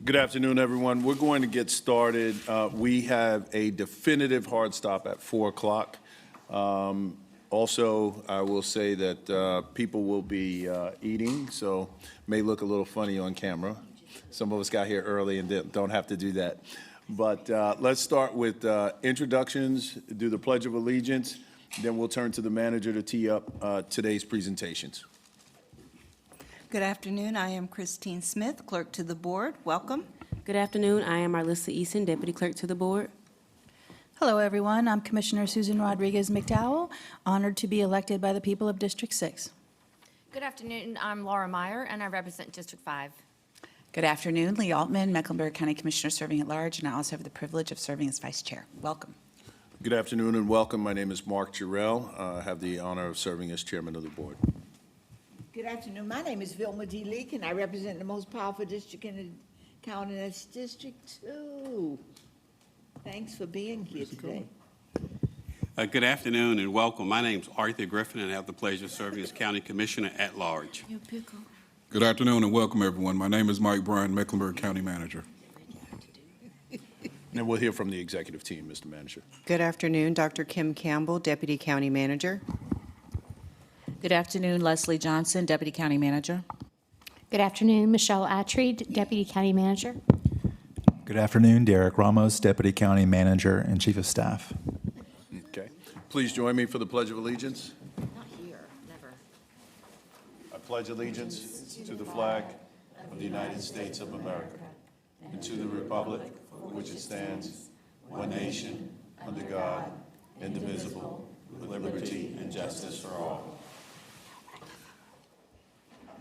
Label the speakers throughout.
Speaker 1: Good afternoon, everyone. We're going to get started. We have a definitive hard stop at 4 o'clock. Also, I will say that people will be eating, so may look a little funny on camera. Some of us got here early and don't have to do that. But let's start with introductions, do the Pledge of Allegiance, then we'll turn to the manager to tee up today's presentations.
Speaker 2: Good afternoon. I am Christine Smith, Clerk to the Board. Welcome.
Speaker 3: Good afternoon. I am Arlissa Eason, Deputy Clerk to the Board.
Speaker 4: Hello, everyone. I'm Commissioner Susan Rodriguez McDowell, honored to be elected by the people of District 6.
Speaker 5: Good afternoon. I'm Laura Meyer, and I represent District 5.
Speaker 6: Good afternoon. Lee Altman, Mecklenburg County Commissioner serving at large, and I also have the privilege of serving as Vice Chair. Welcome.
Speaker 1: Good afternoon and welcome. My name is Mark Jarrell. I have the honor of serving as Chairman of the Board.
Speaker 7: Good afternoon. My name is Vilma D. Leak, and I represent the most powerful district in the county, that's District 2. Thanks for being here today.
Speaker 8: Good afternoon and welcome. My name is Arthur Griffin, and I have the pleasure of serving as County Commissioner at large.
Speaker 9: Good afternoon and welcome, everyone. My name is Mike Bryan, Mecklenburg County Manager.
Speaker 1: And we'll hear from the executive team, Mr. Manager.
Speaker 10: Good afternoon, Dr. Kim Campbell, Deputy County Manager.
Speaker 4: Good afternoon, Leslie Johnson, Deputy County Manager.
Speaker 11: Good afternoon, Michelle Attreed, Deputy County Manager.
Speaker 12: Good afternoon, Derek Ramos, Deputy County Manager and Chief of Staff.
Speaker 1: Okay. Please join me for the Pledge of Allegiance.
Speaker 5: Not here, never.
Speaker 1: I pledge allegiance to the flag of the United States of America and to the republic for which it stands, one nation, under God, indivisible, with liberty and justice for all.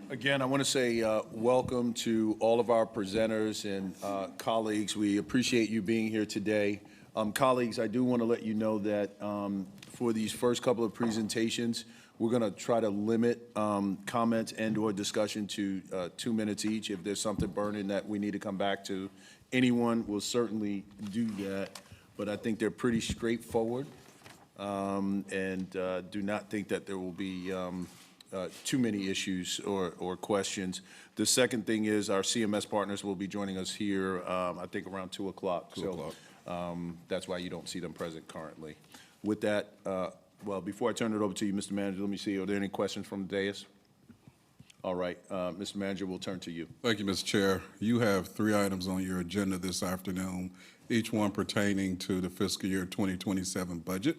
Speaker 1: Again, I want to say welcome to all of our presenters and colleagues. We appreciate you being here today. Colleagues, I do want to let you know that for these first couple of presentations, we're going to try to limit comments and or discussion to 2 minutes each. If there's something burning that we need to come back to, anyone will certainly do that. But I think they're pretty straightforward and do not think that there will be too many issues or questions. The second thing is our CMS partners will be joining us here, I think around 2 o'clock. So that's why you don't see them present currently. With that, well, before I turn it over to you, Mr. Manager, let me see, are there any questions from the dais? All right, Mr. Manager, we'll turn to you.
Speaker 9: Thank you, Mr. Chair. You have 3 items on your agenda this afternoon, each one pertaining to the fiscal year 2027 budget.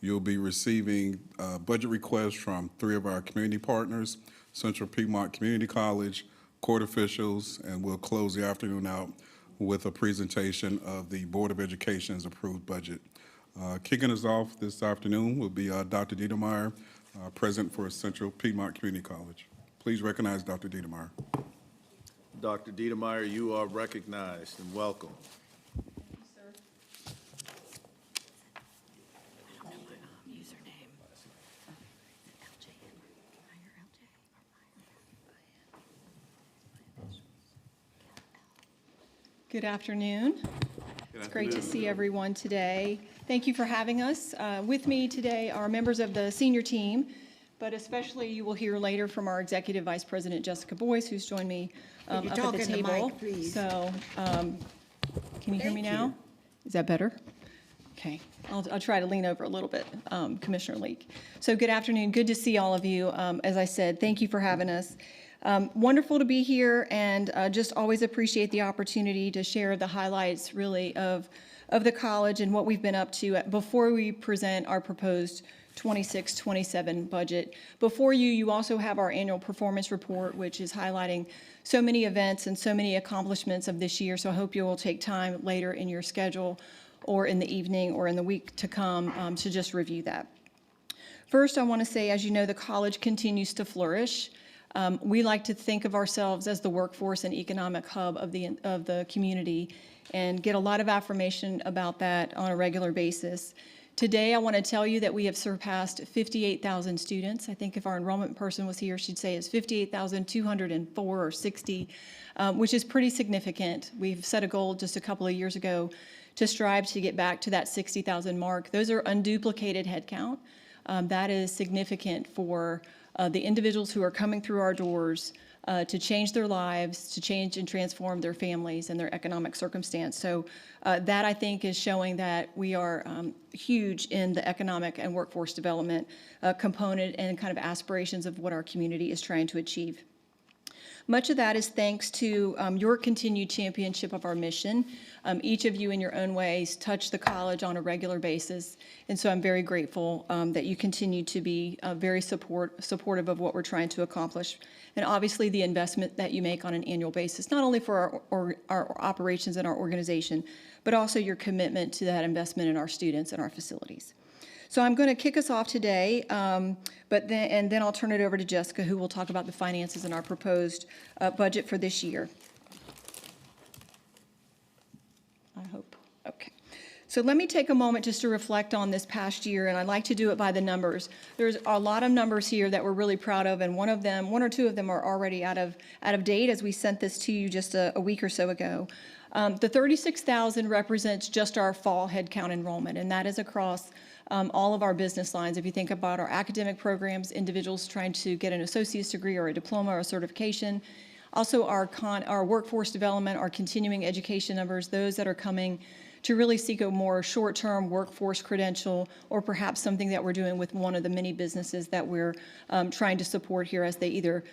Speaker 9: You'll be receiving budget requests from 3 of our community partners, Central Piedmont Community College, court officials, and we'll close the afternoon out with a presentation of the Board of Education's approved budget. Kicking us off this afternoon will be Dr. Dietermeyer, President for Central Piedmont Community College. Please recognize Dr. Dietermeyer.
Speaker 1: Dr. Dietermeyer, you are recognized and welcome.
Speaker 13: Good afternoon. It's great to see everyone today. Thank you for having us. With me today are members of the senior team, but especially you will hear later from our Executive Vice President, Jessica Boyce, who's joined me up at the table.
Speaker 7: Mic, please?
Speaker 13: So, can you hear me now? Is that better? Okay, I'll try to lean over a little bit, Commissioner Leak. So good afternoon, good to see all of you. As I said, thank you for having us. Wonderful to be here, and just always appreciate the opportunity to share the highlights really of the college and what we've been up to before we present our proposed 26-27 budget. Before you also have our annual performance report, which is highlighting so many events and so many accomplishments of this year. So I hope you will take time later in your schedule or in the evening or in the week to come to just review that. First, I want to say, as you know, the college continues to flourish. We like to think of ourselves as the workforce and economic hub of the community and get a lot of affirmation about that on a regular basis. Today, I want to tell you that we have surpassed 58,000 students. I think if our enrollment person was here, she'd say it's 58,204 or 60, which is pretty significant. We've set a goal just a couple of years ago to strive to get back to that 60,000 mark. Those are unduplicated headcount. That is significant for the individuals who are coming through our doors to change their lives, to change and transform their families and their economic circumstance. So that, I think, is showing that we are huge in the economic and workforce development component and kind of aspirations of what our community is trying to achieve. Much of that is thanks to your continued championship of our mission. Each of you in your own ways touch the college on a regular basis, and so I'm very grateful that you continue to be very supportive of what we're trying to accomplish. And obviously the investment that you make on an annual basis, not only for our operations and our organization, but also your commitment to that investment in our students and our facilities. So I'm going to kick us off today, and then I'll turn it over to Jessica, who will talk about the finances and our proposed budget for this year. I hope. Okay. So let me take a moment just to reflect on this past year, and I'd like to do it by the numbers. There's a lot of numbers here that we're really proud of, and one or two of them are already out of date, as we sent this to you just a week or so ago. The 36,000 represents just our fall headcount enrollment, and that is across all of our business lines. If you think about our academic programs, individuals trying to get an associate's degree or a diploma or a certification, also our workforce development, our continuing education numbers, those that are coming to really seek a more short-term workforce credential, or perhaps something that we're doing with one of the many businesses that we're trying to support here as they either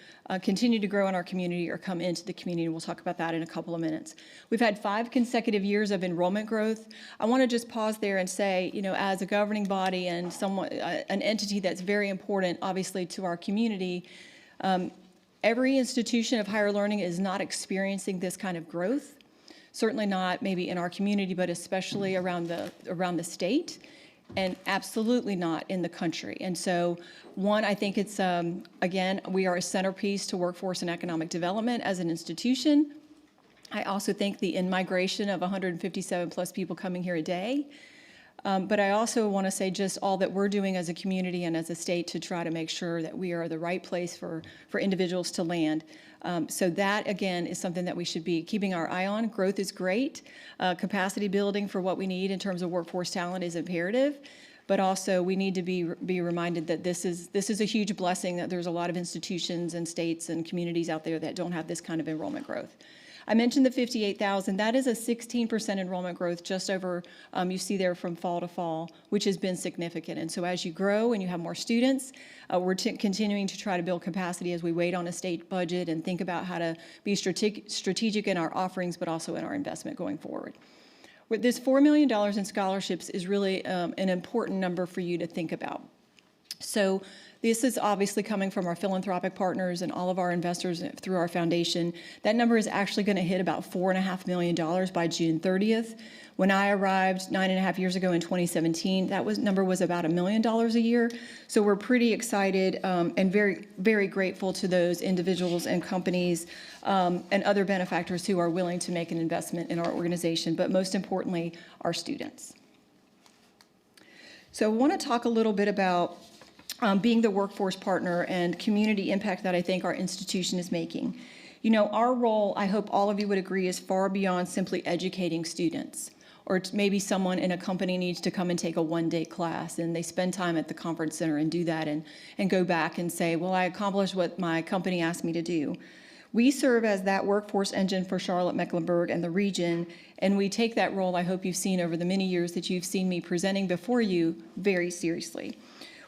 Speaker 13: continue to grow in our community or come into the community. We'll talk about that in a couple of minutes. We've had 5 consecutive years of enrollment growth. I want to just pause there and say, you know, as a governing body and an entity that's very important, obviously, to our community, every institution of higher learning is not experiencing this kind of growth. Certainly not maybe in our community, but especially around the state, and absolutely not in the country. And so, one, I think it's, again, we are a centerpiece to workforce and economic development as an institution. I also think the in-migration of 157 plus people coming here a day. But I also want to say just all that we're doing as a community and as a state to try to make sure that we are the right place for individuals to land. So that, again, is something that we should be keeping our eye on. Growth is great. Capacity building for what we need in terms of workforce talent is imperative. But also we need to be reminded that this is a huge blessing, that there's a lot of institutions and states and communities out there that don't have this kind of enrollment growth. I mentioned the 58,000. That is a 16% enrollment growth just over, you see there from fall to fall, which has been significant. And so as you grow and you have more students, we're continuing to try to build capacity as we wait on a state budget and think about how to be strategic in our offerings, but also in our investment going forward. With this $4 million in scholarships is really an important number for you to think about. So this is obviously coming from our philanthropic partners and all of our investors through our foundation. That number is actually going to hit about $4.5 million by June 30th. When I arrived 9.5 years ago in 2017, that number was about $1 million a year. So we're pretty excited and very, very grateful to those individuals and companies and other benefactors who are willing to make an investment in our organization, but most importantly, our students. So I want to talk a little bit about being the workforce partner and community impact that I think our institution is making. You know, our role, I hope all of you would agree, is far beyond simply educating students. Or maybe someone in a company needs to come and take a one-day class, and they spend time at the conference center and do that and go back and say, well, I accomplished what my company asked me to do. We serve as that workforce engine for Charlotte, Mecklenburg, and the region, and we take that role, I hope you've seen over the many years that you've seen me presenting before you, very seriously.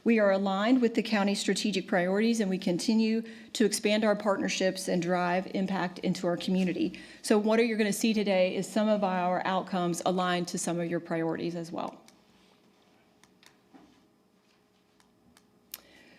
Speaker 13: We are aligned with the county's strategic priorities, and we continue to expand our partnerships and drive impact into our community. So what you're going to see today is some of our outcomes aligned to some of your priorities as well.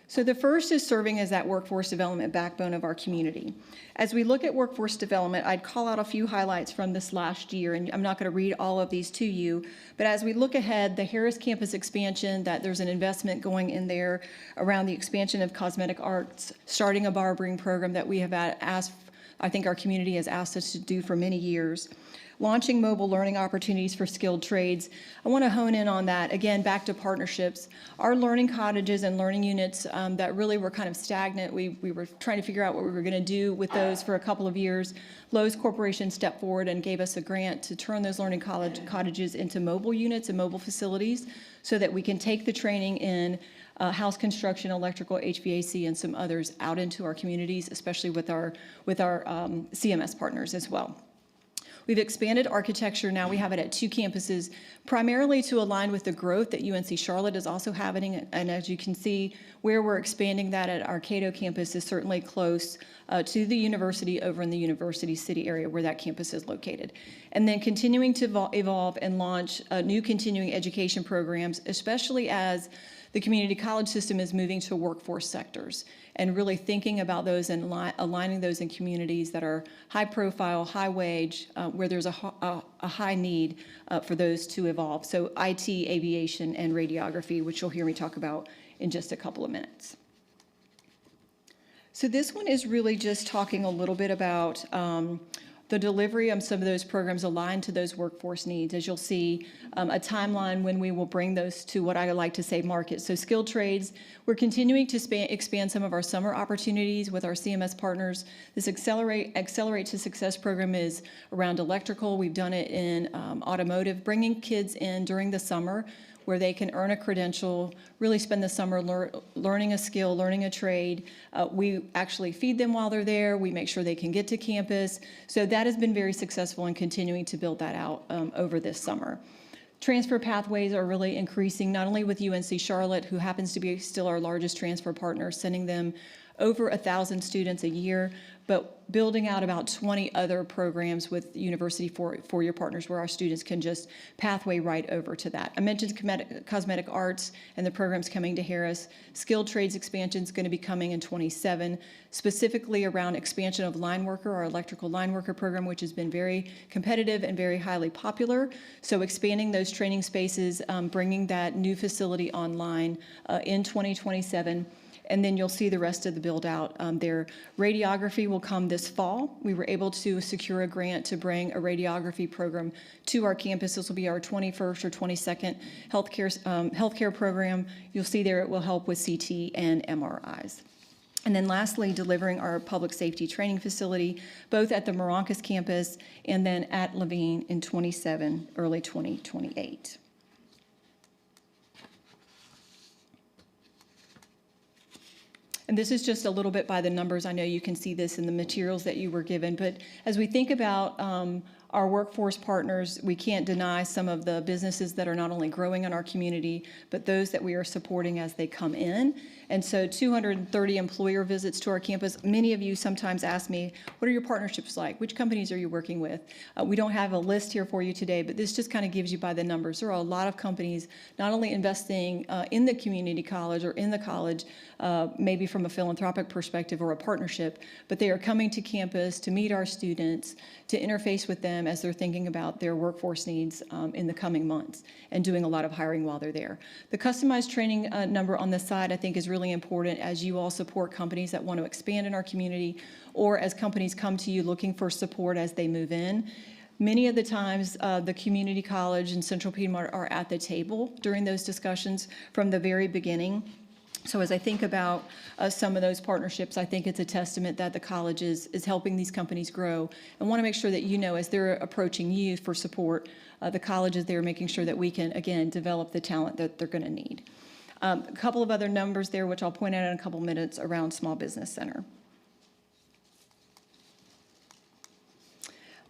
Speaker 13: So the first is serving as that workforce development backbone of our community. As we look at workforce development, I'd call out a few highlights from this last year, and I'm not going to read all of these to you, but as we look ahead, the Harris campus expansion, that there's an investment going in there around the expansion of cosmetic arts, starting a barbering program that we have asked, I think our community has asked us to do for many years. Launching mobile learning opportunities for skilled trades. I want to hone in on that. Again, back to partnerships. Our learning cottages and learning units that really were kind of stagnant. We were trying to figure out what we were going to do with those for a couple of years. Lowe's Corporation stepped forward and gave us a grant to turn those learning cottages into mobile units and mobile facilities so that we can take the training in house construction, electrical, HVAC, and some others out into our communities, especially with our CMS partners as well. We've expanded architecture. Now we have it at 2 campuses, primarily to align with the growth that UNC Charlotte is also having. And as you can see, where we're expanding that at our Cato campus is certainly close to the university over in the University City area where that campus is located. And then continuing to evolve and launch new continuing education programs, especially as the community college system is moving to workforce sectors and really thinking about those and aligning those in communities that are high profile, high wage, where there's a high need for those to evolve. So IT, aviation, and radiography, which you'll hear me talk about in just a couple of minutes. So this one is really just talking a little bit about the delivery of some of those programs aligned to those workforce needs. As you'll see, a timeline when we will bring those to what I like to say market. So skilled trades, we're continuing to expand some of our summer opportunities with our CMS partners. This Accelerate to Success program is around electrical. We've done it in automotive, bringing kids in during the summer where they can earn a credential, really spend the summer learning a skill, learning a trade. We actually feed them while they're there. We make sure they can get to campus. So that has been very successful in continuing to build that out over this summer. Transfer pathways are really increasing, not only with UNC Charlotte, who happens to be still our largest transfer partner, sending them over 1,000 students a year, but building out about 20 other programs with university four-year partners where our students can just pathway right over to that. I mentioned cosmetic arts and the programs coming to Harris. Skilled trades expansion is going to be coming in 27, specifically around expansion of line worker, our electrical line worker program, which has been very competitive and very highly popular. So expanding those training spaces, bringing that new facility online in 2027. And then you'll see the rest of the build out there. Radiography will come this fall. We were able to secure a grant to bring a radiography program to our campus. This will be our 21st or 22nd healthcare program. You'll see there it will help with CT and MRIs. And then lastly, delivering our public safety training facility, both at the Moroncas campus and then at Levine in 27, early 2028. And this is just a little bit by the numbers. I know you can see this in the materials that you were given, but as we think about our workforce partners, we can't deny some of the businesses that are not only growing in our community, but those that we are supporting as they come in. And so 230 employer visits to our campus. Many of you sometimes ask me, what are your partnerships like? Which companies are you working with? We don't have a list here for you today, but this just kind of gives you by the numbers. There are a lot of companies not only investing in the community college or in the college, maybe from a philanthropic perspective or a partnership, but they are coming to campus to meet our students, to interface with them as they're thinking about their workforce needs in the coming months and doing a lot of hiring while they're there. The customized training number on this side I think is really important as you all support companies that want to expand in our community or as companies come to you looking for support as they move in. Many of the times, the community college and Central Piedmont are at the table during those discussions from the very beginning. So as I think about some of those partnerships, I think it's a testament that the college is helping these companies grow and want to make sure that you know as they're approaching you for support, the college is there making sure that we can, again, develop the talent that they're going to need. A couple of other numbers there, which I'll point out in a couple minutes around Small Business Center.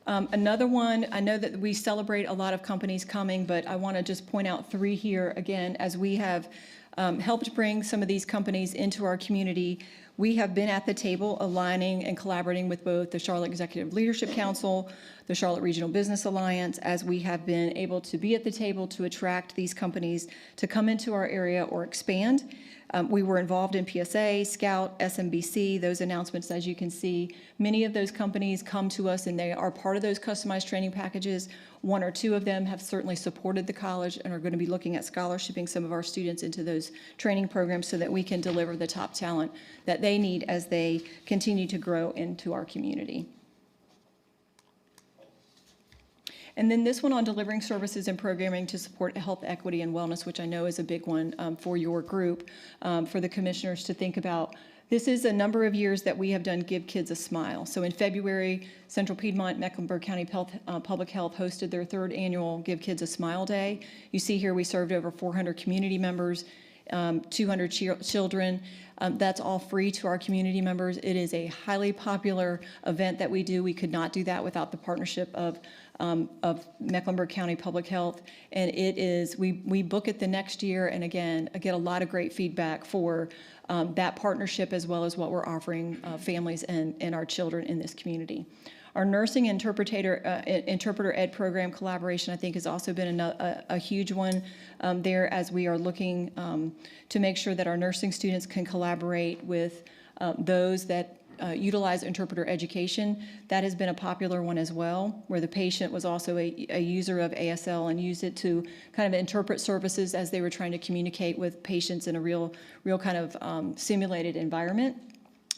Speaker 13: Another one, I know that we celebrate a lot of companies coming, but I want to just point out 3 here again as we have helped bring some of these companies into our community. We have been at the table aligning and collaborating with both the Charlotte Executive Leadership Council, the Charlotte Regional Business Alliance, as we have been able to be at the table to attract these companies to come into our area or expand. We were involved in PSA, Scout, SMBC, those announcements, as you can see. Many of those companies come to us and they are part of those customized training packages. 1 or 2 of them have certainly supported the college and are going to be looking at scholarshiping some of our students into those training programs so that we can deliver the top talent that they need as they continue to grow into our community. And then this one on delivering services and programming to support health equity and wellness, which I know is a big one for your group, for the commissioners to think about. This is a number of years that we have done Give Kids a Smile. So in February, Central Piedmont Mecklenburg County Public Health hosted their 3rd annual Give Kids a Smile Day. You see here we served over 400 community members. 200 children. That's all free to our community members. It is a highly popular event that we do. We could not do that without the partnership of Mecklenburg County Public Health. And it is, we book it the next year, and again, I get a lot of great feedback for that partnership as well as what we're offering families and our children in this community. Our nursing interpreter ed program collaboration, I think, has also been a huge one there, as we are looking to make sure that our nursing students can collaborate with those that utilize interpreter education. That has been a popular one as well, where the patient was also a user of ASL and used it to kind of interpret services as they were trying to communicate with patients in a real kind of simulated environment.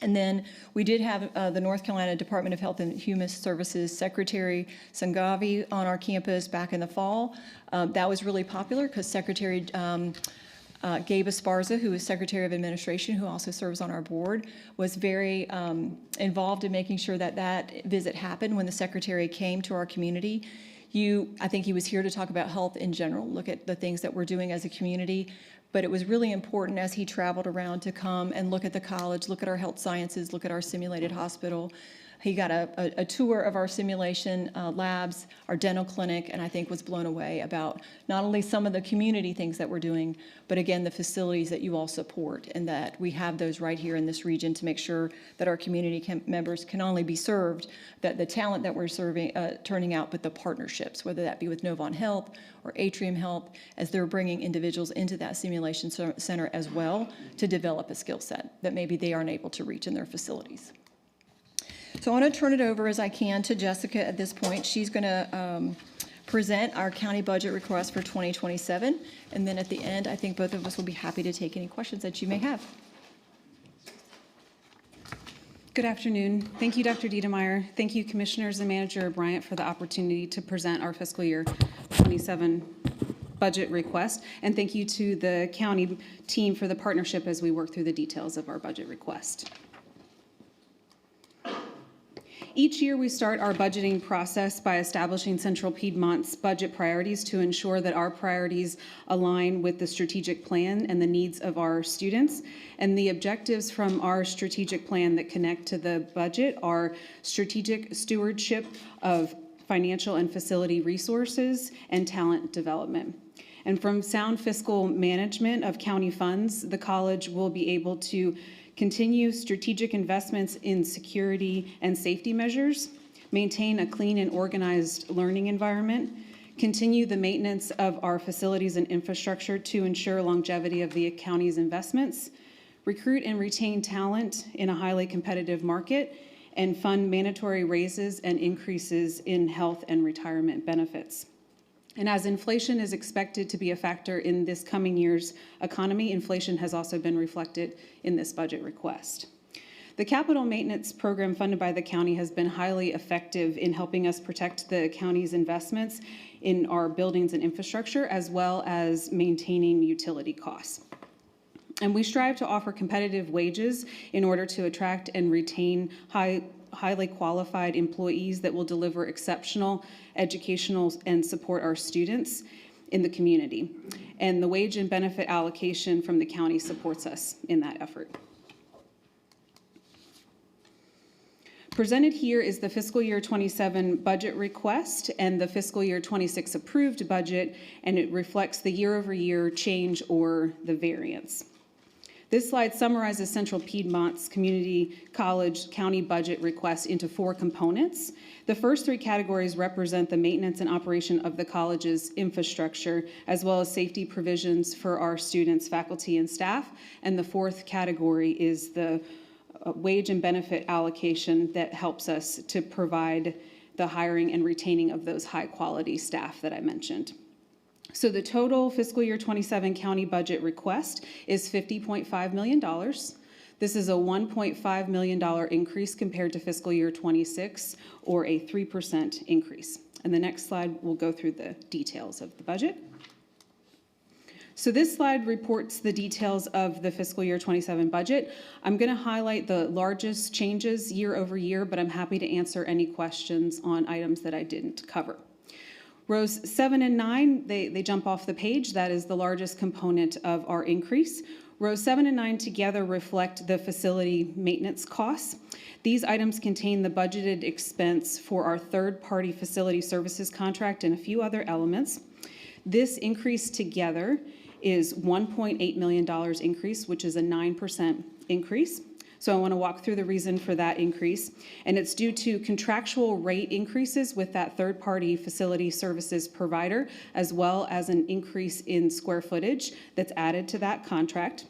Speaker 13: And then we did have the North Carolina Department of Health and Human Services Secretary Sangavi on our campus back in the fall. That was really popular because Secretary Gabe Esparza, who is Secretary of Administration, who also serves on our board, was very involved in making sure that that visit happened when the Secretary came to our community. I think he was here to talk about health in general, look at the things that we're doing as a community. But it was really important as he traveled around to come and look at the college, look at our health sciences, look at our simulated hospital. He got a tour of our simulation labs, our dental clinic, and I think was blown away about not only some of the community things that we're doing, but again, the facilities that you all support, and that we have those right here in this region to make sure that our community members can only be served, that the talent that we're serving, turning out, but the partnerships, whether that be with Novant Health or Atrium Health, as they're bringing individuals into that simulation center as well to develop a skill set that maybe they aren't able to reach in their facilities. So I want to turn it over as I can to Jessica at this point. She's going to present our county budget request for 2027. And then at the end, I think both of us will be happy to take any questions that you may have.
Speaker 14: Good afternoon. Thank you, Dr. Diedemeyer. Thank you, Commissioners and Manager Bryant, for the opportunity to present our fiscal year 27 budget request. And thank you to the county team for the partnership as we work through the details of our budget request. Each year, we start our budgeting process by establishing Central Piedmont's budget priorities to ensure that our priorities align with the strategic plan and the needs of our students. And the objectives from our strategic plan that connect to the budget are strategic stewardship of financial and facility resources and talent development. And from sound fiscal management of county funds, the college will be able to continue strategic investments in security and safety measures, maintain a clean and organized learning environment, continue the maintenance of our facilities and infrastructure to ensure longevity of the county's investments, recruit and retain talent in a highly competitive market, and fund mandatory raises and increases in health and retirement benefits. And as inflation is expected to be a factor in this coming year's economy, inflation has also been reflected in this budget request. The capital maintenance program funded by the county has been highly effective in helping us protect the county's investments in our buildings and infrastructure, as well as maintaining utility costs. And we strive to offer competitive wages in order to attract and retain highly qualified employees that will deliver exceptional educational and support our students in the community. And the wage and benefit allocation from the county supports us in that effort. Presented here is the fiscal year 27 budget request and the fiscal year 26 approved budget, and it reflects the year-over-year change or the variance. This slide summarizes Central Piedmont's community college county budget request into 4 components. The first 3 categories represent the maintenance and operation of the college's infrastructure, as well as safety provisions for our students, faculty, and staff. And the 4th category is the wage and benefit allocation that helps us to provide the hiring and retaining of those high-quality staff that I mentioned. So the total fiscal year 27 county budget request is $50.5 million. This is a $1.5 million increase compared to fiscal year 26, or a 3% increase. And the next slide will go through the details of the budget. So this slide reports the details of the fiscal year 27 budget. I'm going to highlight the largest changes year over year, but I'm happy to answer any questions on items that I didn't cover. Rows 7 and 9, they jump off the page. That is the largest component of our increase. Rows 7 and 9 together reflect the facility maintenance costs. These items contain the budgeted expense for our third-party facility services contract and a few other elements. This increase together is $1.8 million increase, which is a 9% increase. So I want to walk through the reason for that increase, and it's due to contractual rate increases with that third-party facility services provider, as well as an increase in square footage that's added to that contract,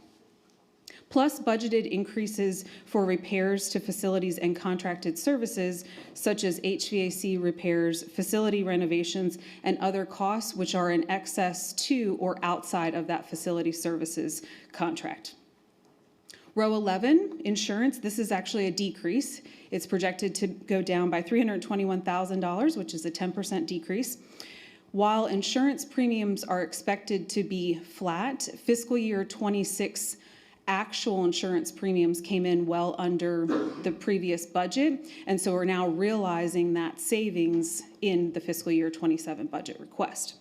Speaker 14: plus budgeted increases for repairs to facilities and contracted services, such as HVAC repairs, facility renovations, and other costs which are in excess to or outside of that facility services contract. Row 11, insurance, this is actually a decrease. It's projected to go down by $321,000, which is a 10% decrease. While insurance premiums are expected to be flat, fiscal year 26 actual insurance premiums came in well under the previous budget, and so we're now realizing that savings in the fiscal year 27 budget request.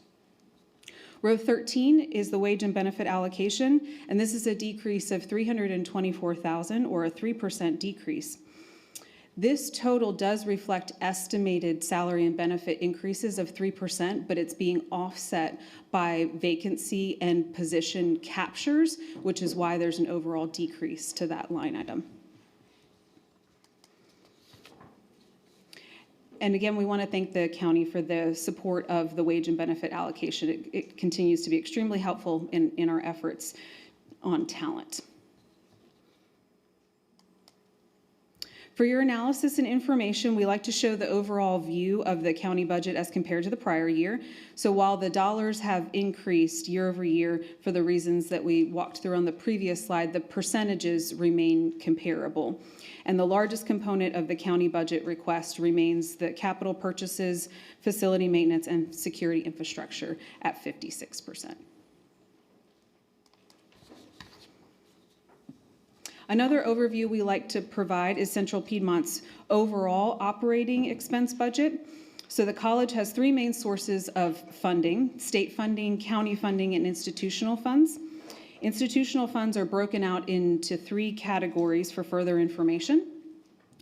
Speaker 14: Row 13 is the wage and benefit allocation, and this is a decrease of $324,000, or a 3% decrease. This total does reflect estimated salary and benefit increases of 3%, but it's being offset by vacancy and position captures, which is why there's an overall decrease to that line item. And again, we want to thank the county for the support of the wage and benefit allocation. It continues to be extremely helpful in our efforts on talent. For your analysis and information, we like to show the overall view of the county budget as compared to the prior year. So while the dollars have increased year over year for the reasons that we walked through on the previous slide, the percentages remain comparable. And the largest component of the county budget request remains the capital purchases, facility maintenance, and security infrastructure at 56%. Another overview we like to provide is Central Piedmont's overall operating expense budget. So the college has three main sources of funding: state funding, county funding, and institutional funds. Institutional funds are broken out into three categories for further information.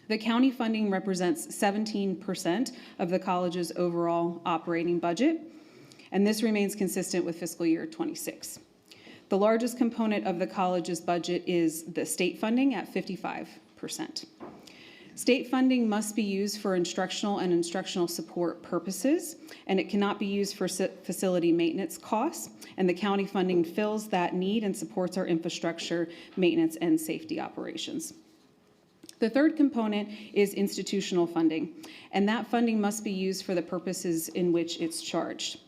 Speaker 14: The county funding represents 17% of the college's overall operating budget, and this remains consistent with fiscal year 26. The largest component of the college's budget is the state funding at 55%. State funding must be used for instructional and instructional support purposes, and it cannot be used for facility maintenance costs, and the county funding fills that need and supports our infrastructure, maintenance, and safety operations. The third component is institutional funding, and that funding must be used for the purposes in which it's charged.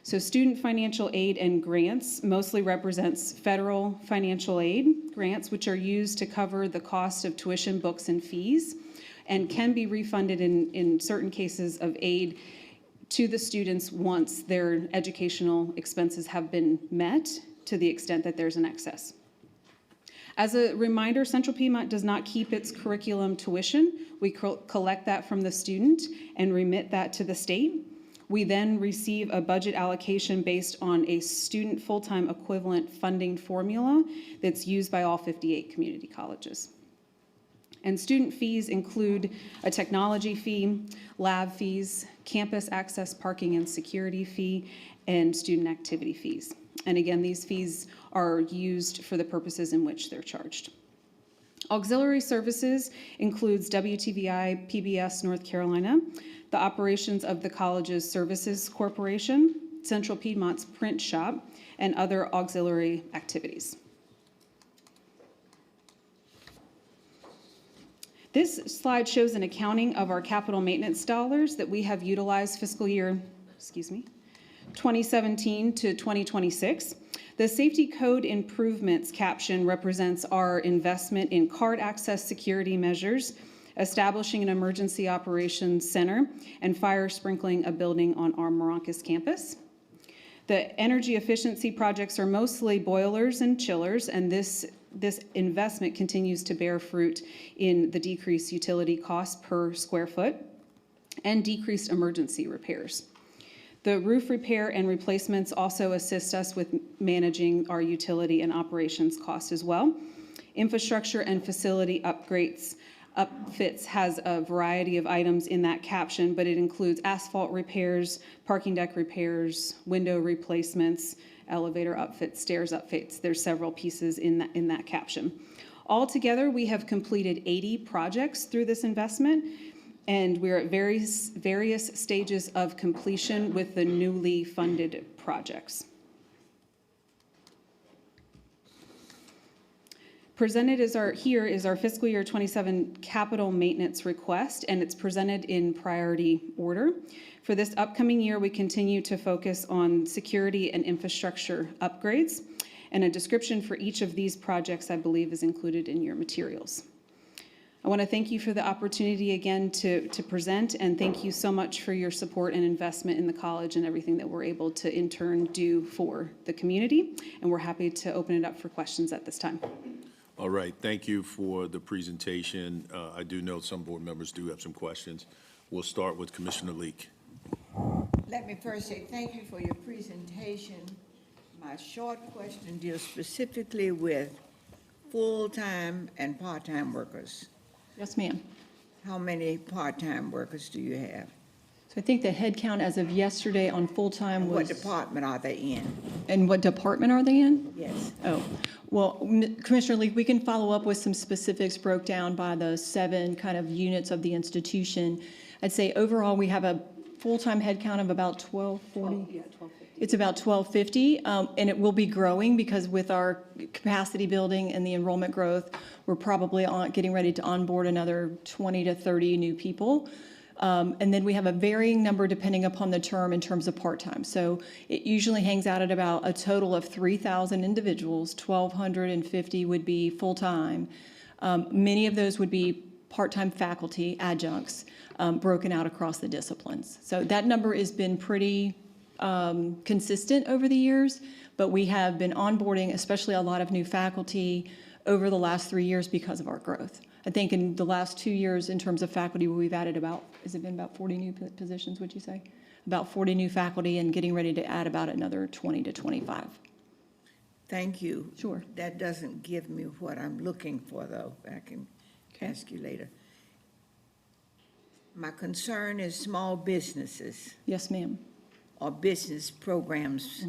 Speaker 14: So student financial aid and grants mostly represents federal financial aid grants, which are used to cover the cost of tuition, books, and fees, and can be refunded in certain cases of aid to the students once their educational expenses have been met, to the extent that there's an excess. As a reminder, Central Piedmont does not keep its curriculum tuition. We collect that from the student and remit that to the state. We then receive a budget allocation based on a student full-time equivalent funding formula that's used by all 58 community colleges. And student fees include a technology fee, lab fees, campus access, parking and security fee, and student activity fees. And again, these fees are used for the purposes in which they're charged. Auxiliary services includes WTVI PBS North Carolina, the operations of the college's services corporation, Central Piedmont's print shop, and other auxiliary activities. This slide shows an accounting of our capital maintenance dollars that we have utilized fiscal year, 2017 to 2026. The safety code improvements caption represents our investment in card access security measures, establishing an emergency operations center, and fire sprinkling a building on our Maracas campus. The energy efficiency projects are mostly boilers and chillers, and this investment continues to bear fruit in the decreased utility cost per square foot and decreased emergency repairs. The roof repair and replacements also assist us with managing our utility and operations costs as well. Infrastructure and facility upfits has a variety of items in that caption, but it includes asphalt repairs, parking deck repairs, window replacements, elevator upfits, stairs upfits. There's several pieces in that caption. Altogether, we have completed 80 projects through this investment, and we're at various stages of completion with the newly funded projects. Presented here is our fiscal year 27 capital maintenance request, and it's presented in priority order. For this upcoming year, we continue to focus on security and infrastructure upgrades, and a description for each of these projects, I believe, is included in your materials. I want to thank you for the opportunity again to present, and thank you so much for your support and investment in the college and everything that we're able to in turn do for the community. And we're happy to open it up for questions at this time.
Speaker 1: All right, thank you for the presentation. I do know some board members do have some questions. We'll start with Commissioner Leek.
Speaker 7: Let me first say thank you for your presentation. My short question deals specifically with full-time and part-time workers.
Speaker 13: Yes, ma'am.
Speaker 7: How many part-time workers do you have?
Speaker 13: So I think the head count as of yesterday on full-time was...
Speaker 7: What department are they in?
Speaker 13: And what department are they in?
Speaker 7: Yes.
Speaker 13: Oh, well, Commissioner Lee, we can follow up with some specifics broke down by the 7 kind of units of the institution. I'd say overall, we have a full-time head count of about 1,240. Yeah, 1,250. It's about 1,250, and it will be growing because with our capacity building and the enrollment growth, we're probably getting ready to onboard another 20 to 30 new people. And then we have a varying number depending upon the term in terms of part-time. So it usually hangs out at about a total of 3,000 individuals. 1,250 would be full-time. Many of those would be part-time faculty, adjuncts, broken out across the disciplines. So that number has been pretty consistent over the years, but we have been onboarding, especially a lot of new faculty over the last 3 years because of our growth. I think in the last 2 years, in terms of faculty, we've added has it been about 40 new positions, would you say? About 40 new faculty and getting ready to add about another 20 to 25.
Speaker 7: Thank you.
Speaker 13: Sure.
Speaker 7: That doesn't give me what I'm looking for, though. I can ask you later. My concern is small businesses.
Speaker 13: Yes, ma'am.
Speaker 7: Or business programs,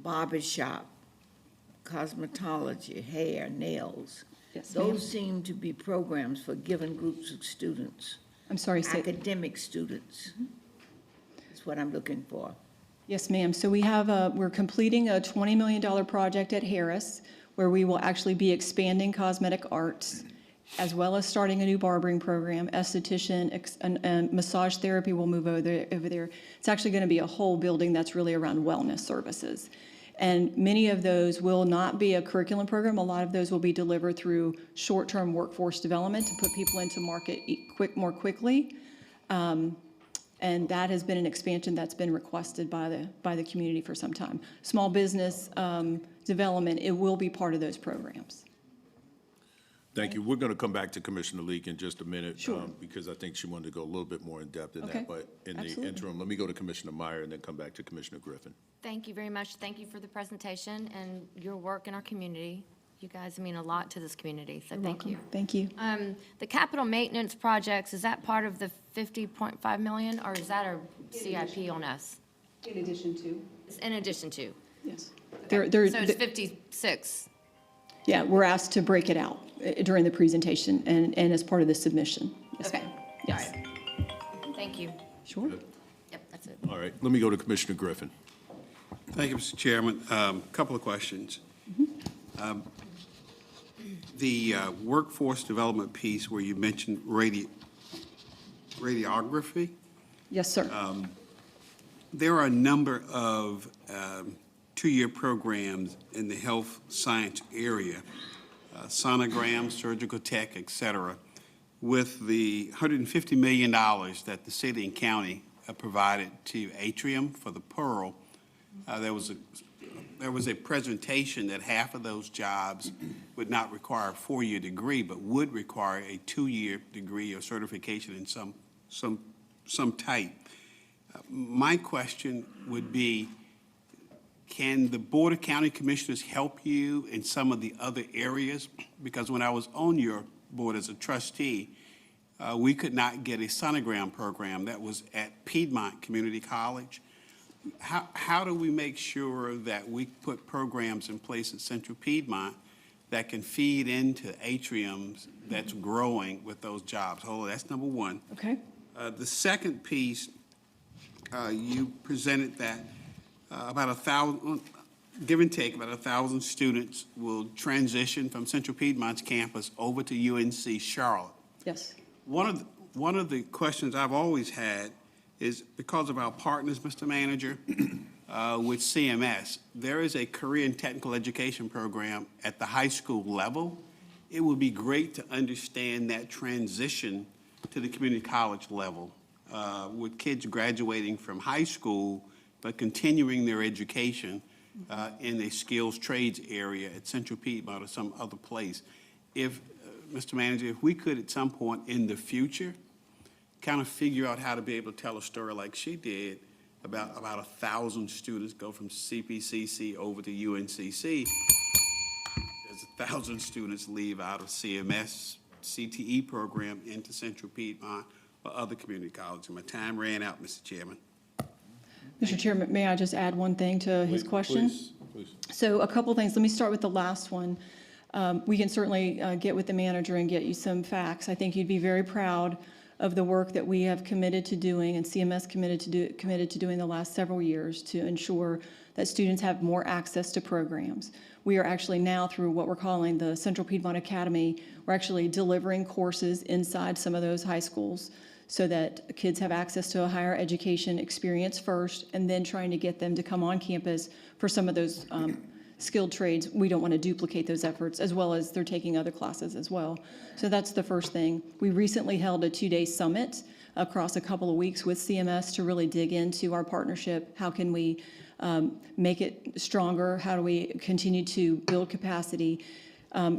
Speaker 7: barber shop, cosmetology, hair, nails.
Speaker 13: Yes, ma'am.
Speaker 7: Those seem to be programs for given groups of students.
Speaker 13: I'm sorry, say...
Speaker 7: Academic students. That's what I'm looking for.
Speaker 13: Yes, ma'am. So we're completing a $20 million project at Harris where we will actually be expanding cosmetic arts as well as starting a new barbering program, esthetician, and massage therapy will move over there. It's actually going to be a whole building that's really around wellness services. And many of those will not be a curriculum program. A lot of those will be delivered through short-term workforce development to put people into market more quickly. And that has been an expansion that's been requested by the community for some time. Small business development, it will be part of those programs.
Speaker 1: Thank you. We're going to come back to Commissioner Leek in just a minute.
Speaker 13: Sure.
Speaker 1: Because I think she wanted to go a little bit more in depth in
Speaker 13: Okay.
Speaker 1: that. But in
Speaker 13: Absolutely.
Speaker 1: the interim, let me go to Commissioner Meyer and then come back to Commissioner Griffin.
Speaker 5: Thank you very much. Thank you for the presentation and your work in our community. You guys mean a lot to this community, so thank you.
Speaker 13: Thank you.
Speaker 5: The capital maintenance projects, is that part of the 50.5 million, or is that a CIP on us?
Speaker 14: In addition to?
Speaker 5: It's in addition to?
Speaker 13: Yes.
Speaker 5: So it's 56.
Speaker 13: Yeah, we're asked to break it out during the presentation and as part of the submission. Yes,
Speaker 5: Okay.
Speaker 13: ma'am. Yes.
Speaker 5: Thank you.
Speaker 13: Sure.
Speaker 5: Yep, that's it.
Speaker 1: All right, let me go to Commissioner Griffin.
Speaker 8: Thank you, Mr. Chairman. Couple of questions. The workforce development piece where you mentioned radiography,
Speaker 13: Yes, sir.
Speaker 8: there are a number of two-year programs in the health science area, sonogram, surgical tech, et cetera. With the $150 million that the city and county provided to Atrium for the Pearl, there was a presentation that half of those jobs would not require a 4-year degree, but would require a 2-year degree or certification in some type. My question would be, can the Board of County Commissioners help you in some of the other areas? Because when I was on your board as a trustee, we could not get a sonogram program that was at Piedmont Community College. How do we make sure that we put programs in place at Central Piedmont that can feed into atriums that's growing with those jobs? That's number one.
Speaker 13: Okay.
Speaker 8: The second piece, you presented that about 1,000, give and take, about 1,000 students will transition from Central Piedmont's campus over to UNC Charlotte.
Speaker 13: Yes.
Speaker 8: One of the questions I've always had is, because of our partners, Mr. Manager, with CMS, there is a career and technical education program at the high school level. It would be great to understand that transition to the community college level, with kids graduating from high school but continuing their education in a skills trades area at Central Piedmont or some other place. If, Mr. Manager, if we could at some point in the future kind of figure out how to be able to tell a story like she did about 1,000 students go from CPCC over to UNCC, there's 1,000 students leave out of CMS CTE program into Central Piedmont or other community colleges. My time ran out, Mr. Chairman.
Speaker 13: Mr. Chairman, may I just add one thing to his question?
Speaker 1: Please.
Speaker 13: So a couple things. Let me start with the last one. We can certainly get with the manager and get you some facts. I think you'd be very proud of the work that we have committed to doing and CMS committed to doing the last several years to ensure that students have more access to programs. We are actually now, through what we're calling the Central Piedmont Academy, we're actually delivering courses inside some of those high schools so that kids have access to a higher education experience first, and then trying to get them to come on campus for some of those skilled trades. We don't want to duplicate those efforts, as well as they're taking other classes as well. So that's the first thing. We recently held a 2-day summit across a couple of weeks with CMS to really dig into our partnership. How can we make it stronger? How do we continue to build capacity?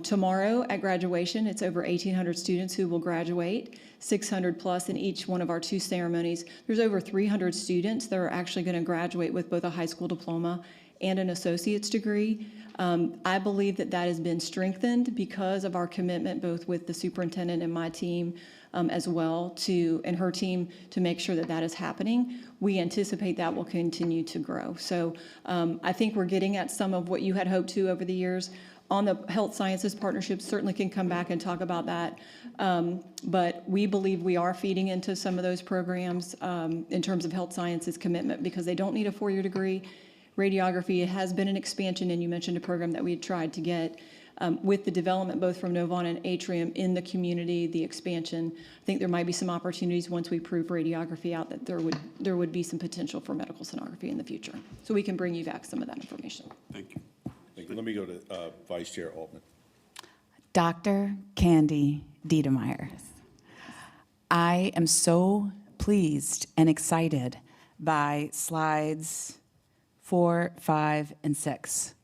Speaker 13: Tomorrow at graduation, it's over 1,800 students who will graduate, 600 plus in each one of our 2 ceremonies. There's over 300 students that are actually going to graduate with both a high school diploma and an associate's degree. I believe that that has been strengthened because of our commitment, both with the superintendent and my team as well, and her team, to make sure that that is happening. We anticipate that will continue to grow. So I think we're getting at some of what you had hoped to over the years. On the health sciences partnerships, certainly can come back and talk about that. But we believe we are feeding into some of those programs in terms of health sciences commitment, because they don't need a 4-year degree. Radiography has been an expansion, and you mentioned a program that we had tried to get with the development both from Novant and Atrium in the community, the expansion. I think there might be some opportunities once we prove radiography out that there would be some potential for medical sonography in the future. So we can bring you back some of that information.
Speaker 8: Thank you.
Speaker 1: Thank you. Let me go to Vice Chair Altman.
Speaker 6: Dr. Candy Diedemeyer. I am so pleased and excited by slides 4, 5, and 6.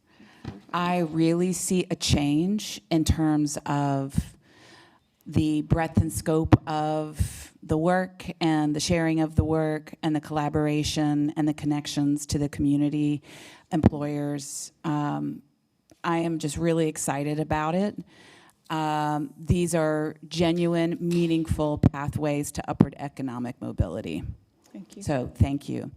Speaker 6: I really see a change in terms of the breadth and scope of the work and the sharing of the work and the collaboration and the connections to the community, employers. I am just really excited about it. These are genuine, meaningful pathways to upward economic mobility.
Speaker 13: Thank you.
Speaker 6: So thank you.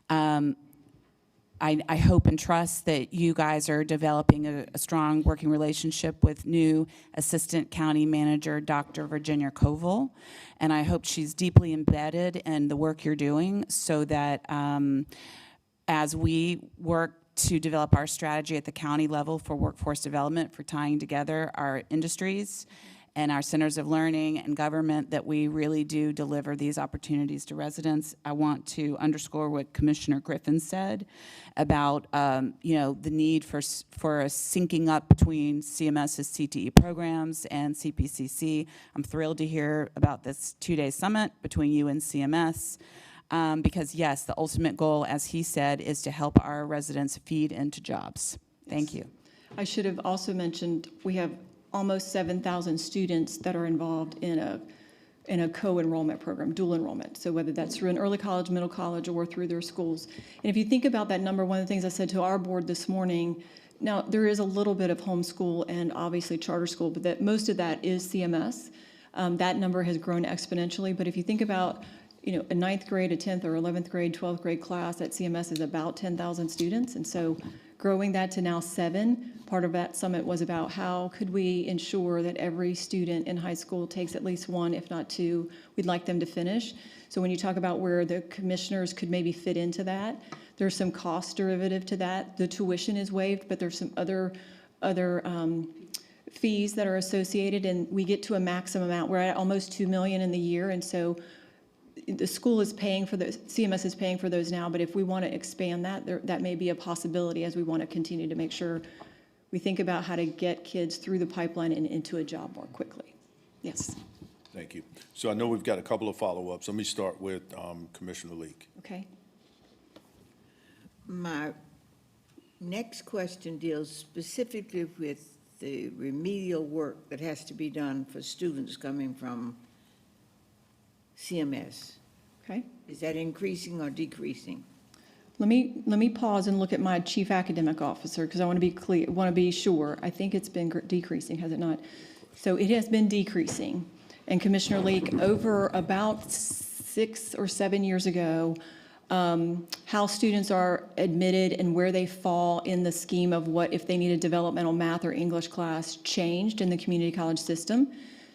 Speaker 6: I hope and trust that you guys are developing a strong working relationship with new Assistant County Manager, Dr. Virginia Koval, and I hope she's deeply embedded in the work you're doing so that as we work to develop our strategy at the county level for workforce development, for tying together our industries and our centers of learning and government, that we really do deliver these opportunities to residents. I want to underscore what Commissioner Griffin said about the need for a syncing up between CMS's CTE programs and CPCC. I'm thrilled to hear about this 2-day summit between you and CMS. Because yes, the ultimate goal, as he said, is to help our residents feed into jobs. Thank you.
Speaker 13: I should have also mentioned we have almost 7,000 students that are involved in in a co-enrollment program, dual enrollment. So whether that's through an early college, middle college, or through their schools. And if you think about that number, one of the things I said to our board this morning, now there is a little bit of homeschool and obviously charter school, but that most of that is CMS. That number has grown exponentially. But if you think about, a 9th grade, a 10th or 11th grade, 12th grade class at CMS is about 10,000 students. And so growing that to now 7, part of that summit was about how could we ensure that every student in high school takes at least 1, if not 2. We'd like them to finish. So when you talk about where the commissioners could maybe fit into that, there's some cost derivative to that. The tuition is waived, but there's some other fees that are associated, and we get to a maximum amount. We're at almost $2 million in the year, and so the school is paying for those, CMS is paying for those now, but if we want to expand that, that may be a possibility as we want to continue to make sure we think about how to get kids through the pipeline and into a job more quickly. Yes.
Speaker 1: Thank you. So I know we've got a couple of follow-ups. Let me start with Commissioner Leak.
Speaker 13: Okay.
Speaker 7: My next question deals specifically with the remedial work that has to be done for students coming from CMS.
Speaker 13: Okay.
Speaker 7: Is that increasing or decreasing?
Speaker 13: Let me pause and look at my chief academic officer because I want to be clear, want to be sure. I think it's been decreasing, has it not? So it has been decreasing. And Commissioner Leak, over about 6 or 7 years ago, how students are admitted and where they fall in the scheme of what if they need a developmental math or English class changed in the community college system.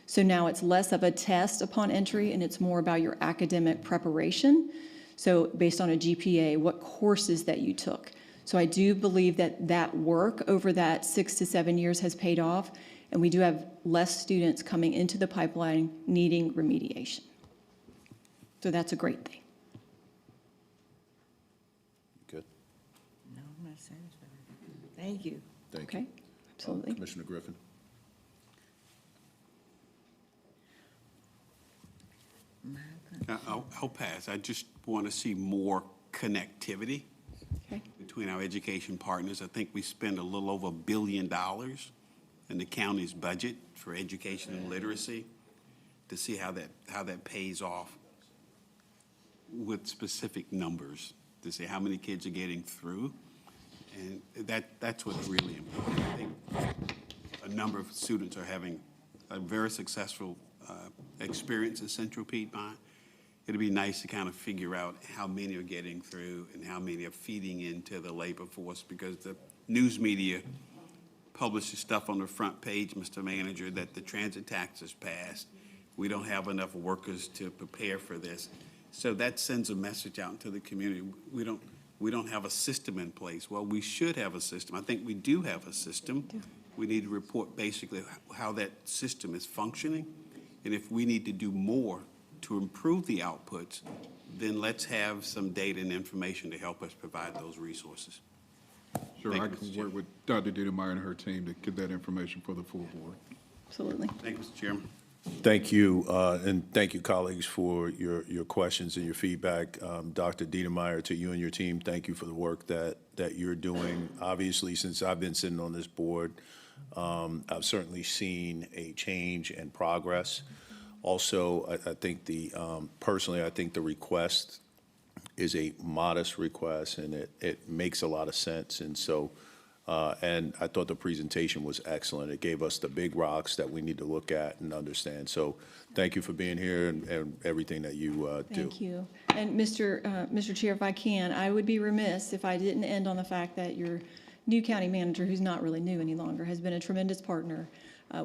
Speaker 13: So now it's less of a test upon entry and it's more about your academic preparation. So based on a GPA, what courses that you took. So I do believe that that work over that 6 to 7 years has paid off, and we do have less students coming into the pipeline needing remediation. So that's a great thing.
Speaker 1: Good.
Speaker 7: No, I'm not satisfied. Thank you.
Speaker 1: Thank you.
Speaker 13: Okay, absolutely.
Speaker 1: Commissioner Griffin.
Speaker 8: I'll pass. I just want to see more connectivity
Speaker 13: Okay.
Speaker 8: between our education partners. I think we spend a little over $1 billion in the county's budget for education and literacy, to see how that pays off with specific numbers, to see how many kids are getting through. And that's what's really important. I think a number of students are having a very successful experience at Central Piedmont. It'd be nice to kind of figure out how many are getting through and how many are feeding into the labor force, because the news media publishes stuff on the front page, Mr. Manager, that the transit tax is passed. We don't have enough workers to prepare for this. So that sends a message out into the community. We don't have a system in place. Well, we should have a system. I think we do have a system. We need to report basically how that system is functioning. And if we need to do more to improve the outputs, then let's have some data and information to help us provide those resources.
Speaker 9: Sure,
Speaker 8: Thank
Speaker 9: I
Speaker 8: you, Mr.
Speaker 9: can
Speaker 8: Chairman.
Speaker 9: work with Dr. Dietermeyer and her team to get that information for the full board.
Speaker 13: Absolutely.
Speaker 8: Thank you, Mr. Chairman.
Speaker 1: Thank you, and thank you, colleagues, for your questions and your feedback. Dr. Dietermeyer, to you and your team, thank you for the work that you're doing. Obviously, since I've been sitting on this board, I've certainly seen a change and progress. Also, I think personally, I think the request is a modest request, and it makes a lot of sense. And so, and I thought the presentation was excellent. It gave us the big rocks that we need to look at and understand. So thank you for being here and everything that you do.
Speaker 13: Thank you. And Mr. Chair, if I can, I would be remiss if I didn't end on the fact that your new county manager, who's not really new any longer, has been a tremendous partner.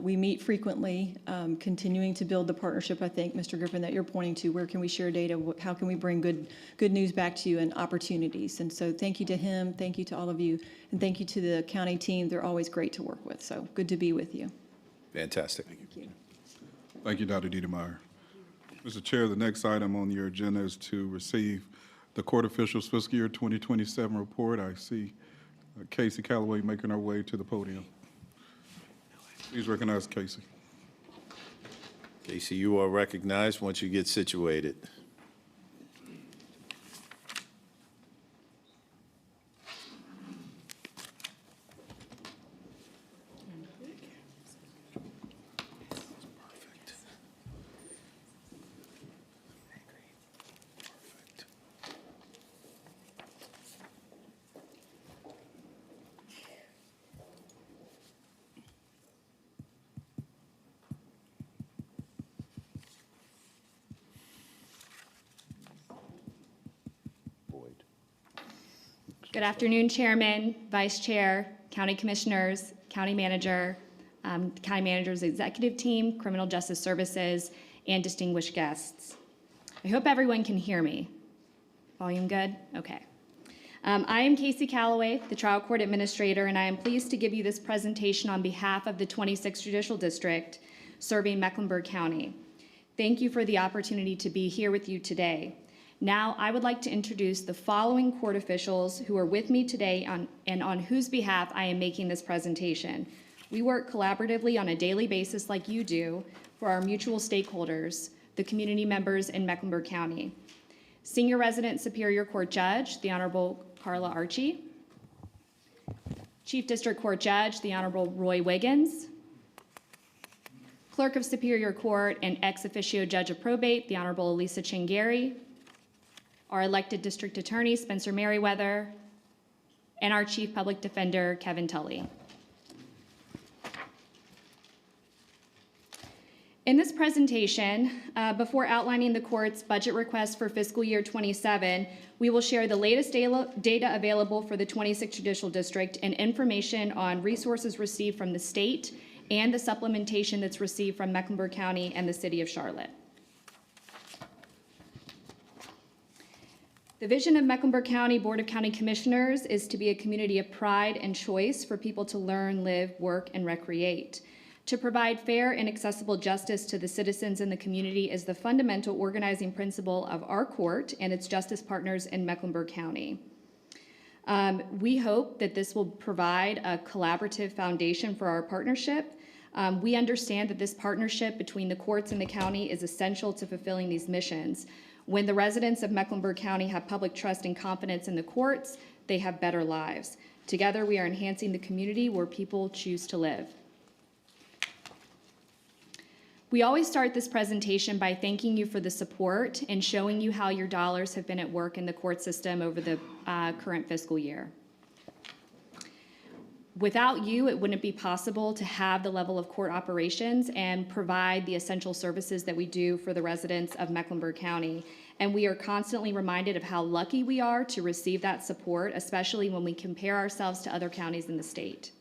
Speaker 13: We meet frequently, continuing to build the partnership, I think, Mr. Griffin, that you're pointing to. Where can we share data? How can we bring good news back to you and opportunities? And so thank you to him, thank you to all of you, and thank you to the county team. They're always great to work with, so good to be with you.
Speaker 1: Fantastic.
Speaker 13: Thank you.
Speaker 9: Thank you, Dr. Dietermeyer. Mr. Chair, the next item on your agenda is to receive the court officials' fiscal year 2027 report. I see Casey Calloway making her way to the podium. Please recognize Casey.
Speaker 1: Casey, you are recognized once you get situated.
Speaker 15: Good afternoon, Chairman, Vice Chair, County Commissioners, County Manager, County Manager's Executive Team, Criminal Justice Services, and distinguished guests. I hope everyone can hear me. Volume good? Okay. I am Casey Calloway, the Trial Court Administrator, and I am pleased to give you this presentation on behalf of the 26th Judicial District serving Mecklenburg County. Thank you for the opportunity to be here with you today. Now, I would like to introduce the following court officials who are with me today and on whose behalf I am making this presentation. We work collaboratively on a daily basis like you do for our mutual stakeholders, the community members in Mecklenburg County. Senior Resident Superior Court Judge, the Honorable Carla Archie. Chief District Court Judge, the Honorable Roy Wiggins. Clerk of Superior Court and ex officio Judge of Probate, the Honorable Elisa Chingari. Our elected District Attorney, Spencer Merriweather. And our Chief Public Defender, Kevin Tully. In this presentation, before outlining the court's budget request for fiscal year 27, we will share the latest data available for the 26th Judicial District and information on resources received from the state and the supplementation that's received from Mecklenburg County and the City of Charlotte. The vision of Mecklenburg County Board of County Commissioners is to be a community of pride and choice for people to learn, live, work, and recreate. To provide fair and accessible justice to the citizens in the community is the fundamental organizing principle of our court and its justice partners in Mecklenburg County. We hope that this will provide a collaborative foundation for our partnership. We understand that this partnership between the courts and the county is essential to fulfilling these missions. When the residents of Mecklenburg County have public trust and confidence in the courts, they have better lives. Together, we are enhancing the community where people choose to live. We always start this presentation by thanking you for the support and showing you how your dollars have been at work in the court system over the current fiscal year. Without you, it wouldn't be possible to have the level of court operations and provide the essential services that we do for the residents of Mecklenburg County. And we are constantly reminded of how lucky we are to receive that support, especially when we compare ourselves to other counties in the state.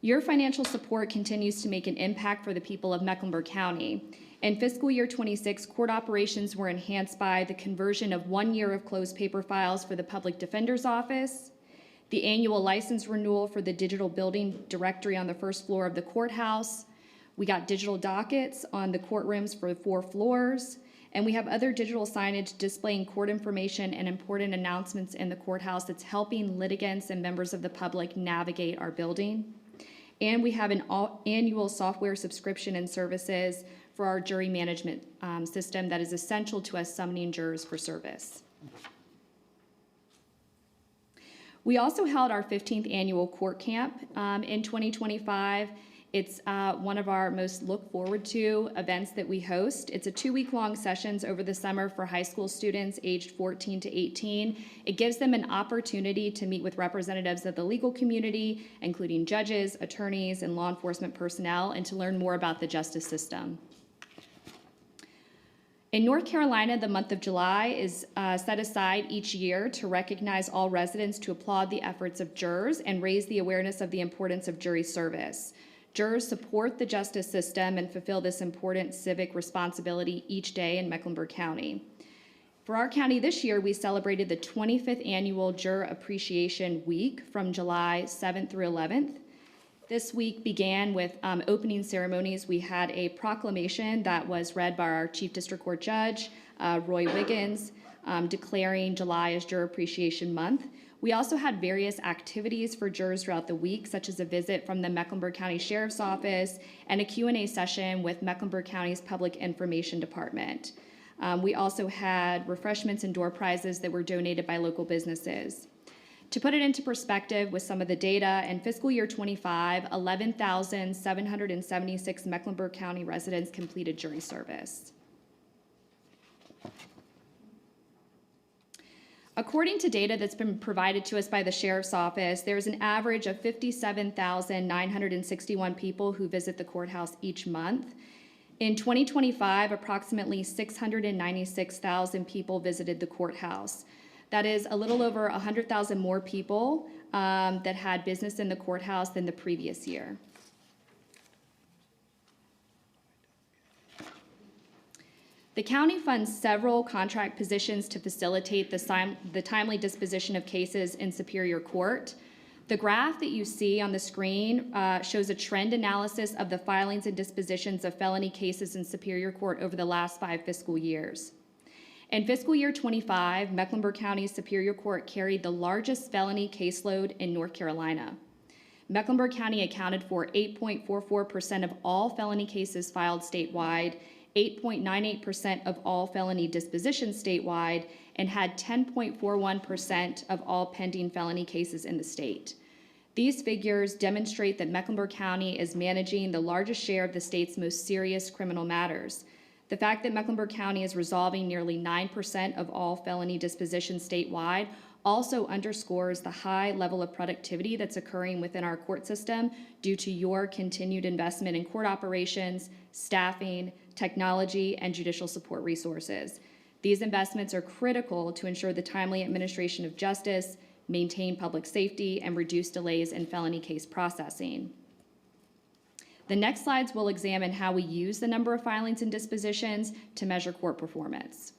Speaker 15: Your financial support continues to make an impact for the people of Mecklenburg County. In fiscal year 26, court operations were enhanced by the conversion of 1 year of closed paper files for the Public Defender's Office, the annual license renewal for the digital building directory on the first floor of the courthouse. We got digital dockets on the courtrooms for 4 floors, and we have other digital signage displaying court information and important announcements in the courthouse that's helping litigants and members of the public navigate our building. And we have an annual software subscription and services for our jury management system that is essential to us summoning jurors for service. We also held our 15th annual court camp in 2025. It's one of our most look forward to events that we host. It's a 2-week-long sessions over the summer for high school students aged 14 to 18. It gives them an opportunity to meet with representatives of the legal community, including judges, attorneys, and law enforcement personnel, and to learn more about the justice system. In North Carolina, the month of July is set aside each year to recognize all residents, to applaud the efforts of jurors, and raise the awareness of the importance of jury service. Jurors support the justice system and fulfill this important civic responsibility each day in Mecklenburg County. For our county this year, we celebrated the 25th annual Juror Appreciation Week from July 7th through 11th. This week began with opening ceremonies. We had a proclamation that was read by our Chief District Court Judge, Roy Wiggins, declaring July as Juror Appreciation Month. We also had various activities for jurors throughout the week, such as a visit from the Mecklenburg County Sheriff's Office and a Q&A session with Mecklenburg County's Public Information Department. We also had refreshments and door prizes that were donated by local businesses. To put it into perspective with some of the data, in fiscal year 25, 11,776 Mecklenburg County residents completed jury service. According to data that's been provided to us by the Sheriff's Office, there's an average of 57,961 people who visit the courthouse each month. In 2025, approximately 696,000 people visited the courthouse. That is a little over 100,000 more people that had business in the courthouse than the previous year. The county funds several contract positions to facilitate the timely disposition of cases in Superior Court. The graph that you see on the screen shows a trend analysis of the filings and dispositions of felony cases in Superior Court over the last 5 fiscal years. In fiscal year 25, Mecklenburg County's Superior Court carried the largest felony caseload in North Carolina. Mecklenburg County accounted for 8.44% of all felony cases filed statewide, 8.98% of all felony dispositions statewide, and had 10.41% of all pending felony cases in the state. These figures demonstrate that Mecklenburg County is managing the largest share of the state's most serious criminal matters. The fact that Mecklenburg County is resolving nearly 9% of all felony dispositions statewide also underscores the high level of productivity that's occurring within our court system due to your continued investment in court operations, staffing, technology, and judicial support resources. These investments are critical to ensure the timely administration of justice, maintain public safety, and reduce delays in felony case processing. The next slides will examine how we use the number of filings and dispositions to measure court performance.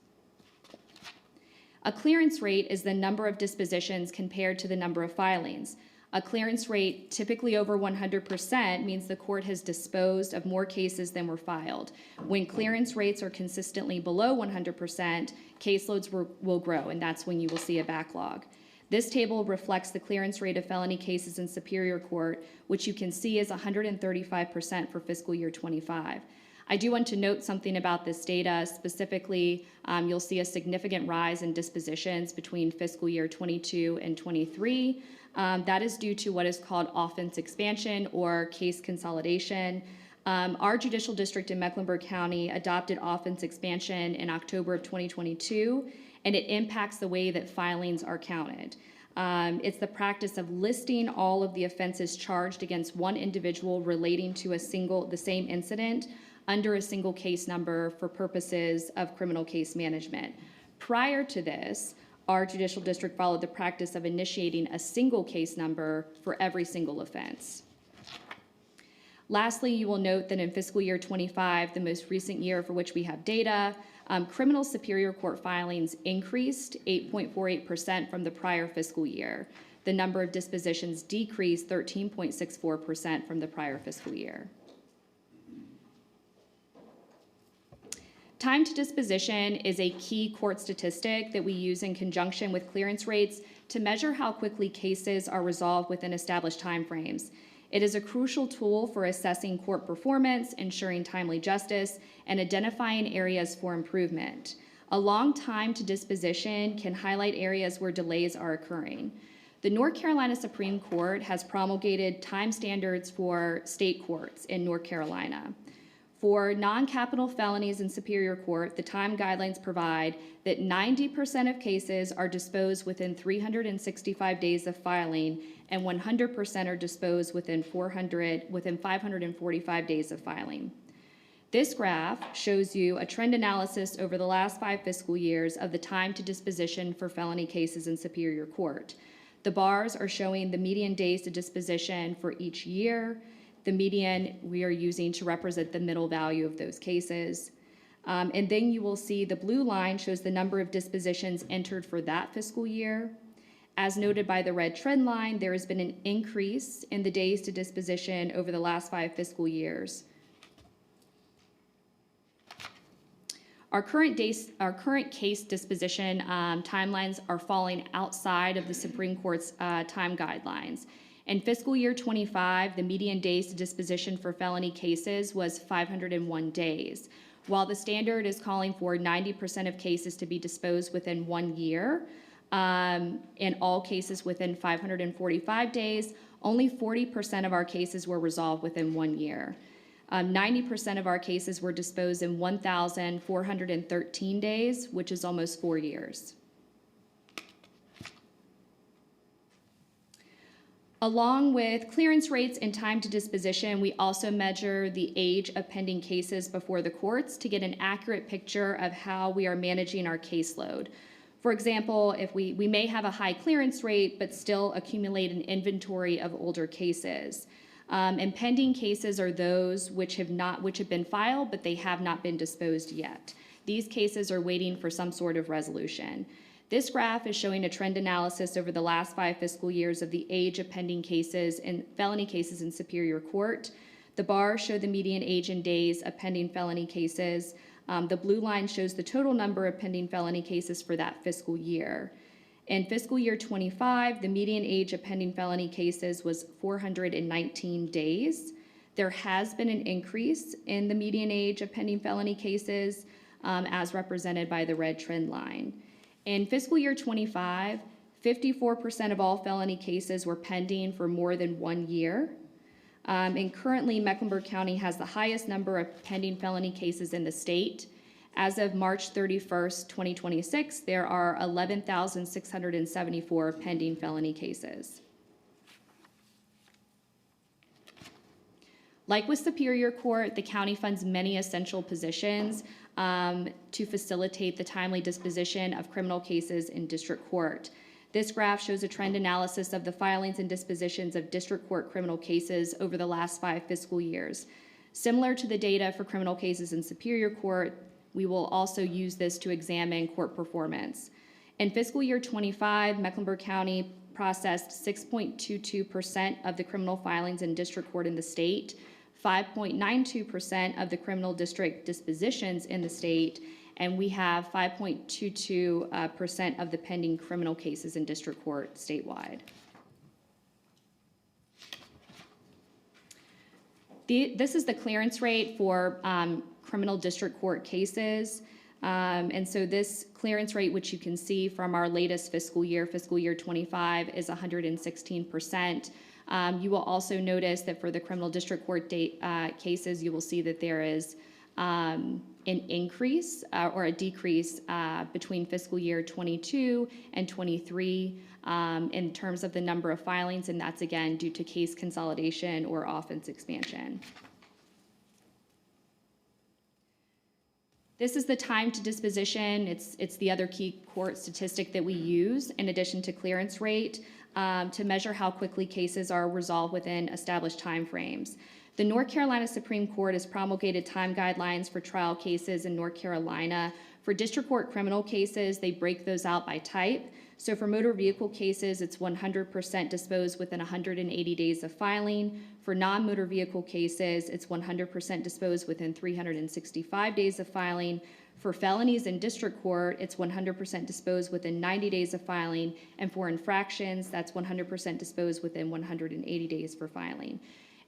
Speaker 15: A clearance rate is the number of dispositions compared to the number of filings. A clearance rate typically over 100% means the court has disposed of more cases than were filed. When clearance rates are consistently below 100%, caseloads will grow, and that's when you will see a backlog. This table reflects the clearance rate of felony cases in Superior Court, which you can see is 135% for fiscal year 25. I do want to note something about this data. Specifically, you'll see a significant rise in dispositions between fiscal year 22 and 23. That is due to what is called offense expansion or case consolidation. Our judicial district in Mecklenburg County adopted offense expansion in October of 2022, and it impacts the way that filings are counted. It's the practice of listing all of the offenses charged against one individual relating to the same incident under a single case number for purposes of criminal case management. Prior to this, our judicial district followed the practice of initiating a single case number for every single offense. Lastly, you will note that in fiscal year 25, the most recent year for which we have data, criminal Superior Court filings increased 8.48% from the prior fiscal year. The number of dispositions decreased 13.64% from the prior fiscal year. Time to disposition is a key court statistic that we use in conjunction with clearance rates to measure how quickly cases are resolved within established timeframes. It is a crucial tool for assessing court performance, ensuring timely justice, and identifying areas for improvement. A long time to disposition can highlight areas where delays are occurring. The North Carolina Supreme Court has promulgated time standards for state courts in North Carolina. For non-capital felonies in Superior Court, the time guidelines provide that 90% of cases are disposed within 365 days of filing, and 100% are disposed within 545 days of filing. This graph shows you a trend analysis over the last 5 fiscal years of the time to disposition for felony cases in Superior Court. The bars are showing the median days to disposition for each year. The median we are using to represent the middle value of those cases. And then you will see the blue line shows the number of dispositions entered for that fiscal year. As noted by the red trend line, there has been an increase in the days to disposition over the last 5 fiscal years. Our current case disposition timelines are falling outside of the Supreme Court's time guidelines. In fiscal year 25, the median days to disposition for felony cases was 501 days. While the standard is calling for 90% of cases to be disposed within 1 year, in all cases within 545 days, only 40% of our cases were resolved within 1 year. 90% of our cases were disposed in 1,413 days, which is almost 4 years. Along with clearance rates and time to disposition, we also measure the age of pending cases before the courts to get an accurate picture of how we are managing our caseload. For example, if we may have a high clearance rate, but still accumulate an inventory of older cases. And pending cases are those which have been filed, but they have not been disposed yet. These cases are waiting for some sort of resolution. This graph is showing a trend analysis over the last 5 fiscal years of the age of pending cases and felony cases in Superior Court. The bars show the median age in days of pending felony cases. The blue line shows the total number of pending felony cases for that fiscal year. In fiscal year 25, the median age of pending felony cases was 419 days. There has been an increase in the median age of pending felony cases, as represented by the red trend line. In fiscal year 25, 54% of all felony cases were pending for more than 1 year. And currently, Mecklenburg County has the highest number of pending felony cases in the state. As of March 31st, 2026, there are 11,674 pending felony cases. Like with Superior Court, the county funds many essential positions to facilitate the timely disposition of criminal cases in district court. This graph shows a trend analysis of the filings and dispositions of district court criminal cases over the last 5 fiscal years. Similar to the data for criminal cases in Superior Court, we will also use this to examine court performance. In fiscal year 25, Mecklenburg County processed 6.22% of the criminal filings in district court in the state, 5.92% of the criminal district dispositions in the state, and we have 5.22% of the pending criminal cases in district court statewide. This is the clearance rate for criminal district court cases. And so this clearance rate, which you can see from our latest fiscal year 25, is 116%. You will also notice that for the criminal district court cases, you will see that there is an increase or a decrease between fiscal year 22 and 23 in terms of the number of filings, and that's again due to case consolidation or offense expansion. This is the time to disposition. It's the other key court statistic that we use in addition to clearance rate to measure how quickly cases are resolved within established timeframes. The North Carolina Supreme Court has promulgated time guidelines for trial cases in North Carolina. For district court criminal cases, they break those out by type. So for motor vehicle cases, it's 100% disposed within 180 days of filing. For non-motor vehicle cases, it's 100% disposed within 365 days of filing. For felonies in district court, it's 100% disposed within 90 days of filing. And for infractions, that's 100% disposed within 180 days for filing.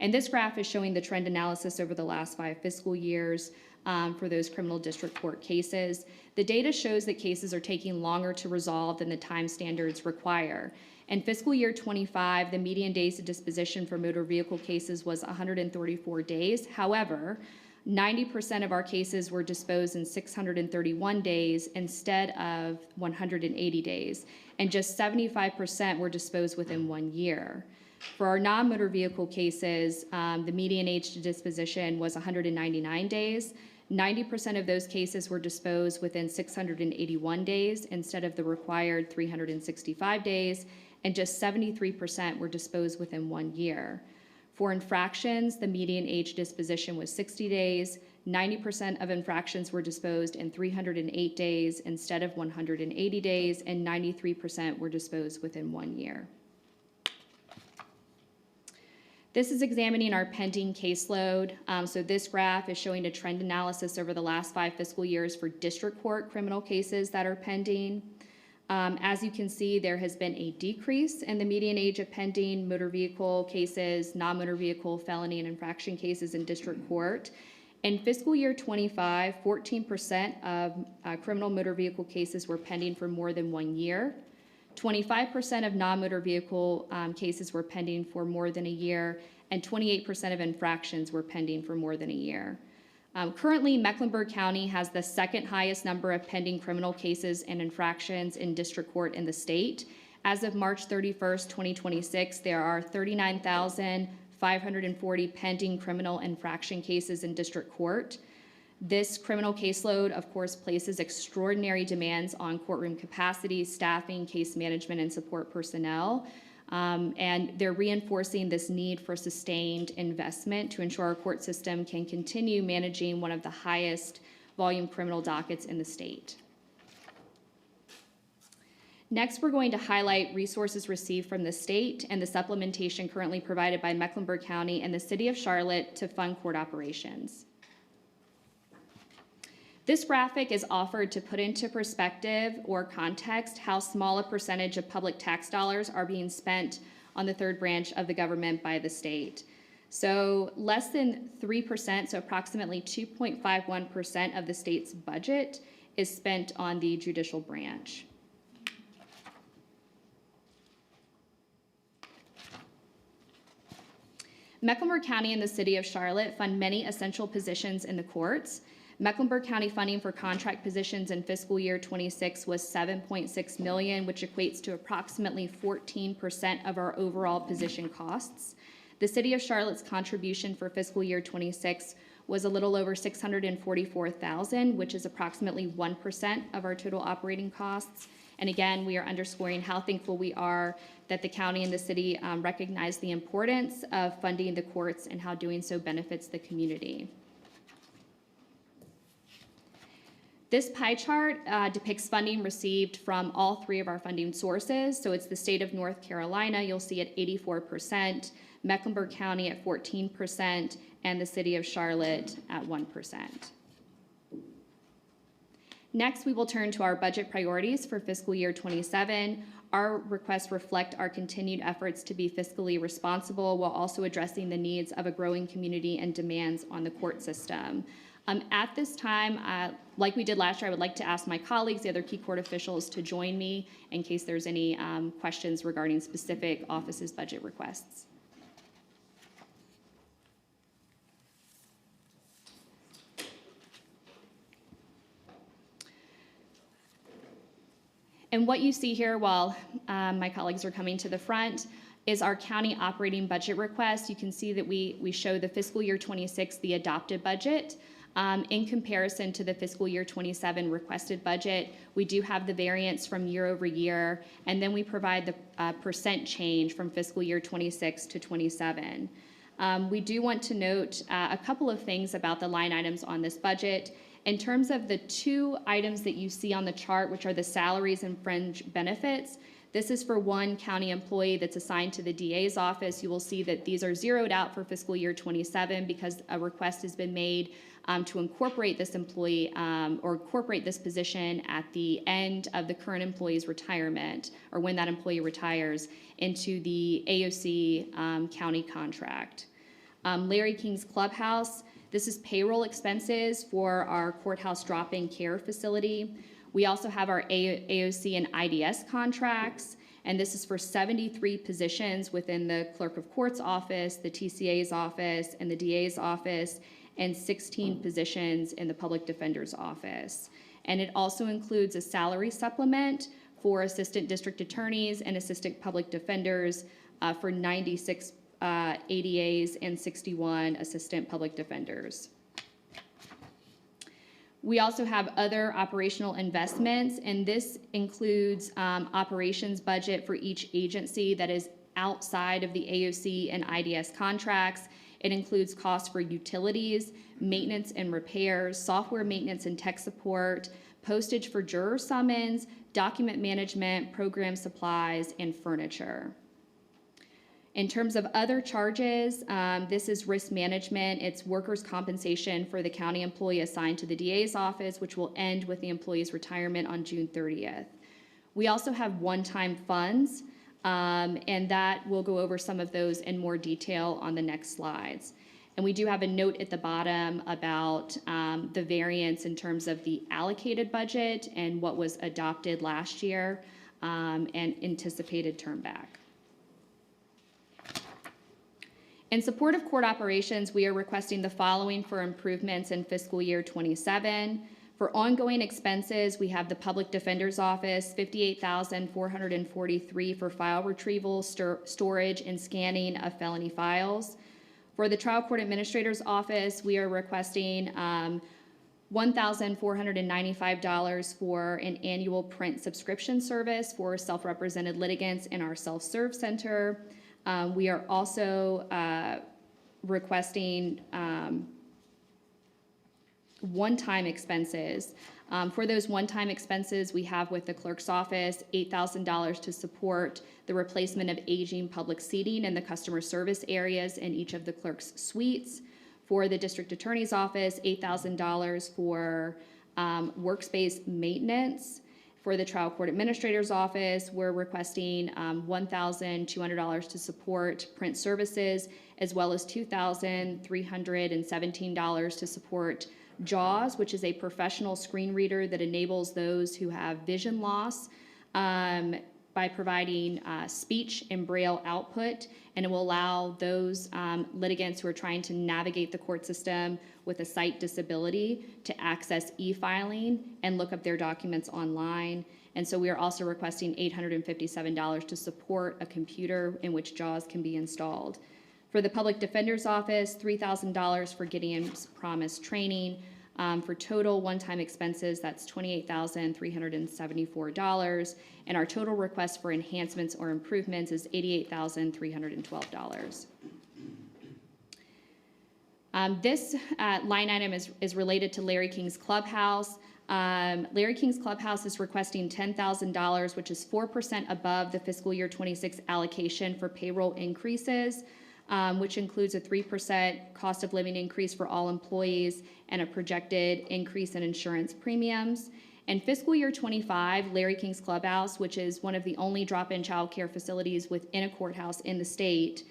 Speaker 15: And this graph is showing the trend analysis over the last 5 fiscal years for those criminal district court cases. The data shows that cases are taking longer to resolve than the time standards require. In fiscal year 25, the median days of disposition for motor vehicle cases was 134 days. However, 90% of our cases were disposed in 631 days instead of 180 days, and just 75% were disposed within 1 year. For our non-motor vehicle cases, the median age to disposition was 199 days. 90% of those cases were disposed within 681 days instead of the required 365 days, and just 73% were disposed within 1 year. For infractions, the median age disposition was 60 days. 90% of infractions were disposed in 308 days instead of 180 days, and 93% were disposed within 1 year. This is examining our pending caseload. So this graph is showing a trend analysis over the last 5 fiscal years for district court criminal cases that are pending. As you can see, there has been a decrease in the median age of pending motor vehicle cases, non-motor vehicle felony and infraction cases in district court. In fiscal year 25, 14% of criminal motor vehicle cases were pending for more than 1 year. 25% of non-motor vehicle cases were pending for more than a year, and 28% of infractions were pending for more than a year. Currently, Mecklenburg County has the second highest number of pending criminal cases and infractions in district court in the state, As of March 31st, 2026, there are 39,540 pending criminal infraction cases in district court. This criminal caseload, of course, places extraordinary demands on courtroom capacity, staffing, case management, and support personnel. And they're reinforcing this need for sustained investment to ensure our court system can continue managing one of the highest volume criminal dockets in the state. Next, we're going to highlight resources received from the state and the supplementation currently provided by Mecklenburg County and the City of Charlotte to fund court operations. This graphic is offered to put into perspective or context how small a percentage of public tax dollars are being spent on the third branch of the government by the state. So less than 3%, so approximately 2.51% of the state's budget is spent on the judicial branch. Mecklenburg County and the City of Charlotte fund many essential positions in the courts. Mecklenburg County funding for contract positions in fiscal year 26 was $7.6 million, which equates to approximately 14% of our overall position costs. The City of Charlotte's contribution for fiscal year 26 was a little over $644,000, which is approximately 1% of our total operating costs. And again, we are underscoring how thankful we are that the county and the city recognize the importance of funding the courts and how doing so benefits the community. This pie chart depicts funding received from all three of our funding sources. So it's the state of North Carolina, you'll see at 84%, Mecklenburg County at 14%, and the City of Charlotte at 1%. Next, we will turn to our budget priorities for fiscal year 27. Our requests reflect our continued efforts to be fiscally responsible while also addressing the needs of a growing community and demands on the court system. At this time, like we did last year, I would like to ask my colleagues, the other key court officials, to join me in case there's any questions regarding specific offices' budget requests. And what you see here while my colleagues are coming to the front is our county operating budget request. You can see that we show the fiscal year 26, the adopted budget. In comparison to the fiscal year 27 requested budget, we do have the variance from year over year, and then we provide the percent change from fiscal year 26 to 27. We do want to note a couple of things about the line items on this budget. In terms of the two items that you see on the chart, which are the salaries and fringe benefits, this is for one county employee that's assigned to the DA's office. You will see that these are zeroed out for fiscal year 27 because a request has been made to incorporate this employee or incorporate this position at the end of the current employee's retirement or when that employee retires into the AOC county contract. Larry King's Clubhouse, this is payroll expenses for our courthouse drop-in care facility. We also have our AOC and IDS contracts, and this is for 73 positions within the Clerk of Court's office, the TCA's office, and the DA's office, and 16 positions in the Public Defender's office. And it also includes a salary supplement for assistant district attorneys and assistant public defenders for 96 ADAs and 61 assistant public defenders. We also have other operational investments, and this includes operations budget for each agency that is outside of the AOC and IDS contracts. It includes costs for utilities, maintenance and repairs, software maintenance and tech support, postage for juror summons, document management, program supplies, and furniture. In terms of other charges, this is risk management. It's workers' compensation for the county employee assigned to the DA's office, which will end with the employee's retirement on June 30th. We also have one-time funds, and that we'll go over some of those in more detail on the next slides. And we do have a note at the bottom about the variance in terms of the allocated budget and what was adopted last year and anticipated turnback. In support of court operations, we are requesting the following for improvements in fiscal year 27. For ongoing expenses, we have the Public Defender's Office, $58,443 for file retrieval, storage, and scanning of felony files. For the Trial Court Administrator's Office, we are requesting $1,495 for an annual print subscription service for self-represented litigants in our self-serve center. We are also requesting one-time expenses. For those one-time expenses, we have with the clerk's office $8,000 to support the replacement of aging public seating in the customer service areas in each of the clerk's suites. For the district attorney's office, $8,000 for workspace maintenance. For the trial court administrator's office, we're requesting $1,200 to support print services, as well as $2,317 to support JAWS, which is a professional screen reader that enables those who have vision loss by providing speech and braille output, and it will allow those litigants who are trying to navigate the court system with a sight disability to access e-filing and look up their documents online. And so we are also requesting $857 to support a computer in which JAWS can be installed. For the Public Defender's Office, $3,000 for Gideon's Promise training. For total one-time expenses, that's $28,374. And our total request for enhancements or improvements is $88,312. This line item is related to Larry King's Clubhouse. Larry King's Clubhouse is requesting $10,000, which is 4% above the fiscal year 26 allocation for payroll increases, which includes a 3% cost of living increase for all employees and a projected increase in insurance premiums. In fiscal year 25, Larry King's Clubhouse, which is one of the only drop-in child care facilities within a courthouse in the state,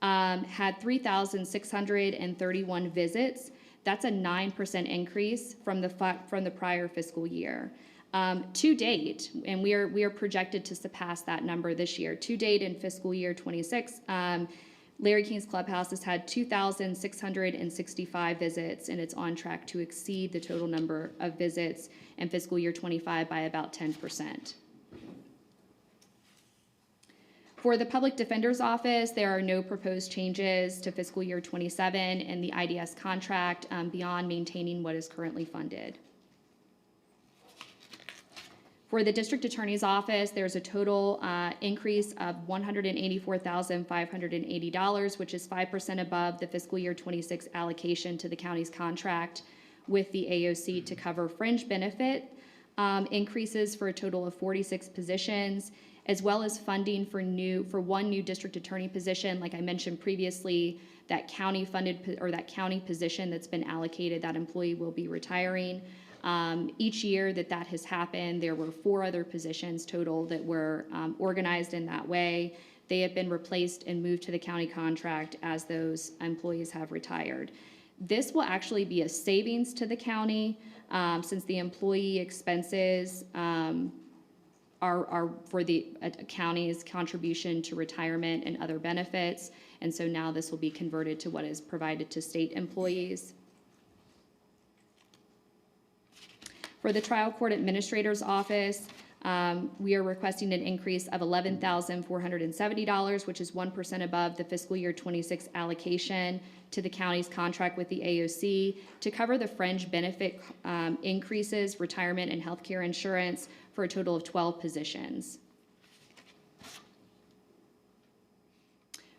Speaker 15: had 3,631 visits. That's a 9% increase from the prior fiscal year. To date, and we are projected to surpass that number this year. To date in fiscal year 26, Larry King's Clubhouse has had 2,665 visits, and it's on track to exceed the total number of visits in fiscal year 25 by about 10%. For the Public Defender's Office, there are no proposed changes to fiscal year 27 in the IDS contract beyond maintaining what is currently funded. For the District Attorney's Office, there's a total increase of $184,580, which is 5% above the fiscal year 26 allocation to the county's contract with the AOC to cover fringe benefit increases for a total of 46 positions, as well as funding for one new district attorney position. Like I mentioned previously, that county funded or that county position that's been allocated, that employee will be retiring. Each year that has happened, there were 4 other positions total that were organized in that way. They have been replaced and moved to the county contract as those employees have retired. This will actually be a savings to the county since the employee expenses are for the county's contribution to retirement and other benefits. And so now this will be converted to what is provided to state employees. For the Trial Court Administrator's Office, we are requesting an increase of $11,470, which is 1% above the fiscal year 26 allocation to the county's contract with the AOC to cover the fringe benefit increases, retirement, and healthcare insurance for a total of 12 positions.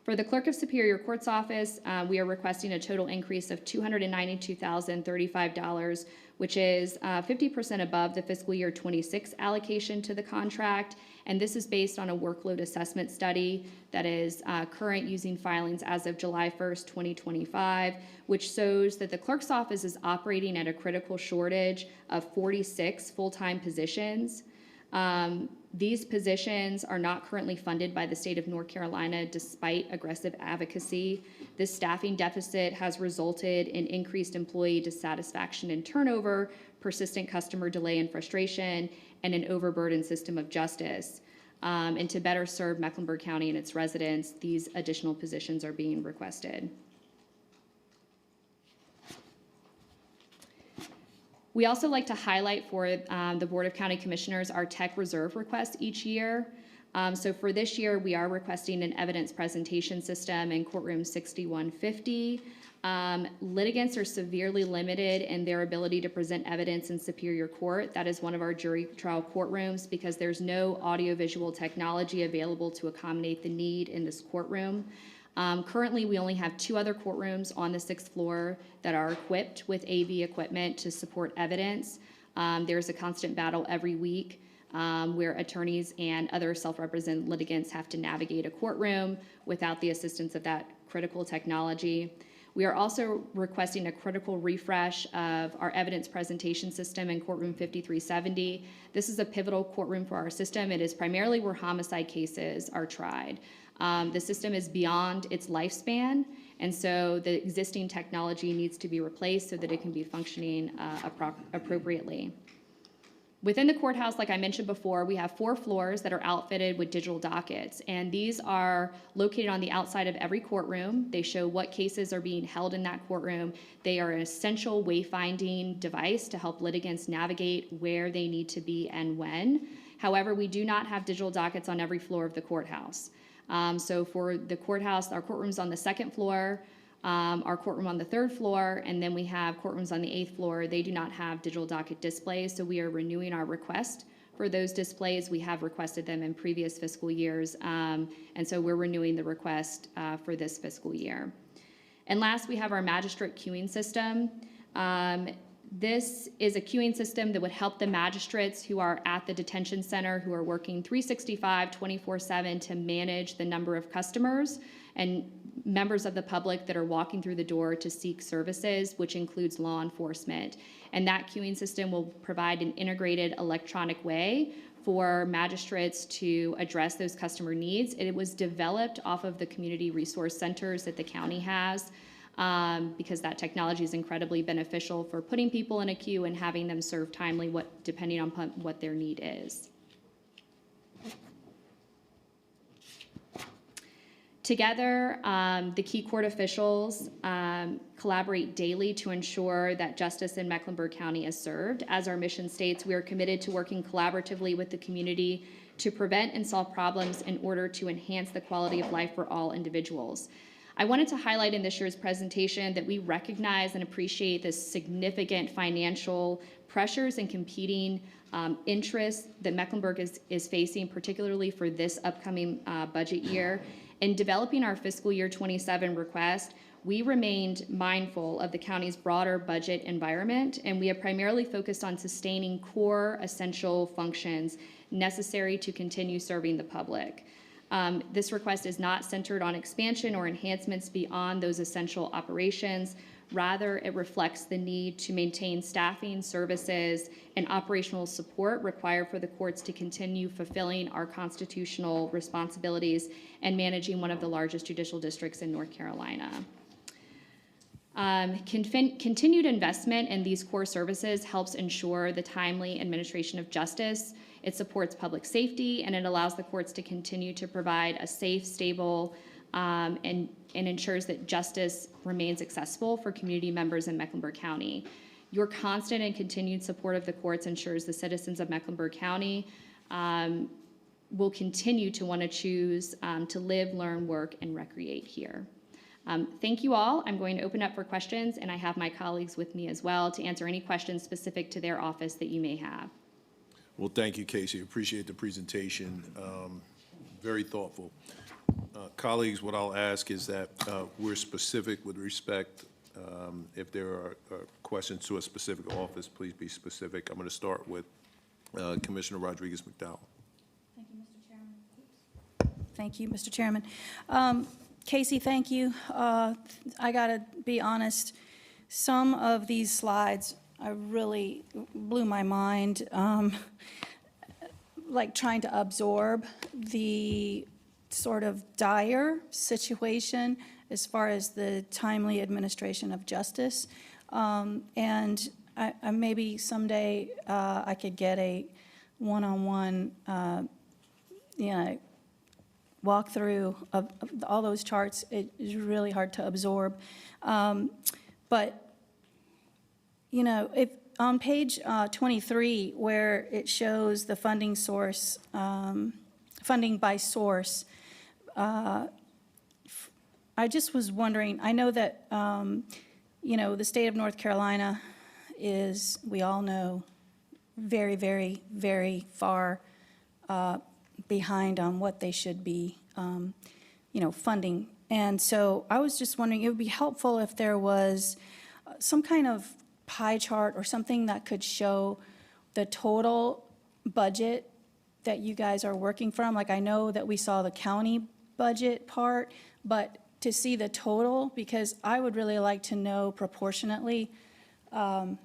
Speaker 15: For the Clerk of Superior Court's Office, we are requesting a total increase of $292,035, which is 50% above the fiscal year 26 allocation to the contract. And this is based on a workload assessment study that is current using filings as of July 1st, 2025, which shows that the clerk's office is operating at a critical shortage of 46 full-time positions. These positions are not currently funded by the state of North Carolina despite aggressive advocacy. This staffing deficit has resulted in increased employee dissatisfaction and turnover, persistent customer delay and frustration, and an overburdened system of justice. And to better serve Mecklenburg County and its residents, these additional positions are being requested. We also like to highlight for the Board of County Commissioners our tech reserve request each year. So for this year, we are requesting an evidence presentation system in courtroom 6150. Litigants are severely limited in their ability to present evidence in Superior Court. That is one of our jury trial courtrooms because there's no audiovisual technology available to accommodate the need in this courtroom. Currently, we only have 2 other courtrooms on the 6th floor that are equipped with AV equipment to support evidence. There's a constant battle every week where attorneys and other self-represented litigants have to navigate a courtroom without the assistance of that critical technology. We are also requesting a critical refresh of our evidence presentation system in courtroom 5370. This is a pivotal courtroom for our system. It is primarily where homicide cases are tried. The system is beyond its lifespan, and so the existing technology needs to be replaced so that it can be functioning appropriately. Within the courthouse, like I mentioned before, we have 4 floors that are outfitted with digital dockets, and these are located on the outside of every courtroom. They show what cases are being held in that courtroom. They are an essential wayfinding device to help litigants navigate where they need to be and when. However, we do not have digital dockets on every floor of the courthouse. So for the courthouse, our courtroom's on the 2nd floor, our courtroom on the 3rd floor, and then we have courtrooms on the 8th floor. They do not have digital docket displays, so we are renewing our request for those displays. We have requested them in previous fiscal years, and so we're renewing the request for this fiscal year. And last, we have our magistrate queuing system. This is a queuing system that would help the magistrates who are at the detention center, who are working 365, 24/7 to manage the number of customers and members of the public that are walking through the door to seek services, which includes law enforcement. And that queuing system will provide an integrated electronic way for magistrates to address those customer needs. It was developed off of the community resource centers that the county has, because that technology is incredibly beneficial for putting people in a queue and having them serve timely depending on what their need is. Together, the key court officials collaborate daily to ensure that justice in Mecklenburg County is served. As our mission states, we are committed to working collaboratively with the community to prevent and solve problems in order to enhance the quality of life for all individuals. I wanted to highlight in this year's presentation that we recognize and appreciate the significant financial pressures and competing interests that Mecklenburg is facing, particularly for this upcoming budget year. In developing our fiscal year 27 request, we remained mindful of the county's broader budget environment, and we have primarily focused on sustaining core essential functions necessary to continue serving the public. This request is not centered on expansion or enhancements beyond those essential operations. Rather, it reflects the need to maintain staffing, services, and operational support required for the courts to continue fulfilling our constitutional responsibilities and managing one of the largest judicial districts in North Carolina. Continued investment in these core services helps ensure the timely administration of justice. It supports public safety, and it allows the courts to continue to provide a safe, stable, and ensures that justice remains accessible for community members in Mecklenburg County. Your constant and continued support of the courts ensures the citizens of Mecklenburg County will continue to want to choose to live, learn, work, and recreate here. Thank you all. I'm going to open up for questions, and I have my colleagues with me as well to answer any questions specific to their office that you may have.
Speaker 1: Well, thank you, Casey. Appreciate the presentation. Very thoughtful. Colleagues, what I'll ask is that we're specific with respect. If there are questions to a specific office, please be specific. I'm going to start with Commissioner Rodriguez-McDowell.
Speaker 4: Thank you, Mr. Chairman. Casey, thank you. I got to be honest, some of these slides really blew my mind, like trying to absorb the sort of dire situation as far as the timely administration of justice. And I maybe someday I could get a one-on-one, walk through of all those charts. It is really hard to absorb. But, on page 23, where it shows the funding source, funding by source, I just was wondering, I know that, the state of North Carolina is, we all know, very, very, very far behind on what they should be, funding. And so I was just wondering, it would be helpful if there was some kind of pie chart or something that could show the total budget that you guys are working from. Like, I know that we saw the county budget part, but to see the total, because I would really like to know proportionately, how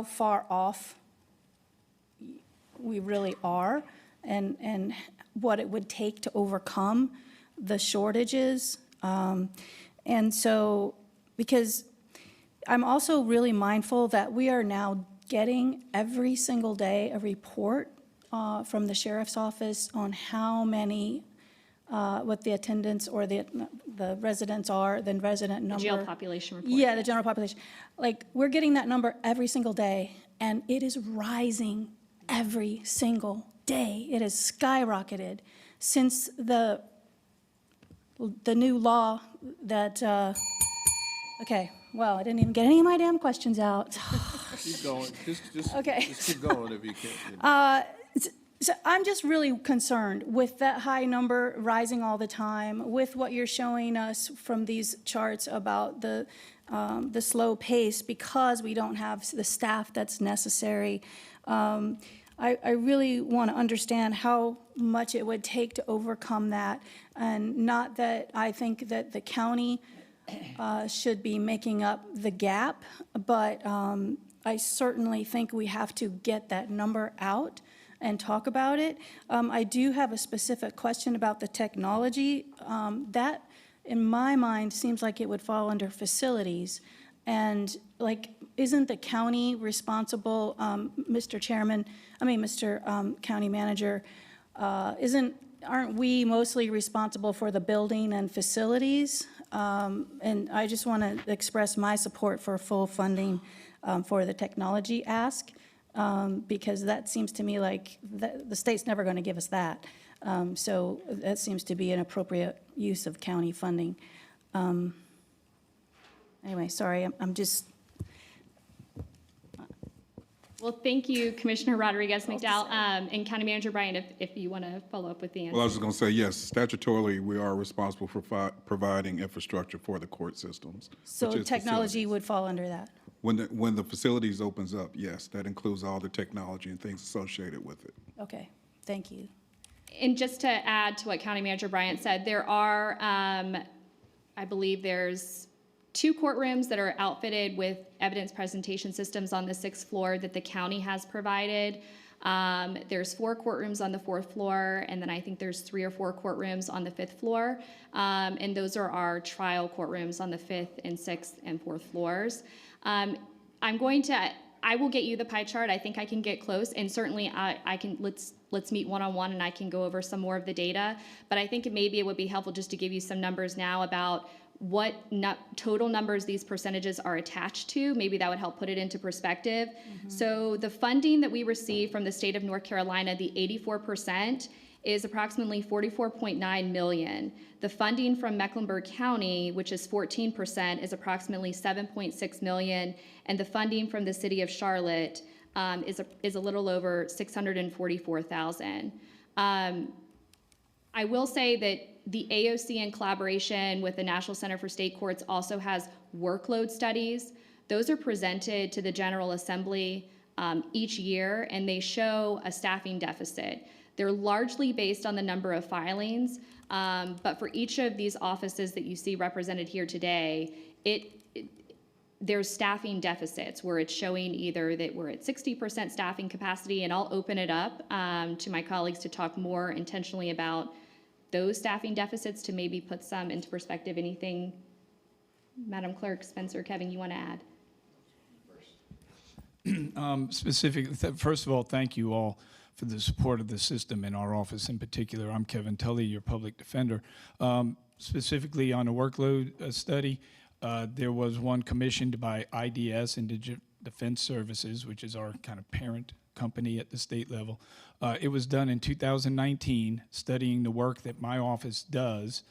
Speaker 4: far off we really are, and what it would take to overcome the shortages. And so, because I'm also really mindful that we are now getting every single day a report from the sheriff's office on how many, what the attendance or the residents are, the resident number.
Speaker 15: Jail population report.
Speaker 4: Yeah, the general population. Like, we're getting that number every single day, and it is rising every single day. It has skyrocketed since the new law that, okay, well, I didn't even get any of my damn questions out.
Speaker 1: Keep going. Just
Speaker 4: Okay.
Speaker 1: Just keep going if you can.
Speaker 4: So I'm just really concerned with that high number rising all the time, with what you're showing us from these charts about the slow pace because we don't have the staff that's necessary. I really want to understand how much it would take to overcome that, and not that I think that the county should be making up the gap, but I certainly think we have to get that number out and talk about it. I do have a specific question about the technology. That, in my mind, seems like it would fall under facilities. And like, isn't the county responsible, Mr. County Manager, aren't we mostly responsible for the building and facilities? And I just want to express my support for full funding for the technology ask. Because that seems to me like the state's never going to give us that. So that seems to be an appropriate use of county funding. Anyway, sorry, I'm just.
Speaker 15: Well, thank you, Commissioner Rodriguez McDowell, and County Manager Bryant, if you want to follow up with the answer.
Speaker 9: Well, I was just going to say, yes, statutorily, we are responsible for providing infrastructure for the court systems.
Speaker 4: So technology would fall under that?
Speaker 9: When the facilities opens up, yes, that includes all the technology and things associated with it.
Speaker 4: Okay, thank you.
Speaker 15: And just to add to what County Manager Bryant said, there are, I believe there's 2 courtrooms that are outfitted with evidence presentation systems on the 6th floor that the county has provided. There's 4 courtrooms on the 4th floor, and then I think there's 3 or 4 courtrooms on the 5th floor. And those are our trial courtrooms on the 5th and 6th and 4th floors. I will get you the pie chart. I think I can get close, and certainly I can, let's meet one-on-one and I can go over some more of the data. But I think maybe it would be helpful just to give you some numbers now about what total numbers these percentages are attached to. Maybe that would help put it into perspective. So the funding that we receive from the state of North Carolina, the 84%, is approximately $44.9 million. The funding from Mecklenburg County, which is 14%, is approximately $7.6 million, and the funding from the city of Charlotte is a little over $644,000. I will say that the AOC, in collaboration with the National Center for State Courts, also has workload studies. Those are presented to the General Assembly each year, and they show a staffing deficit. They're largely based on the number of filings, but for each of these offices that you see represented here today, there's staffing deficits where it's showing either that we're at 60% staffing capacity, and I'll open it up to my colleagues to talk more intentionally about those staffing deficits to maybe put some into perspective. Anything, Madam Clerk, Spencer, Kevin, you want to add?
Speaker 16: First of all, thank you all for the support of the system in our office in particular. I'm Kevin Tully, your public defender. Specifically on a workload study, there was one commissioned by IDS, Defense Services, which is our kind of parent company at the state level. It was done in 2019, studying the work that my office does,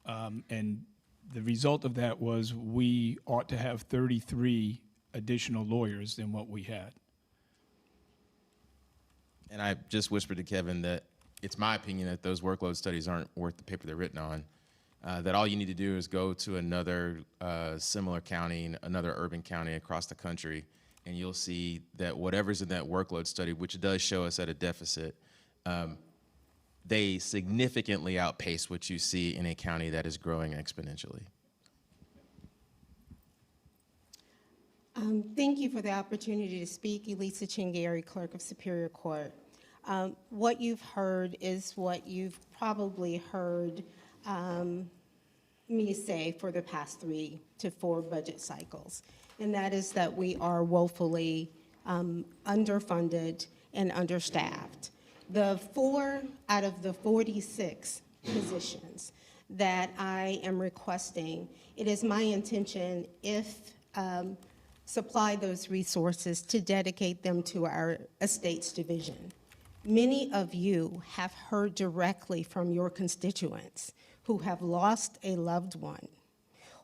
Speaker 16: and the result of that was we ought to have 33 additional lawyers than what we had.
Speaker 17: And I just whispered to Kevin that it's my opinion that those workload studies aren't worth the paper they're written on. That all you need to do is go to another similar county, another urban county across the country, and you'll see that whatever's in that workload study, which does show us at a deficit, they significantly outpace what you see in a county that is growing exponentially.
Speaker 18: Thank you for the opportunity to speak. Elisa Chingari, Clerk of Superior Court. What you've heard is what you've probably heard me say for the past 3 to 4 budget cycles, and that is that we are woefully underfunded and understaffed. The 4 out of the 46 positions that I am requesting, it is my intention, if supply those resources, to dedicate them to our estates division. Many of you have heard directly from your constituents who have lost a loved one,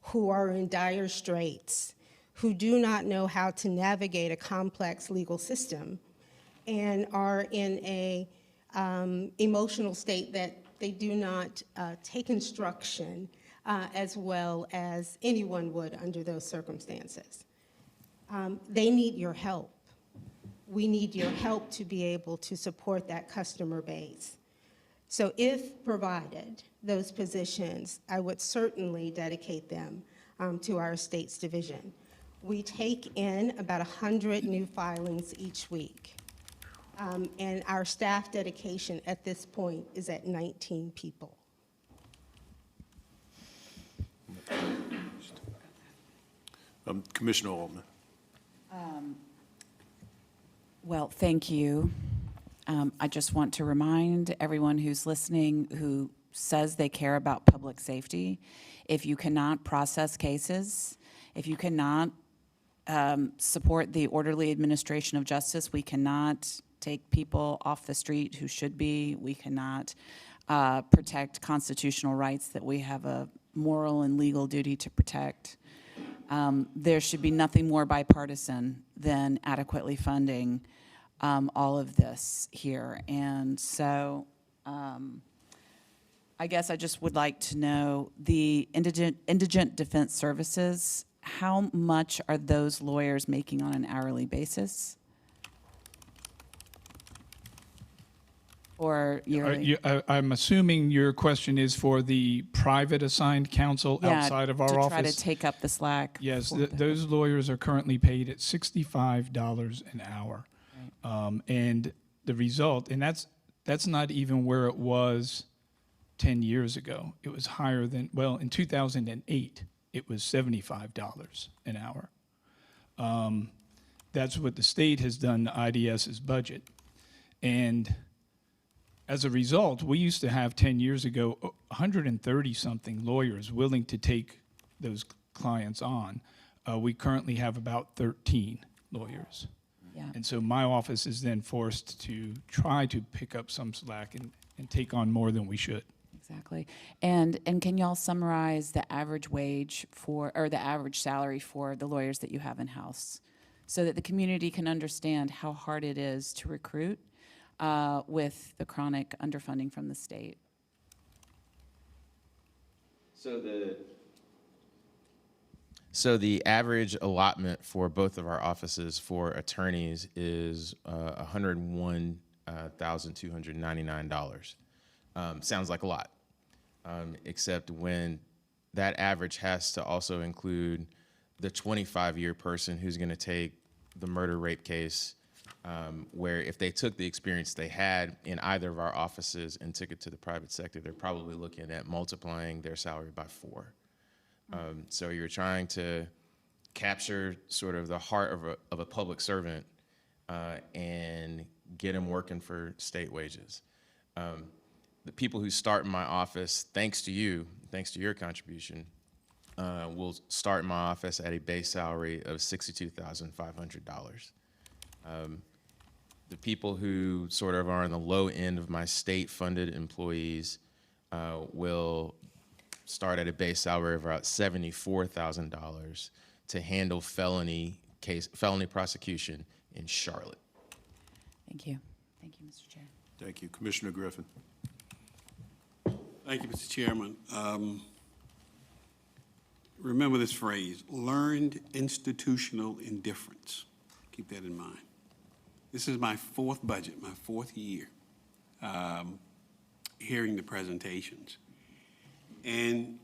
Speaker 18: who are in dire straits, who do not know how to navigate a complex legal system, and are in a emotional state that they do not take instruction as well as anyone would under those circumstances. They need your help. We need your help to be able to support that customer base. So if provided those positions, I would certainly dedicate them to our estates division. We take in about 100 new filings each week. And our staff dedication at this point is at 19 people.
Speaker 1: Commissioner Altman.
Speaker 6: Well, thank you. I just want to remind everyone who's listening who says they care about public safety, if you cannot process cases, if you cannot support the orderly administration of justice, we cannot take people off the street who should be, we cannot protect constitutional rights that we have a moral and legal duty to protect. There should be nothing more bipartisan than adequately funding all of this here. And so I guess I just would like to know the indigent defense services, how much are those lawyers making on an hourly basis? Or yearly?
Speaker 16: I'm assuming your question is for the private assigned counsel outside of our office?
Speaker 6: To try to take up the slack.
Speaker 16: Yes, those lawyers are currently paid at $65 an hour. Right. And the result, and that's not even where it was 10 years ago. It was higher than, well, in 2008, it was $75 an hour. That's what the state has done to IDS's budget. And as a result, we used to have 10 years ago 130-something lawyers willing to take those clients on. We currently have about 13 lawyers.
Speaker 6: Yeah.
Speaker 16: And so my office is then forced to try to pick up some slack and take on more than we should.
Speaker 6: Exactly. And can y'all summarize the average wage for, or the average salary for the lawyers that you have in-house so that the community can understand how hard it is to recruit with the chronic underfunding from the state?
Speaker 17: So the average allotment for both of our offices for attorneys is $101,299. Sounds like a lot, except when that average has to also include the 25-year person who's going to take the murder rape case, where if they took the experience they had in either of our offices and took it to the private sector, they're probably looking at multiplying their salary by 4. So you're trying to capture sort of the heart of a public servant and get them working for state wages. The people who start in my office, thanks to you, thanks to your contribution, will start in my office at a base salary of $62,500. The people who sort of are on the low end of my state-funded employees will start at a base salary of about $74,000 to handle felony prosecution in Charlotte.
Speaker 6: Thank you. Thank you, Mr. Chair.
Speaker 1: Thank you. Commissioner Griffin.
Speaker 8: Thank you, Mr. Chairman. Remember this phrase, learned institutional indifference. Keep that in mind. This is my fourth budget, my fourth year hearing the presentations. And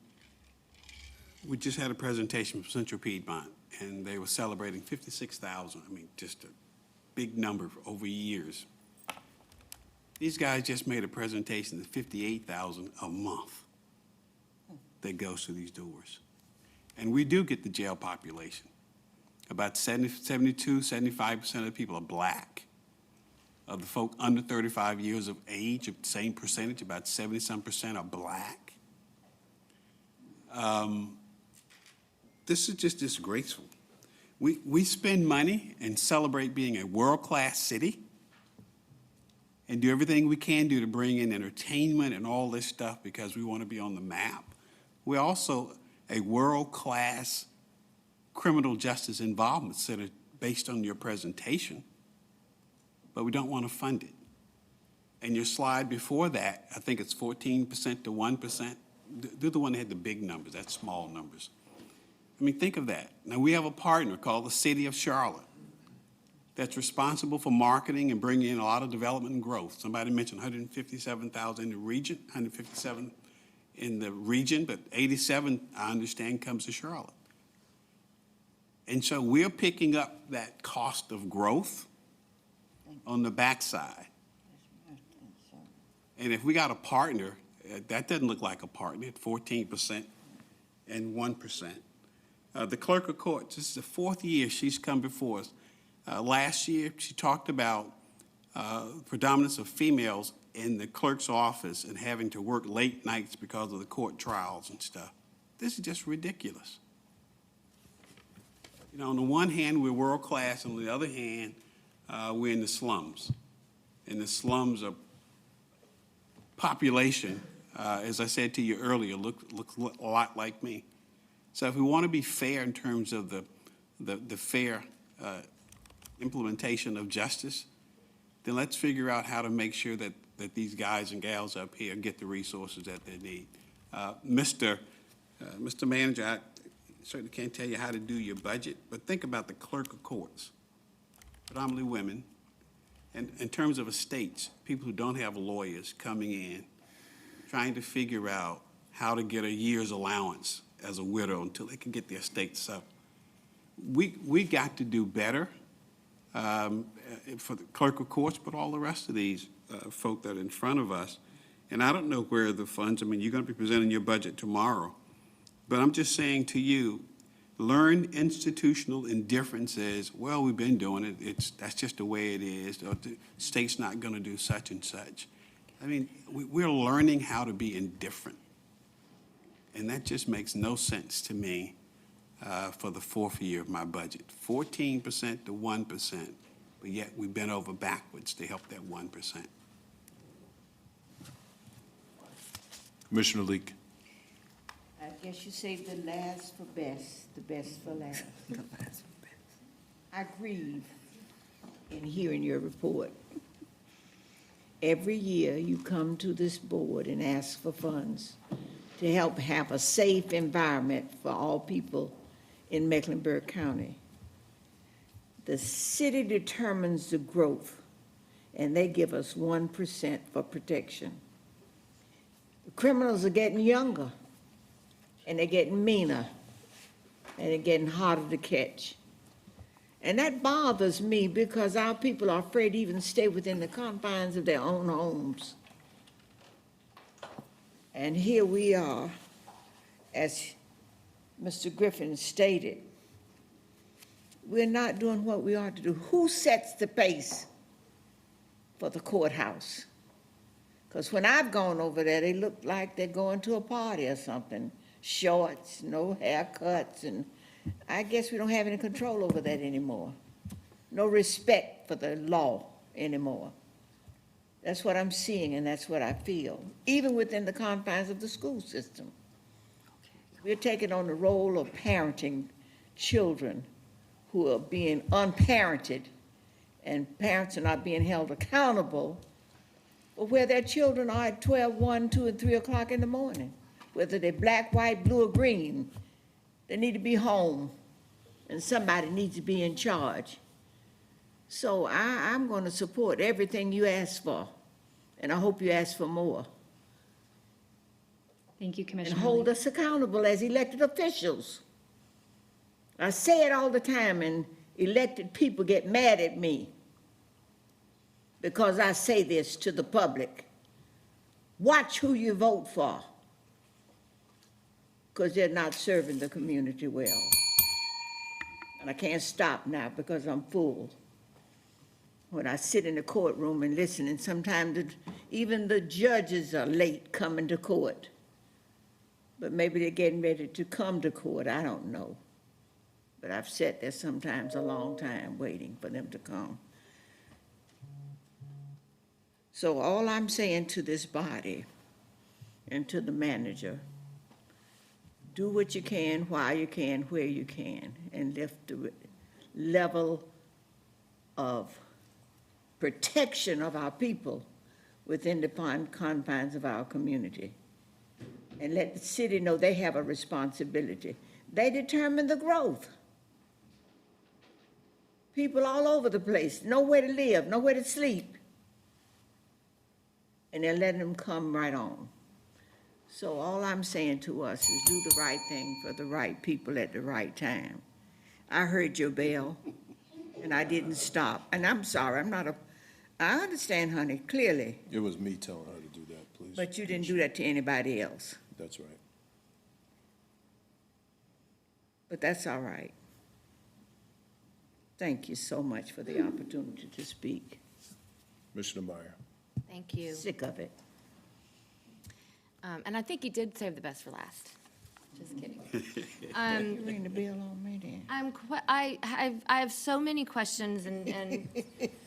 Speaker 8: we just had a presentation from Central Piedmont, and they were celebrating 56,000. I mean, just a big number over years. These guys just made a presentation of 58,000 a month that goes to these doors. And we do get the jail population. About 72, 75% of the people are black. Of the folk under 35 years of age, the same percentage, about 70-some% are black. This is just disgraceful. We spend money and celebrate being a world-class city and do everything we can do to bring in entertainment and all this stuff because we want to be on the map. We're also a world-class criminal justice involvement center based on your presentation, but we don't want to fund it. And your slide before that, I think it's 14% to 1%. They're the one that had the big numbers, that's small numbers. I mean, think of that. Now, we have a partner called the City of Charlotte that's responsible for marketing and bringing in a lot of development and growth. Somebody mentioned 157,000 in the region, 157 in the region, but 87, I understand, comes to Charlotte. And so we're picking up that cost of growth on the backside. And if we got a partner, that doesn't look like a partner, at 14% and 1%. The clerk of courts, this is the fourth year she's come before us. Last year, she talked about predominance of females in the clerk's office and having to work late nights because of the court trials and stuff. This is just ridiculous. You know, on the one hand, we're world class, and on the other hand, we're in the slums. And the slums are population, as I said to you earlier, look a lot like me. So if we want to be fair in terms of the fair implementation of justice, then let's figure out how to make sure that these guys and gals up here get the resources that they need. Mr. Manager, I certainly can't tell you how to do your budget, but think about the clerk of courts, predominantly women, and in terms of estates, people who don't have lawyers coming in, trying to figure out how to get a year's allowance as a widow until they can get their estates up. We got to do better for the clerk of courts, but all the rest of these folk that are in front of us. And I don't know where the funds, I mean, you're going to be presenting your budget tomorrow, but I'm just saying to you, learned institutional indifference is, well, we've been doing it, that's just the way it is, or the state's not going to do such and such. I mean, we're learning how to be indifferent. And that just makes no sense to me for the fourth year of my budget. 14% to 1%, but yet we bent over backwards to help that 1%.
Speaker 1: Commissioner Leek.
Speaker 7: I guess you saved the last for best, the best for last. I grieve in hearing your report. Every year you come to this board and ask for funds to help have a safe environment for all people in Mecklenburg County. The city determines the growth, and they give us 1% for protection. The criminals are getting younger, and they're getting meaner, and they're getting harder to catch. And that bothers me because our people are afraid to even stay within the confines of their own homes. And here we are, as Mr. Griffin stated, we're not doing what we ought to do. Who sets the pace for the courthouse? Because when I've gone over there, they look like they're going to a party or something. shorts, no haircuts, and I guess we don't have any control over that anymore. No respect for the law anymore. That's what I'm seeing, and that's what I feel, even within the confines of the school system. We're taking on the role of parenting children who are being unparented, and parents are not being held accountable for where their children are at 12, 1, 2, and 3 o'clock in the morning. Whether they're black, white, blue, or green, they need to be home, and somebody needs to be in charge. So I'm going to support everything you ask for, and I hope you ask for more.
Speaker 15: Thank you, Commissioner.
Speaker 7: And hold us accountable as elected officials. I say it all the time, and elected people get mad at me because I say this to the public. Watch who you vote for, because they're not serving the community well. And I can't stop now because I'm full. When I sit in the courtroom and listen, and sometimes even the judges are late coming to court. But maybe they're getting ready to come to court, I don't know. But I've sat there sometimes a long time waiting for them to come. So all I'm saying to this body and to the manager, do what you can, while you can, where you can, and lift the level of protection of our people within the confines of our community. And let the city know they have a responsibility. They determine the growth. People all over the place, nowhere to live, nowhere to sleep. And they're letting them come right on. So all I'm saying to us is do the right thing for the right people at the right time. I heard your bell, and I didn't stop. And I'm sorry, I understand, honey, clearly.
Speaker 1: It was me telling her to do that, please.
Speaker 7: But you didn't do that to anybody else.
Speaker 1: That's right.
Speaker 7: But that's all right. Thank you so much for the opportunity to speak.
Speaker 1: Commissioner Meyer.
Speaker 5: Thank you.
Speaker 7: Sick of it.
Speaker 5: And I think you did save the best for last. Just kidding.
Speaker 7: You ring the bell on me then.
Speaker 5: I have so many questions and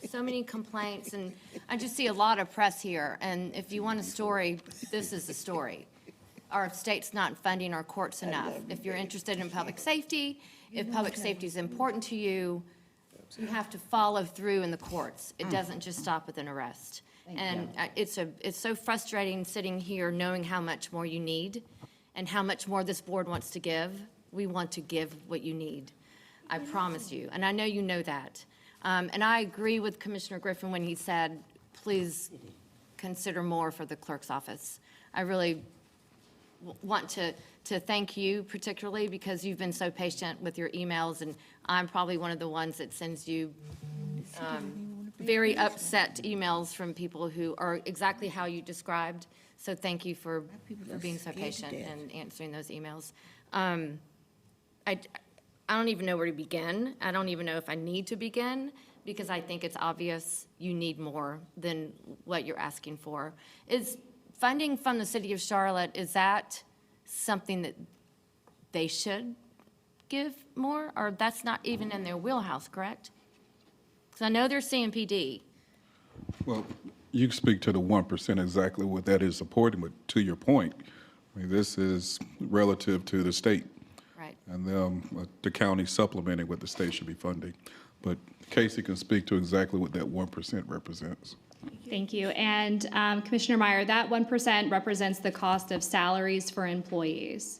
Speaker 5: so many complaints, and I just see a lot of press here. And if you want a story, this is the story. Our state's not funding our courts enough. If you're interested in public safety, if public safety is important to you, you have to follow through in the courts. It doesn't just stop with an arrest. And it's so frustrating sitting here knowing how much more you need and how much more this board wants to give. We want to give what you need. I promise you. And I know you know that. And I agree with Commissioner Griffin when he said, please consider more for the clerk's office. I really want to thank you particularly because you've been so patient with your emails, and I'm probably one of the ones that sends you very upset emails from people who are exactly how you described. So thank you for being so patient and answering those emails. I don't even know where to begin. I don't even know if I need to begin because I think it's obvious you need more than what you're asking for. Is funding from the city of Charlotte, is that something that they should give more? Or that's not even in their wheelhouse, correct? Because I know they're CMPD.
Speaker 9: Well, you speak to the 1% exactly what that is supporting, but to your point, I mean, this is relative to the state.
Speaker 5: Right.
Speaker 9: And the county supplementing what the state should be funding. But Casey can speak to exactly what that 1% represents.
Speaker 15: Thank you. And Commissioner Meyer, that 1% represents the cost of salaries for employees.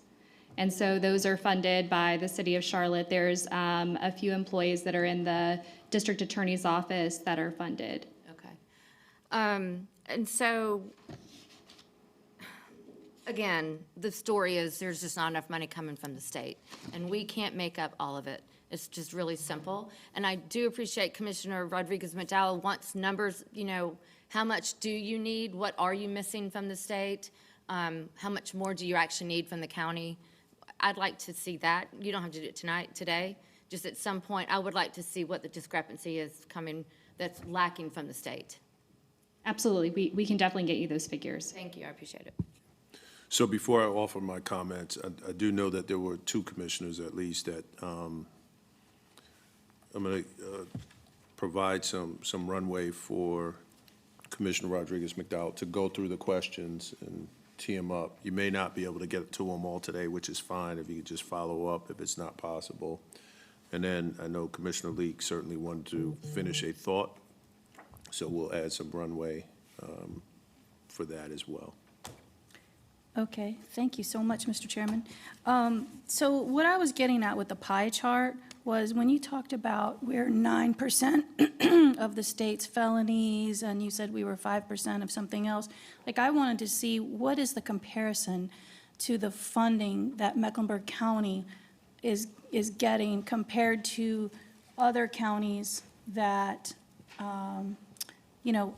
Speaker 15: And so those are funded by the city of Charlotte. There's a few employees that are in the district attorney's office that are funded.
Speaker 5: Okay. And so, again, the story is there's just not enough money coming from the state, and we can't make up all of it. It's just really simple. And I do appreciate Commissioner Rodriguez-McDowell wants numbers, you know, how much do you need? What are you missing from the state? How much more do you actually need from the county? I'd like to see that. You don't have to do it today. Just at some point, I would like to see what the discrepancy is coming that's lacking from the state.
Speaker 15: Absolutely. We can definitely get you those figures.
Speaker 5: Thank you. I appreciate it.
Speaker 1: So before I offer my comments, I do know that there were two commissioners at least that I'm going to provide some runway for Commissioner Rodriguez-McDowell to go through the questions and tee them up. You may not be able to get to them all today, which is fine if you could just follow up if it's not possible. And then I know Commissioner Leek certainly wanted to finish a thought, so we'll add some runway for that as well.
Speaker 4: Okay, thank you so much, Mr. Chairman. So what I was getting at with the pie chart was when you talked about we're 9% of the state's felonies, and you said we were 5% of something else. Like, I wanted to see what is the comparison to the funding that Mecklenburg County is getting compared to other counties that, you know,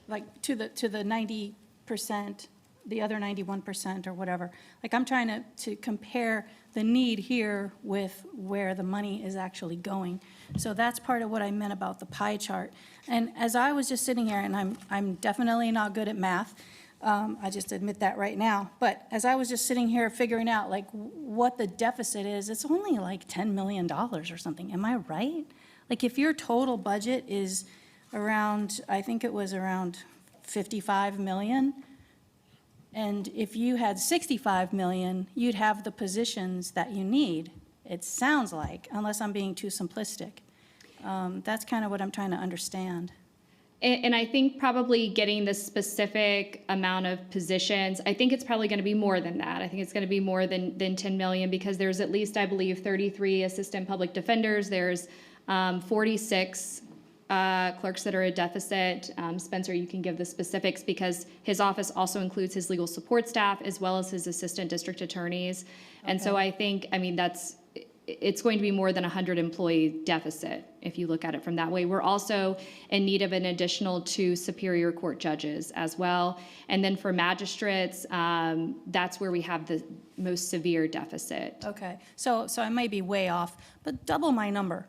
Speaker 4: like to the 90%, the other 91% or whatever. Like, I'm trying to compare the need here with where the money is actually going. So that's part of what I meant about the pie chart. And as I was just sitting here, and I'm definitely not good at math, I just admit that right now, but as I was just sitting here figuring out like what the deficit is, it's only like $10 million or something. Am I right? Like, if your total budget is around, I think it was around 55 million, and if you had 65 million, you'd have the positions that you need, it sounds like, unless I'm being too simplistic. That's kind of what I'm trying to understand.
Speaker 15: And I think probably getting the specific amount of positions, I think it's probably going to be more than that. I think it's going to be more than 10 million, because there's at least, I believe, 33 assistant public defenders. There's 46 clerks that are a deficit. Spencer, you can give the specifics, because his office also includes his legal support staff as well as his assistant district attorneys. And so I think, I mean, it's going to be more than 100 employee deficit if you look at it from that way. We're also in need of an additional 2 superior court judges as well. And then for magistrates, that's where we have the most severe deficit.
Speaker 4: Okay, so I may be way off, but double my number.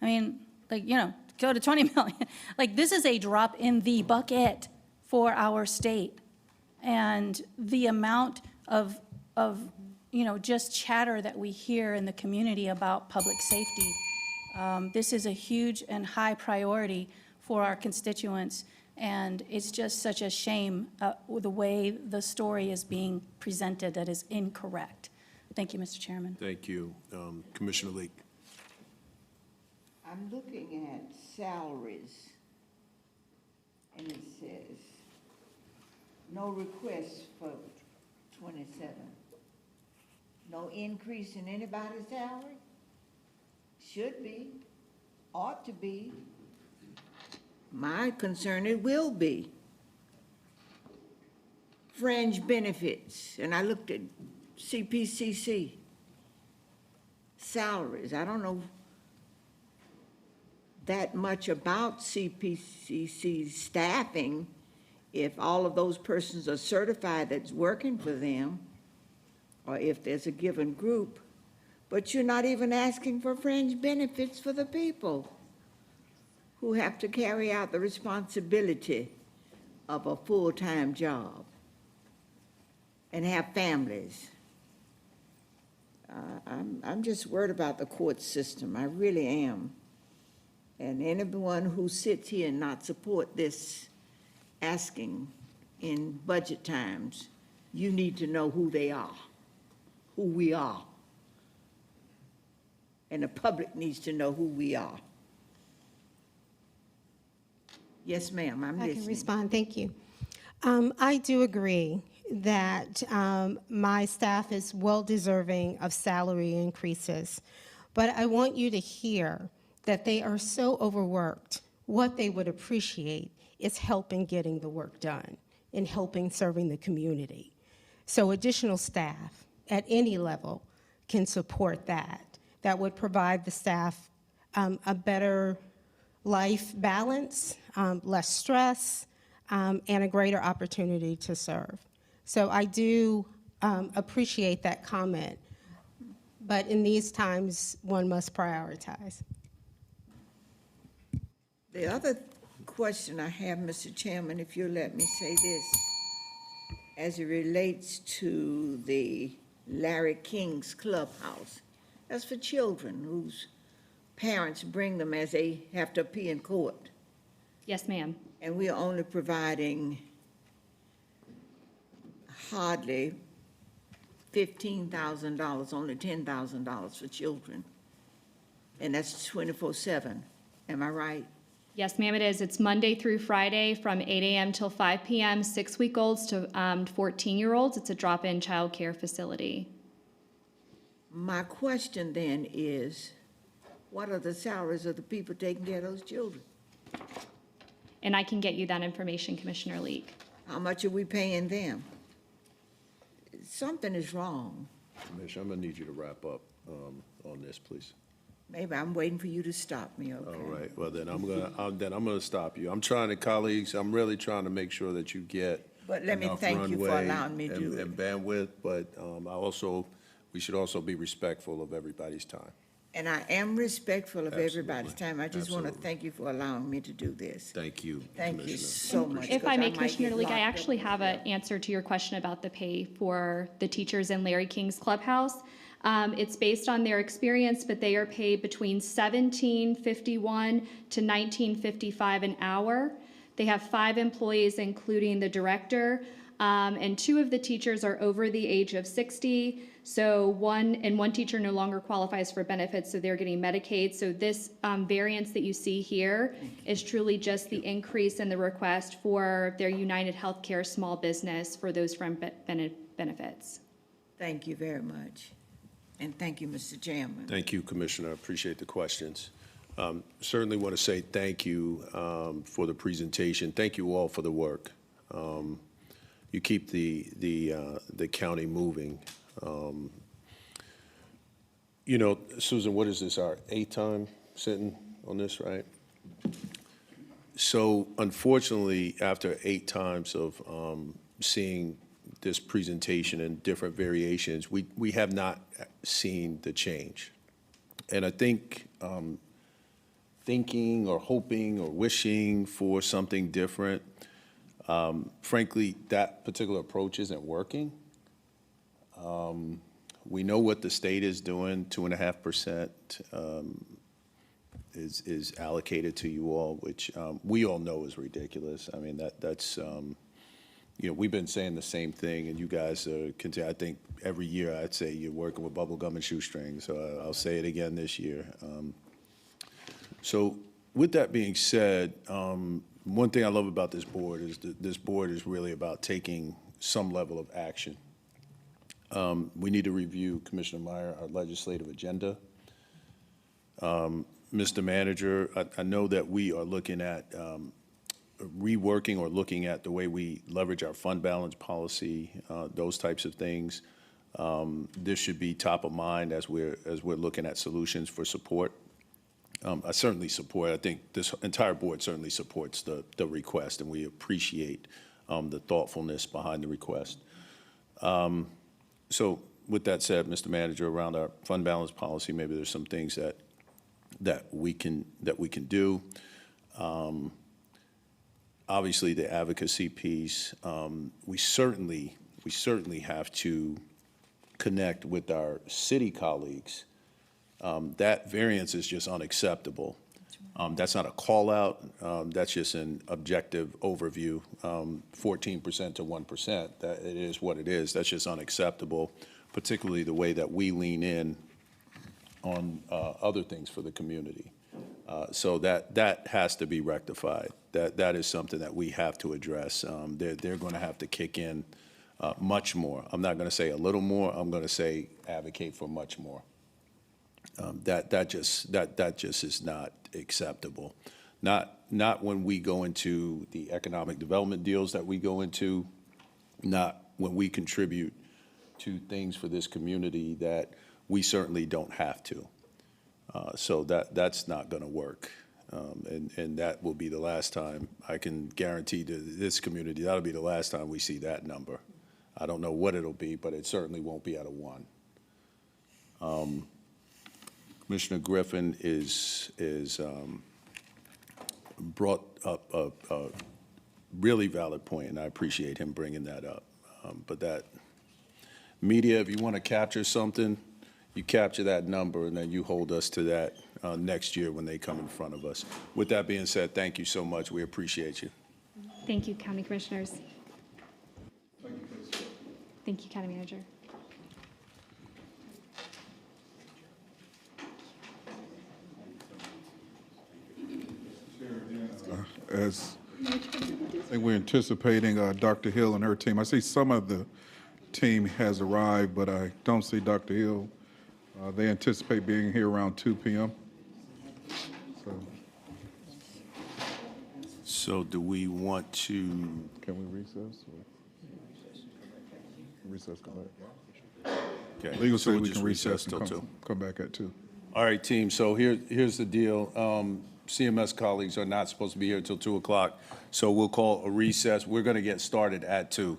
Speaker 4: I mean, like, you know, go to 20 million. Like, this is a drop in the bucket for our state. And the amount of you know, just chatter that we hear in the community about public safety, this is a huge and high priority for our constituents. And it's just such a shame the way the story is being presented that is incorrect. Thank you, Mr. Chairman.
Speaker 1: Thank you. Commissioner Leek.
Speaker 7: I'm looking at salaries, and it says, no requests for 27. No increase in anybody's salary? Should be, ought to be. My concern, it will be. Fringe benefits, and I looked at CPCC. Salaries, I don't know that much about CPCC staffing if all of those persons are certified that's working for them, or if there's a given group, but you're not even asking for fringe benefits for the people who have to carry out the responsibility of a full-time job and have families. I'm just worried about the court system, I really am. And anyone who sits here and not support this asking in budget times, you need to know who they are, who we are. And the public needs to know who we are. Yes, ma'am, I'm listening.
Speaker 18: I can respond, thank you. I do agree that my staff is well-deserving of salary increases, but I want you to hear that they are so overworked. What they would appreciate is help in getting the work done, in helping serving the community. So additional staff at any level can support that. That would provide the staff a better life balance, less stress, and a greater opportunity to serve. So I do appreciate that comment, but in these times, one must prioritize.
Speaker 7: The other question I have, Mr. Chairman, if you'll let me say this. as it relates to the Larry King's Clubhouse. That's for children whose parents bring them as they have to appear in court.
Speaker 15: Yes, ma'am.
Speaker 7: And we are only providing hardly $15,000, only $10,000 for children. And that's 24/7. Am I right?
Speaker 15: Yes, ma'am, it is. It's Monday through Friday from 8 a.m. till 5 p.m., 6-week-olds to 14-year-olds. It's a drop-in childcare facility.
Speaker 7: My question then is, what are the salaries of the people taking care of those children?
Speaker 15: And I can get you that information, Commissioner Leek.
Speaker 7: How much are we paying them? Something is wrong.
Speaker 1: Commissioner, I'm gonna need you to wrap up on this, please.
Speaker 7: Maybe I'm waiting for you to stop me, okay?
Speaker 1: All right, well, then I'm gonna stop you. I'm trying to, colleagues, I'm really trying to make sure that you get
Speaker 7: But let me
Speaker 1: enough
Speaker 7: thank you for
Speaker 1: runway
Speaker 7: allowing me to do it.
Speaker 1: and bandwidth, but we should also be respectful of everybody's time.
Speaker 7: And I am respectful of
Speaker 1: Absolutely.
Speaker 7: everybody's time. I just want to
Speaker 1: Absolutely.
Speaker 7: thank you for allowing me to do this.
Speaker 1: Thank you,
Speaker 7: Thank you
Speaker 1: Commissioner.
Speaker 7: so much.
Speaker 15: If
Speaker 7: 'cause
Speaker 15: I may,
Speaker 7: might
Speaker 15: Commissioner
Speaker 7: get
Speaker 15: Leek, I
Speaker 7: locked up.
Speaker 15: actually have an answer to your question about the pay for the teachers in Larry King's Clubhouse. It's based on their experience, but they are paid between $17.51 to $19.55 an hour. They have 5 employees, including the director, and 2 of the teachers are over the age of 60. So one teacher no longer qualifies for benefits, so they're getting Medicaid. So this variance that you see here is truly just the increase in the request for their United Healthcare small business for those friend benefits.
Speaker 7: Thank you very much. And thank you, Mr. Chairman.
Speaker 1: Thank you, Commissioner. I appreciate the questions. Certainly want to say thank you for the presentation. Thank you all for the work. You keep the county moving. You know, Susan, what is this, our 8th time sitting on this, right? So unfortunately, after 8 times of seeing this presentation and different variations, we have not seen the change. And I think thinking or hoping or wishing for something different, frankly, that particular approach isn't working. We know what the state is doing, 2.5% is allocated to you all, which we all know is ridiculous. I mean, that's you know, we've been saying the same thing, and you guys continue. I think every year I'd say you're working with bubble gum and shoestrings, so I'll say it again this year. So with that being said, one thing I love about this board is that this board is really about taking some level of action. We need to review, Commissioner Meyer, our legislative agenda. Mr. Manager, I know that we are looking at reworking or looking at the way we leverage our fund balance policy, those types of things. This should be top of mind as we're looking at solutions for support. I certainly support, I think this entire board certainly supports the request, and we appreciate the thoughtfulness behind the request. So with that said, Mr. Manager, around our fund balance policy, maybe there's some things that we can do. Obviously, the advocacy piece, we certainly have to connect with our city colleagues. That variance is just unacceptable. That's not a call out. That's just an objective overview. 14% to 1%. That it is what it is. That's just unacceptable, particularly the way that we lean in on other things for the community. So that has to be rectified. That is something that we have to address. They're going to have to kick in much more. I'm not going to say a little more. I'm going to say advocate for much more. That just is not acceptable. Not when we go into the economic development deals that we go into. Not when we contribute to things for this community that we certainly don't have to. So that's not going to work. And that will be the last time, I can guarantee to this community, that'll be the last time we see that number. I don't know what it'll be, but it certainly won't be at a 1. Commissioner Griffin is brought up a really valid point, and I appreciate him bringing that up. But that, media, if you want to capture something, you capture that number, and then you hold us to that next year when they come in front of us. With that being said, thank you so much. We appreciate you.
Speaker 15: Thank you, County Commissioners. Thank you, County Manager.
Speaker 9: As I think we're anticipating Dr. Hill and her team. I see some of the team has arrived, but I don't see Dr. Hill. They anticipate being here around 2 p.m.
Speaker 1: So do we want to?
Speaker 9: Can we recess? Recess, come back.
Speaker 1: Okay.
Speaker 9: Legal
Speaker 1: So
Speaker 9: said
Speaker 1: we'll
Speaker 9: we
Speaker 1: just
Speaker 9: can recess
Speaker 1: till
Speaker 9: and
Speaker 1: 2.
Speaker 9: come back at 2.
Speaker 1: All right, team, so here's the deal. CMS colleagues are not supposed to be here until 2 o'clock, so we'll call a recess. We're going to get started at 2.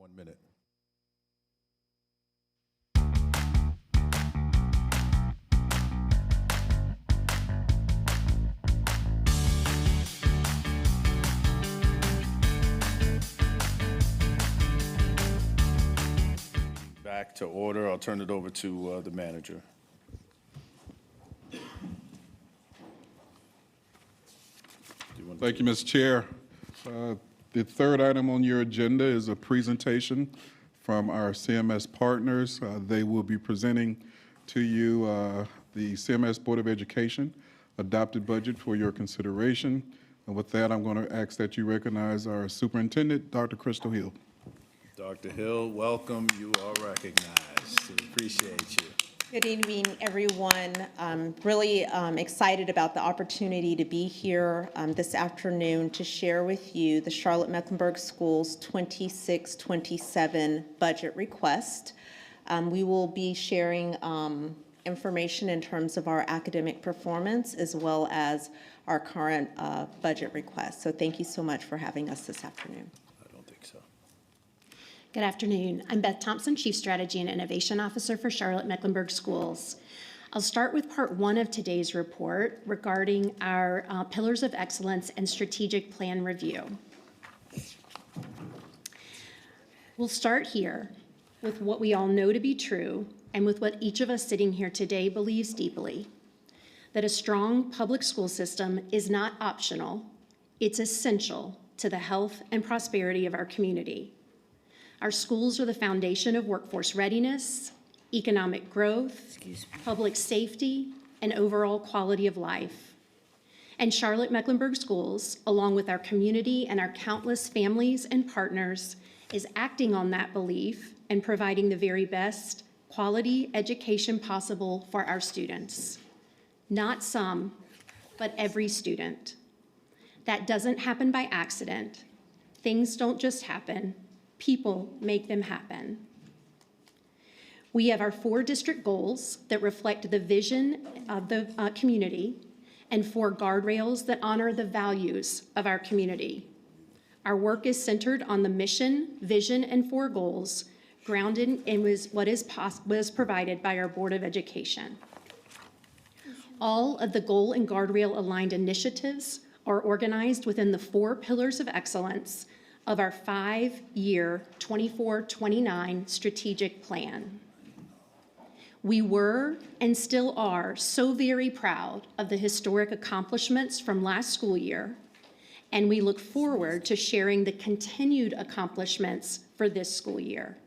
Speaker 1: 1 minute. Back to order. I'll turn it over to the manager.
Speaker 9: Thank you, Mr. Chair. The third item on your agenda is a presentation from our CMS partners. They will be presenting to you the CMS Board of Education adopted budget for your consideration. And with that, I'm going to ask that you recognize our superintendent, Dr. Crystal Hill.
Speaker 1: Dr. Hill, welcome. You are recognized. We appreciate you.
Speaker 19: Good evening, everyone. I'm really excited about the opportunity to be here this afternoon to share with you the Charlotte-Mecklenburg Schools 26-27 budget request. We will be sharing information in terms of our academic performance as well as our current budget request. So thank you so much for having us this afternoon.
Speaker 1: I don't think so.
Speaker 11: Good afternoon. I'm Beth Thompson, Chief Strategy and Innovation Officer for Charlotte-Mecklenburg Schools. I'll start with part one of today's report regarding our Pillars of Excellence and Strategic Plan Review. We'll start here with what we all know to be true and with what each of us sitting here today believes deeply, that a strong public school system is not optional, it's essential to the health and prosperity of our community. Our schools are the foundation of workforce readiness, economic growth, public safety, and overall quality of life. And Charlotte-Mecklenburg Schools, along with our community and our countless families and partners, is acting on that belief and providing the very best quality education possible for our students. Not some, but every student. That doesn't happen by accident. Things don't just happen. People make them happen. We have our 4 district goals that reflect the vision of the community and 4 guardrails that honor the values of our community. Our work is centered on the mission, vision, and 4 goals grounded in what is provided by our Board of Education. All of the goal and guardrail aligned initiatives are organized within the 4 pillars of excellence of our 5-year 24-29 strategic plan. We were and still are so very proud of the historic accomplishments from last school year, and we look forward to sharing the continued accomplishments for this school year.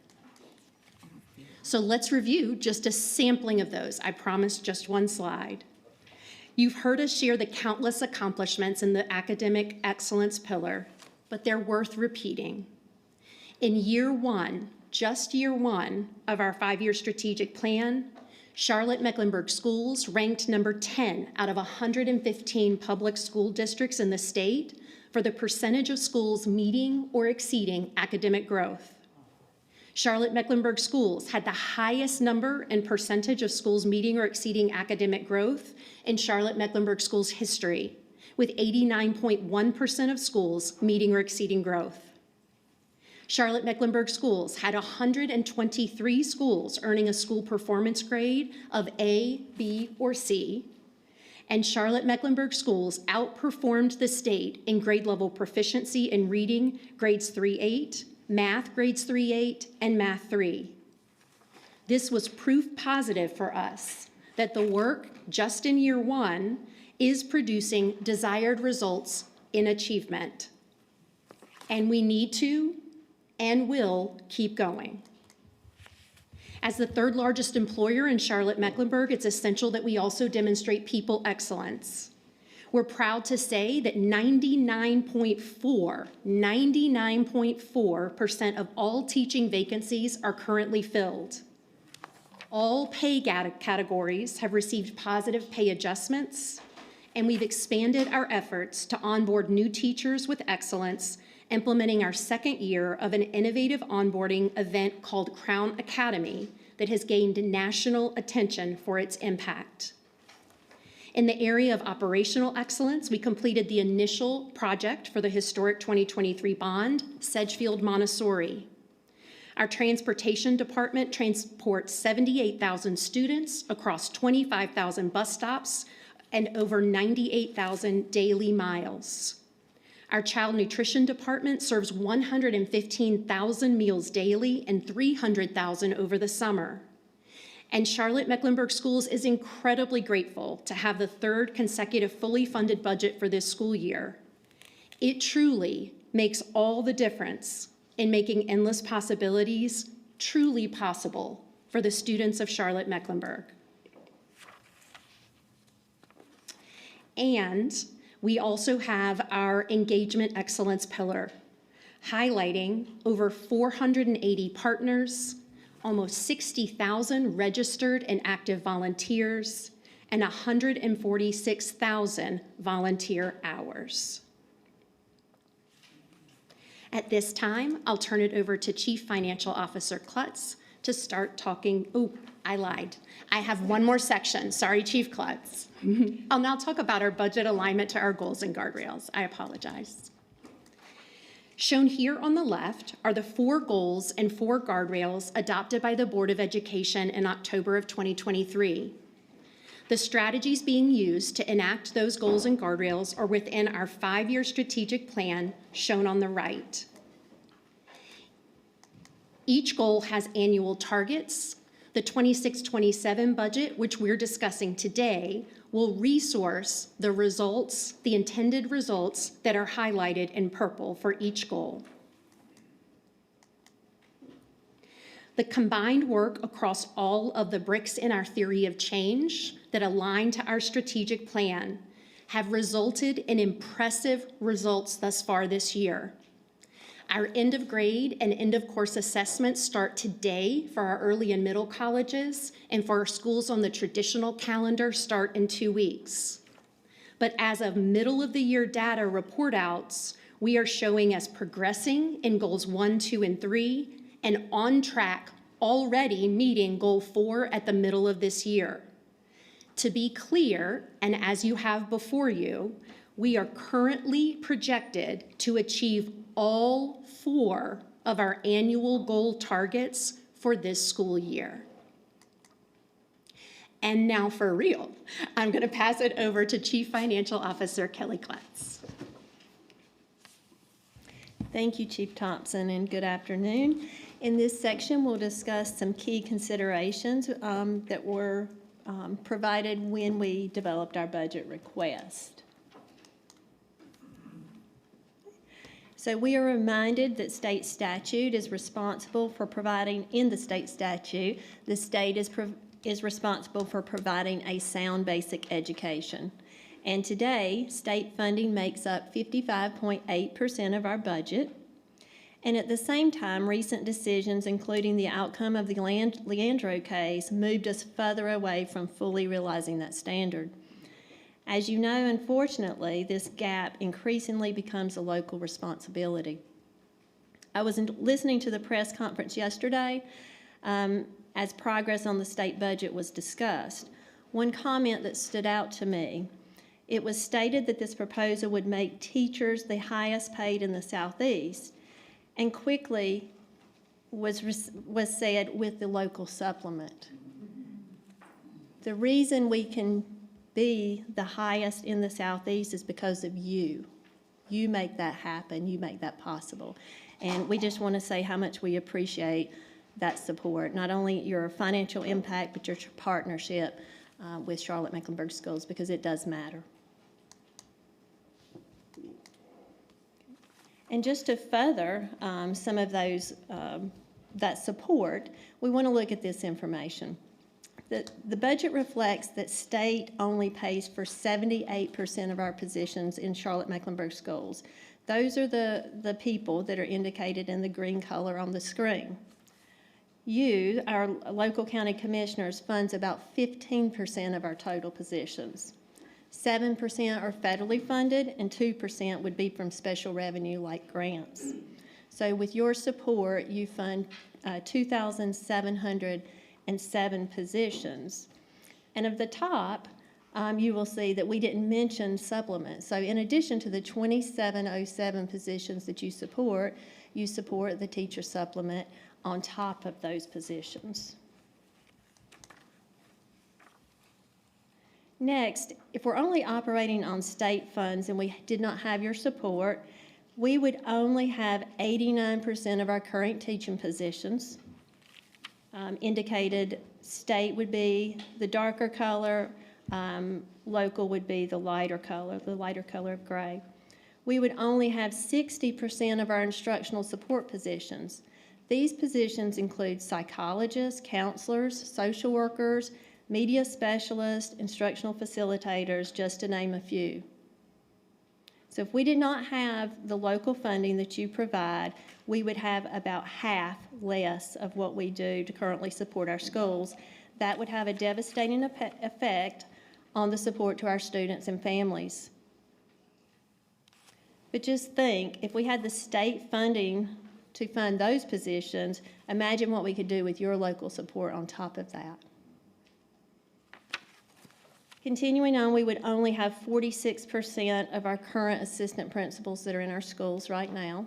Speaker 11: So let's review just a sampling of those. I promised just one slide. You've heard us share the countless accomplishments in the academic excellence pillar, but they're worth repeating. In year 1, just year 1 of our 5-year strategic plan, Charlotte-Mecklenburg Schools ranked number 10 out of 115 public school districts in the state for the percentage of schools meeting or exceeding academic growth. Charlotte-Mecklenburg Schools had the highest number and percentage of schools meeting or exceeding academic growth in Charlotte-Mecklenburg Schools history, with 89.1% of schools meeting or exceeding growth. Charlotte-Mecklenburg Schools had 123 schools earning a school performance grade of A, B, or C, and Charlotte-Mecklenburg Schools outperformed the state in grade level proficiency in reading grades 3-8, math grades 3-8, and math 3. This was proof positive for us that the work just in year 1 is producing desired results in achievement. And we need to and will keep going. As the 3rd largest employer in Charlotte-Mecklenburg, it's essential that we also demonstrate people excellence. We're proud to say that 99.4% of all teaching vacancies are currently filled. All pay categories have received positive pay adjustments, and we've expanded our efforts to onboard new teachers with excellence, implementing our 2nd year of an innovative onboarding event called Crown Academy that has gained national attention for its impact. In the area of operational excellence, we completed the initial project for the historic 2023 bond, Sedgefield Montessori. Our transportation department transports 78,000 students across 25,000 bus stops and over 98,000 daily miles. Our child nutrition department serves 115,000 meals daily and 300,000 over the summer. And Charlotte Mecklenburg Schools is incredibly grateful to have the third consecutive fully funded budget for this school year. It truly makes all the difference in making endless possibilities truly possible for the students of Charlotte Mecklenburg. And we also have our engagement excellence pillar, highlighting over 480 partners, almost 60,000 registered and active volunteers, and 146,000 volunteer hours. At this time, I'll turn it over to Chief Financial Officer Klutz to start talking. Oh, I lied. I have one more section. Sorry, Chief Klutz. I'll now talk about our budget alignment to our goals and guardrails. I apologize. Shown here on the left are the 4 goals and 4 guardrails adopted by the Board of Education in October of 2023. The strategies being used to enact those goals and guardrails are within our 5-year strategic plan shown on the right. Each goal has annual targets. The 26-27 budget, which we're discussing today, will resource the results, the intended results that are highlighted in purple for each goal. The combined work across all of the bricks in our theory of change that align to our strategic plan have resulted in impressive results thus far this year. Our end of grade and end of course assessments start today for our early and middle colleges, and for our schools on the traditional calendar start in 2 weeks. But as of middle of the year data report outs, we are showing us progressing in goals 1, 2, and 3, and on track already meeting goal 4 at the middle of this year. To be clear, and as you have before you, we are currently projected to achieve all 4 of our annual goal targets for this school year. And now for real, I'm going to pass it over to Chief Financial Officer Kelly Klutz.
Speaker 20: Thank you, Chief Thompson, and good afternoon. In this section, we'll discuss some key considerations that were provided when we developed our budget request. So we are reminded that state statute is responsible for providing, in the state statute, the state is responsible for providing a sound basic education. And today, state funding makes up 55.8% of our budget. And at the same time, recent decisions, including the outcome of the Leandro case, moved us further away from fully realizing that standard. As you know, unfortunately, this gap increasingly becomes a local responsibility. I was listening to the press conference yesterday as progress on the state budget was discussed. One comment that stood out to me, it was stated that this proposal would make teachers the highest paid in the Southeast, and quickly was said with the local supplement. The reason we can be the highest in the Southeast is because of you. You make that happen, you make that possible. And we just want to say how much we appreciate that support, not only your financial impact, but your partnership with Charlotte Mecklenburg Schools, because it does matter. And just to further some of those, that support, we want to look at this information. The budget reflects that state only pays for 78% of our positions in Charlotte Mecklenburg Schools. Those are the people that are indicated in the green color on the screen. You, our local county commissioners, funds about 15% of our total positions. 7% are federally funded, and 2% would be from special revenue like grants. So with your support, you fund 2,707 positions. And of the top, you will see that we didn't mention supplements. So in addition to the 2707 positions that you support the teacher supplement on top of those positions. Next, if we're only operating on state funds and we did not have your support, we would only have 89% of our current teaching positions. Indicated state would be the darker color, local would be the lighter color of gray. We would only have 60% of our instructional support positions. These positions include psychologists, counselors, social workers, media specialists, instructional facilitators, just to name a few. So if we did not have the local funding that you provide, we would have about half less of what we do to currently support our schools. That would have a devastating effect on the support to our students and families. But just think, if we had the state funding to fund those positions, imagine what we could do with your local support on top of that. Continuing on, we would only have 46% of our current assistant principals that are in our schools right now.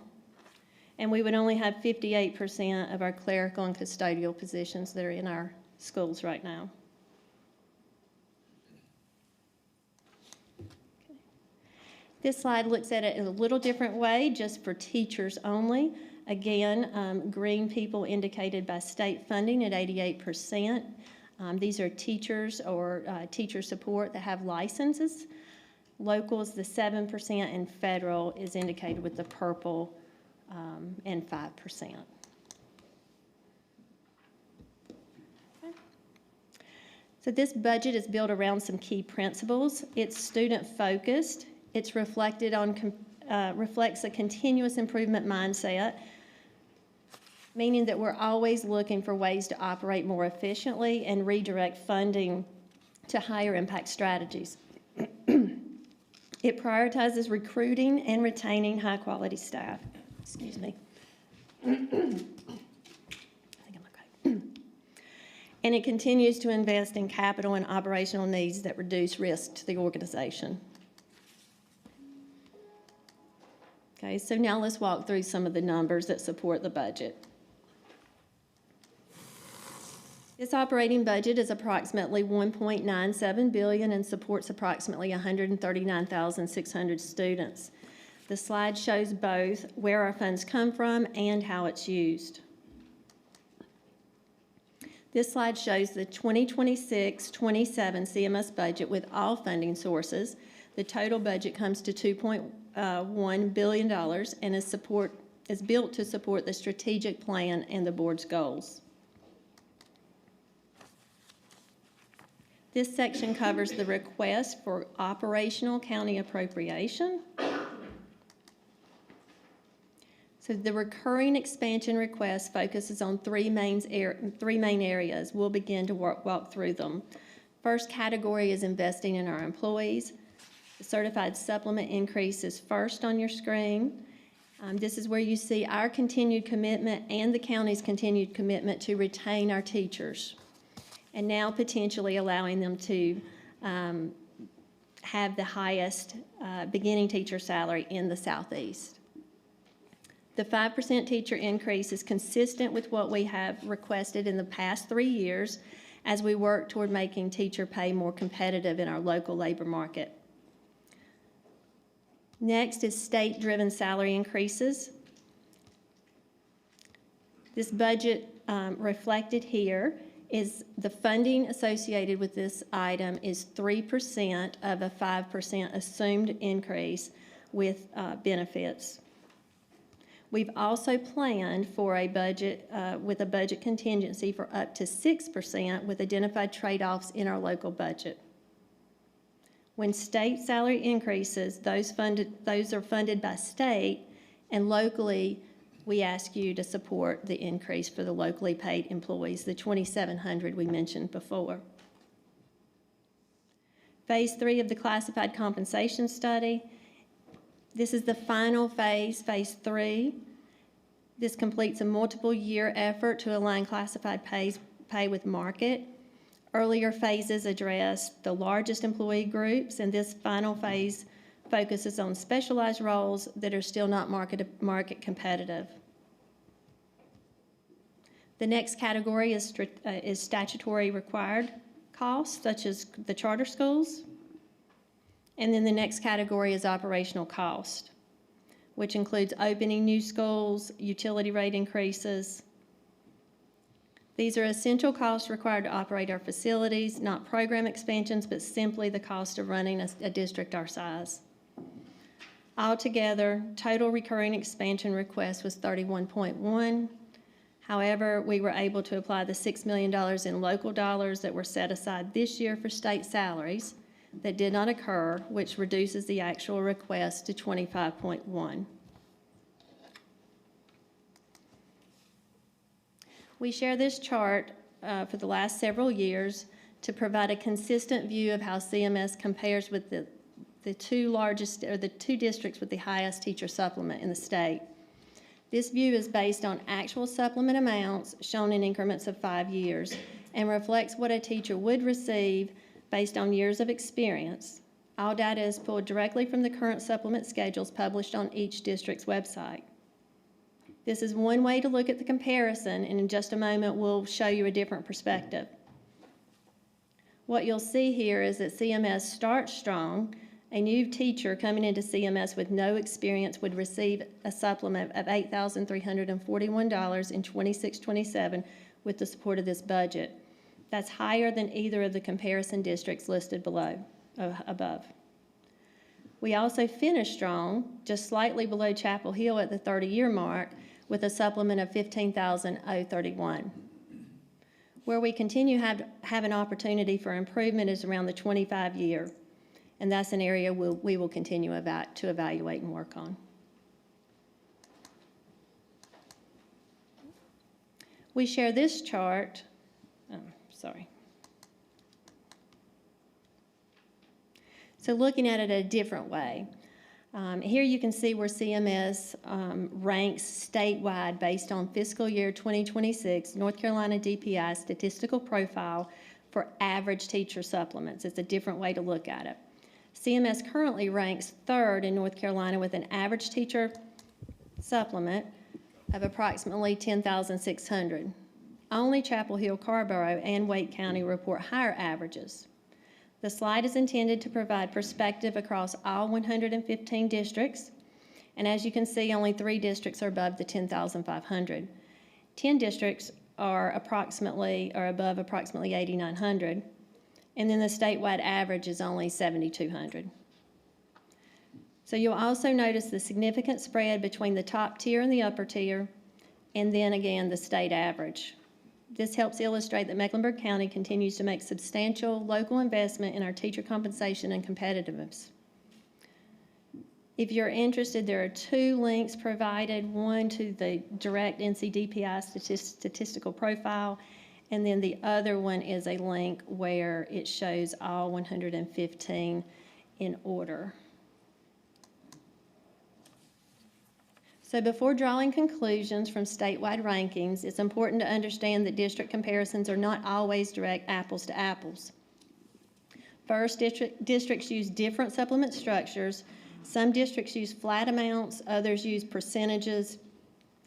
Speaker 20: And we would only have 58% of our clerical and custodial positions that are in our schools right now. Okay. This slide looks at it in a little different way, just for teachers only. Again, green people indicated by state funding at 88%. These are teachers or teacher support that have licenses. Local is the 7%, and federal is indicated with the purple and 5%. Okay. So this budget is built around some key principles. It's student-focused. It's reflects a continuous improvement mindset, meaning that we're always looking for ways to operate more efficiently and redirect funding to higher impact strategies. It prioritizes recruiting and retaining high quality staff. Excuse me. I think I'm okay. And it continues to invest in capital and operational needs that reduce risk to the organization. Okay, so now let's walk through some of the numbers that support the budget. This operating budget is approximately $1.97 billion and supports approximately 139,600 students. The slide shows both where our funds come from and how it's used. This slide shows the 2026-27 CMS budget with all funding sources. The total budget comes to $2.1 billion and is built to support the strategic plan and the board's goals. This section covers the request for operational county appropriation. So the recurring expansion request focuses on three main areas. We'll begin to walk through them. First category is investing in our employees. The certified supplement increase is first on your screen. This is where you see our continued commitment and the county's continued commitment to retain our teachers, and now potentially allowing them to have the highest beginning teacher salary in the Southeast. The 5% teacher increase is consistent with what we have requested in the past 3 years as we work toward making teacher pay more competitive in our local labor market. Next is state-driven salary increases. This budget reflected here is the funding associated with this item is 3% of a 5% assumed increase with benefits. We've also planned for a budget with a budget contingency for up to 6% with identified trade-offs in our local budget. When state salary increases, those are funded by state, and locally, we ask you to support the increase for the locally paid employees, the 2,700 we mentioned before. Phase 3 of the classified compensation study. This is the final phase, phase 3. This completes a multiple year effort to align classified pay with market. Earlier phases addressed the largest employee groups, and this final phase focuses on specialized roles that are still not market competitive. The next category is statutory required costs, such as the charter schools. And then the next category is operational cost, which includes opening new schools, utility rate increases. These are essential costs required to operate our facilities, not program expansions, but simply the cost of running a district our size. Altogether, total recurring expansion request was $31.1. However, we were able to apply the $6 million in local dollars that were set aside this year for state salaries that did not occur, which reduces the actual request to $25.1. We share this chart for the last several years to provide a consistent view of how CMS compares with the two largest, or the two districts with the highest teacher supplement in the state. This view is based on actual supplement amounts shown in increments of 5 years and reflects what a teacher would receive based on years of experience. All data is pulled directly from the current supplement schedules published on each district's website. This is one way to look at the comparison, and in just a moment we'll show you a different perspective. What you'll see here is that CMS starts strong. A new teacher coming into CMS with no experience would receive a supplement of $8,341 in 26-27 with the support of this budget. That's higher than either of the comparison districts listed above. We also finished strong, just slightly below Chapel Hill at the 30-year mark, with a supplement of $15,031. Where we continue to have an opportunity for improvement is around the 25-year, and that's an area we will continue to evaluate and work on. We share this chart, So looking at it a different way. Here you can see where CMS ranks statewide based on fiscal year 2026 North Carolina DPI statistical profile for average teacher supplements. It's a different way to look at it. CMS currently ranks 3rd in North Carolina with an average teacher supplement of approximately $10,600. Only Chapel Hill, Carborough, and Wake County report higher averages. The slide is intended to provide perspective across all 115 districts, and as you can see, only 3 districts are above the 10,500. 10 districts are above approximately 8,900, and then the statewide average is only 7,200. So you'll also notice the significant spread between the top tier and the upper tier, and then again the state average. This helps illustrate that Mecklenburg County continues to make substantial local investment in our teacher compensation and competitiveness. If you're interested, there are 2 links provided, one to the direct NCDPI statistical profile, and then the other one is a link where it shows all 115 in order. So before drawing conclusions from statewide rankings, it's important to understand that district comparisons are not always direct apples to apples. First, districts use different supplement structures. Some districts use flat amounts, others use percentages,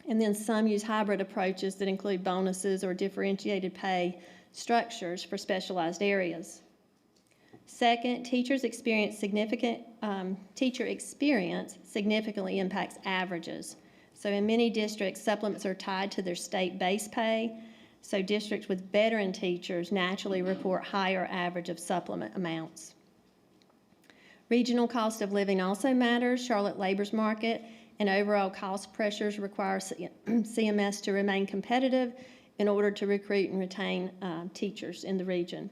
Speaker 20: and then some use hybrid approaches that include bonuses or differentiated pay structures for specialized areas. Second, teacher experience significantly impacts averages. So in many districts, supplements are tied to their state base pay, so districts with veteran teachers naturally report higher average of supplement amounts. Regional cost of living also matters. Charlotte labor's market and overall cost pressures require CMS to remain competitive in order to recruit and retain teachers in the region.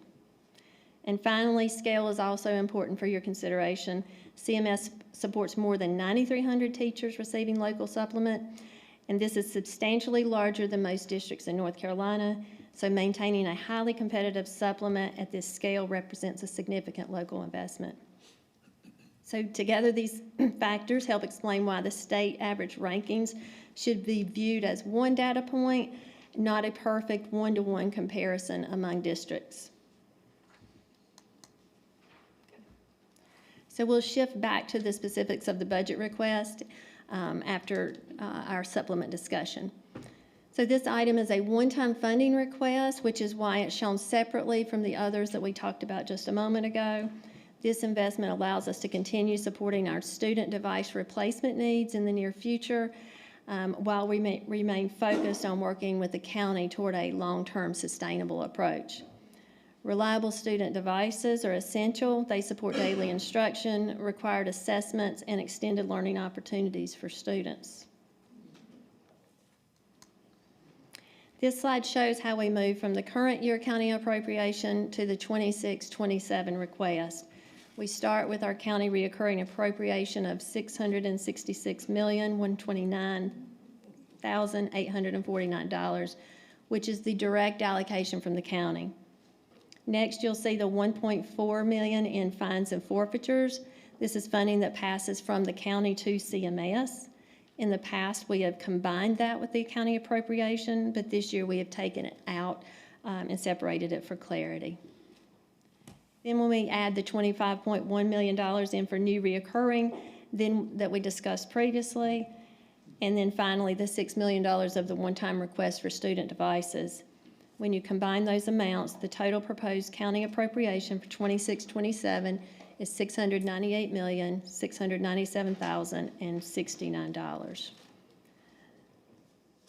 Speaker 20: And finally, scale is also important for your consideration. CMS supports more than 9,300 teachers receiving local supplement, and this is substantially larger than most districts in North Carolina, so maintaining a highly competitive supplement at this scale represents a significant local investment. So together, these factors help explain why the state average rankings should be viewed as one data point, not a perfect one-to-one comparison among districts. So we'll shift back to the specifics of the budget request after our supplement discussion. So this item is a one-time funding request, which is why it's shown separately from the others that we talked about just a moment ago. This investment allows us to continue supporting our student device replacement needs in the near future, while we remain focused on working with the county toward a long-term sustainable approach. Reliable student devices are essential. They support daily instruction, required assessments, and extended learning opportunities for students. This slide shows how we move from the current year county appropriation to the 26-27 request. We start with our county reoccurring appropriation of $666,129,849, which is the direct allocation from the county. Next, you'll see the $1.4 million in fines and forfeitures. This is funding that passes from the county to CMS. In the past, we have combined that with the county appropriation, but this year we have taken it out and separated it for clarity. Then when we add the $25.1 million in for new reoccurring that we discussed previously, and then finally the $6 million of the one-time request for student devices. When you combine those amounts, the total proposed county appropriation for 26-27 is $698,697,069.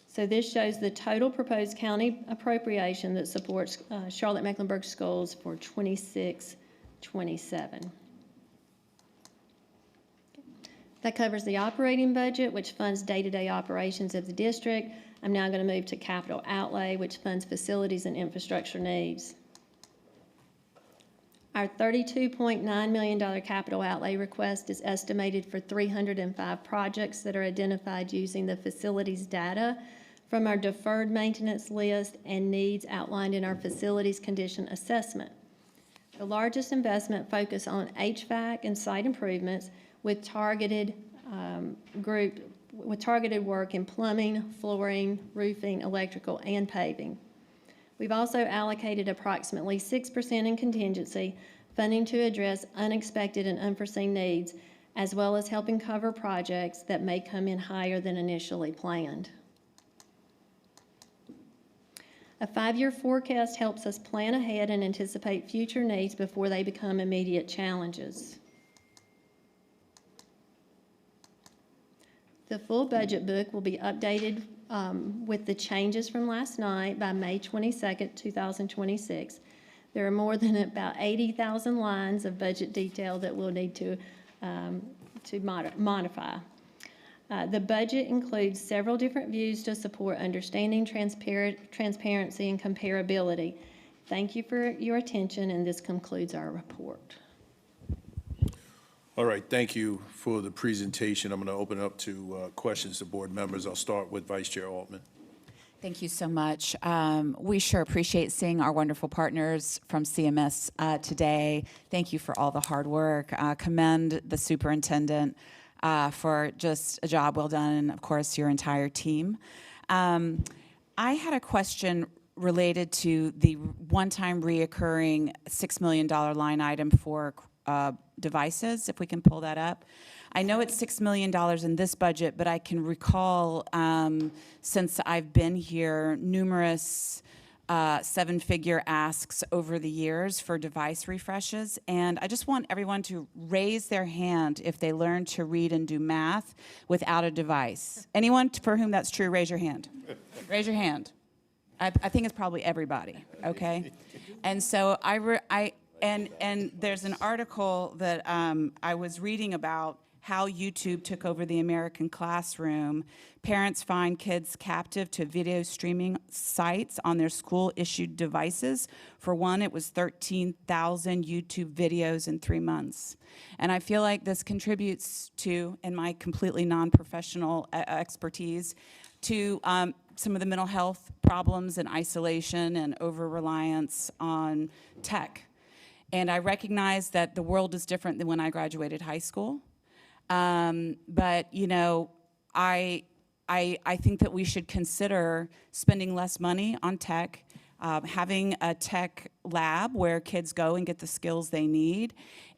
Speaker 20: So this shows the total proposed county appropriation that supports Charlotte-Mecklenburg schools for 26-27. That covers the operating budget, which funds day-to-day operations of the district. I'm now going to move to capital outlay, which funds facilities and infrastructure needs. Our $32.9 million capital outlay request is estimated for 305 projects that are identified using the facilities data from our deferred maintenance list and needs outlined in our facilities condition assessment. The largest investment focus on HVAC and site improvements with targeted work in plumbing, flooring, roofing, electrical, and paving. We've also allocated approximately 6% in contingency funding to address unexpected and unforeseen needs, as well as helping cover projects that may come in higher than initially planned. A 5-year forecast helps us plan ahead and anticipate future needs before they become immediate challenges. The full budget book will be updated with the changes from last night by May 22nd, 2026. There are more than about 80,000 lines of budget detail that we'll need to modify. The budget includes several different views to support understanding, transparency, and comparability. Thank you for your attention, and this concludes our report.
Speaker 1: All right, thank you for the presentation. I'm going to open it up to questions to board members. I'll start with Vice Chair Altman.
Speaker 6: Thank you so much. We sure appreciate seeing our wonderful partners from CMS today. Thank you for all the hard work. Commend the superintendent for just a job well done, and of course your entire team. I had a question related to the one-time reoccurring $6 million line item for devices, if we can pull that up. I know it's $6 million in this budget, but I can recall since I've been here numerous seven-figure asks over the years for device refreshes, and I just want everyone to raise their hand if they learn to read and do math without a device. Anyone for whom that's true, raise your hand. Raise your hand. I think it's probably everybody, okay? And so and there's an article that I was reading about how YouTube took over the American classroom. Parents find kids captive to video streaming sites on their school-issued devices. For one, it was 13,000 YouTube videos in 3 months. And I feel like this contributes to, in my completely non-professional expertise, to some of the mental health problems and isolation and over-reliance on tech. And I recognize that the world is different than when I graduated high school. But, you know, I think that we should consider spending less money on tech, having a tech lab where kids go and get the skills they need,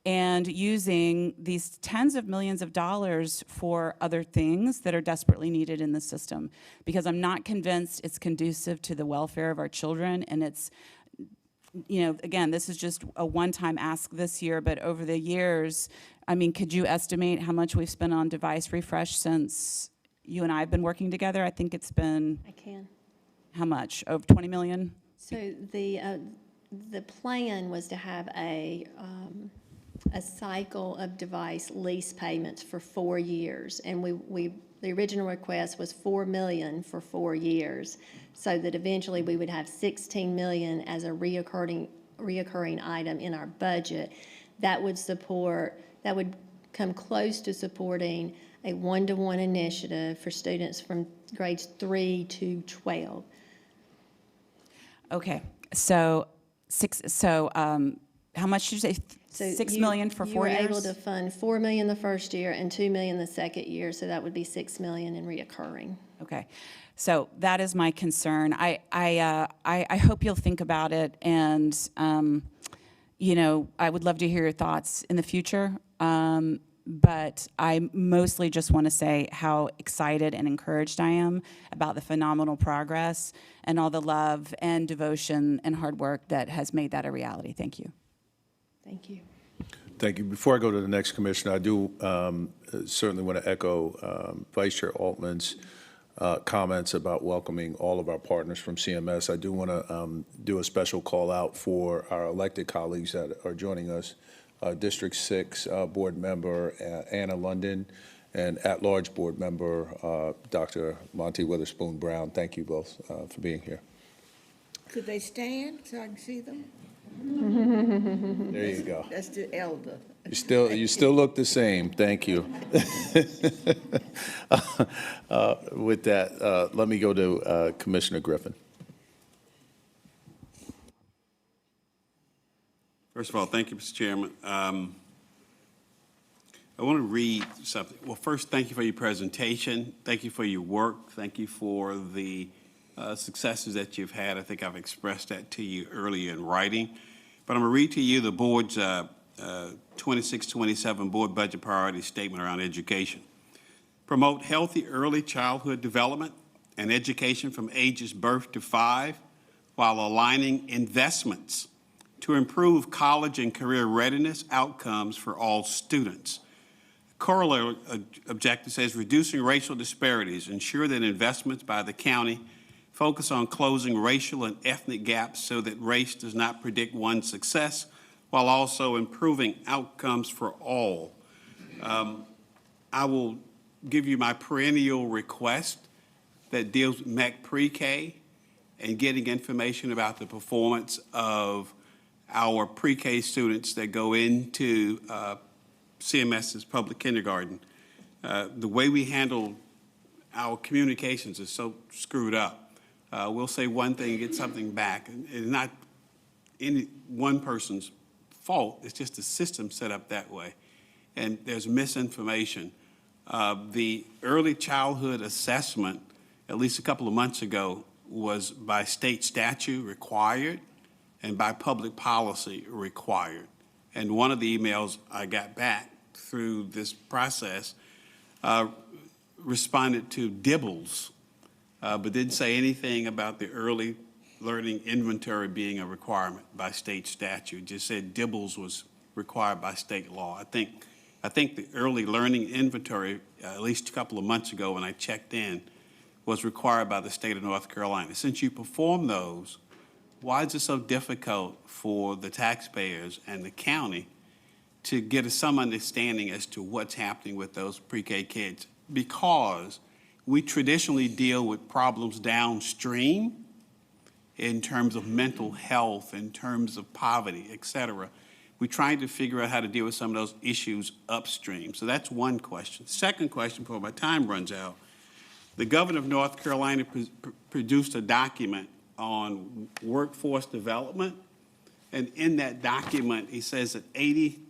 Speaker 6: and using these tens of millions of dollars for other things that are desperately needed in the system. Because I'm not convinced it's conducive to the welfare of our children, and it's, you know, again, this is just a one-time ask this year, but over the years, I mean, could you estimate how much we've spent on device refresh since you and I have been working together? I think it's been,
Speaker 20: I can.
Speaker 6: how much? Over 20 million?
Speaker 20: So the plan was to have a cycle of device lease payments for 4 years, and the original request was $4 million for 4 years, so that eventually we would have $16 million as a reoccurring item in our budget. That would come close to supporting a one-to-one initiative for students from grades 3 to 12.
Speaker 6: Okay, so how much did you say?
Speaker 20: So
Speaker 6: $6 million for 4 years?
Speaker 20: You were able to fund $4 million the first year and $2 million the second year, so that would be $6 million in reoccurring.
Speaker 6: Okay, so that is my concern. I hope you'll think about it, and you know, I would love to hear your thoughts in the future. But I mostly just want to say how excited and encouraged I am about the phenomenal progress and all the love and devotion and hard work that has made that a reality. Thank you.
Speaker 20: Thank you.
Speaker 1: Thank you. Before I go to the next commissioner, I do certainly want to echo Vice Chair Altman's comments about welcoming all of our partners from CMS. I do want to do a special call out for our elected colleagues that are joining us. District 6 board member Anna London and at-large board member Dr. Monty Witherspoon Brown. Thank you both for being here.
Speaker 7: Could they stand so I can see them?
Speaker 1: There you go.
Speaker 7: That's the elder.
Speaker 1: You still look the same. Thank you. With that, let me go to Commissioner Griffin.
Speaker 8: First of all, thank you, Mr. Chairman. I want to read something. Well, first, thank you for your presentation. Thank you for your work. Thank you for the successes that you've had. I think I've expressed that to you earlier in writing. But I'm going to read to you the board's 26-27 board budget priority statement around education. Promote healthy early childhood development and education from ages birth to 5 while aligning investments to improve college and career readiness outcomes for all students. Corollary objective says reducing racial disparities, ensure that investments by the county focus on closing racial and ethnic gaps so that race does not predict one's success, while also improving outcomes for all. I will give you my perennial request that deals with MEC Pre-K and getting information about the performance of our pre-K students that go into CMS's public kindergarten. The way we handle our communications is so screwed up. We'll say one thing and get something back. It's not any one person's fault. It's just the system set up that way. And there's misinformation. The early childhood assessment, at least a couple of months ago, was by state statute required and by public policy required. And one of the emails I got back through this process responded to dibbles, but didn't say anything about the early learning inventory being a requirement by state statute. Just said dibbles was required by state law. I think the early learning inventory, at least a couple of months ago when I checked in, was required by the state of North Carolina. Since you perform those, why is it so difficult for the taxpayers and the county to get some understanding as to what's happening with those pre-K kids? Because we traditionally deal with problems downstream in terms of mental health, in terms of poverty, et cetera. We're trying to figure out how to deal with some of those issues upstream. So that's one question. Second question, before my time runs out, the governor of North Carolina produced a document on workforce development. And in that document, he says that 82%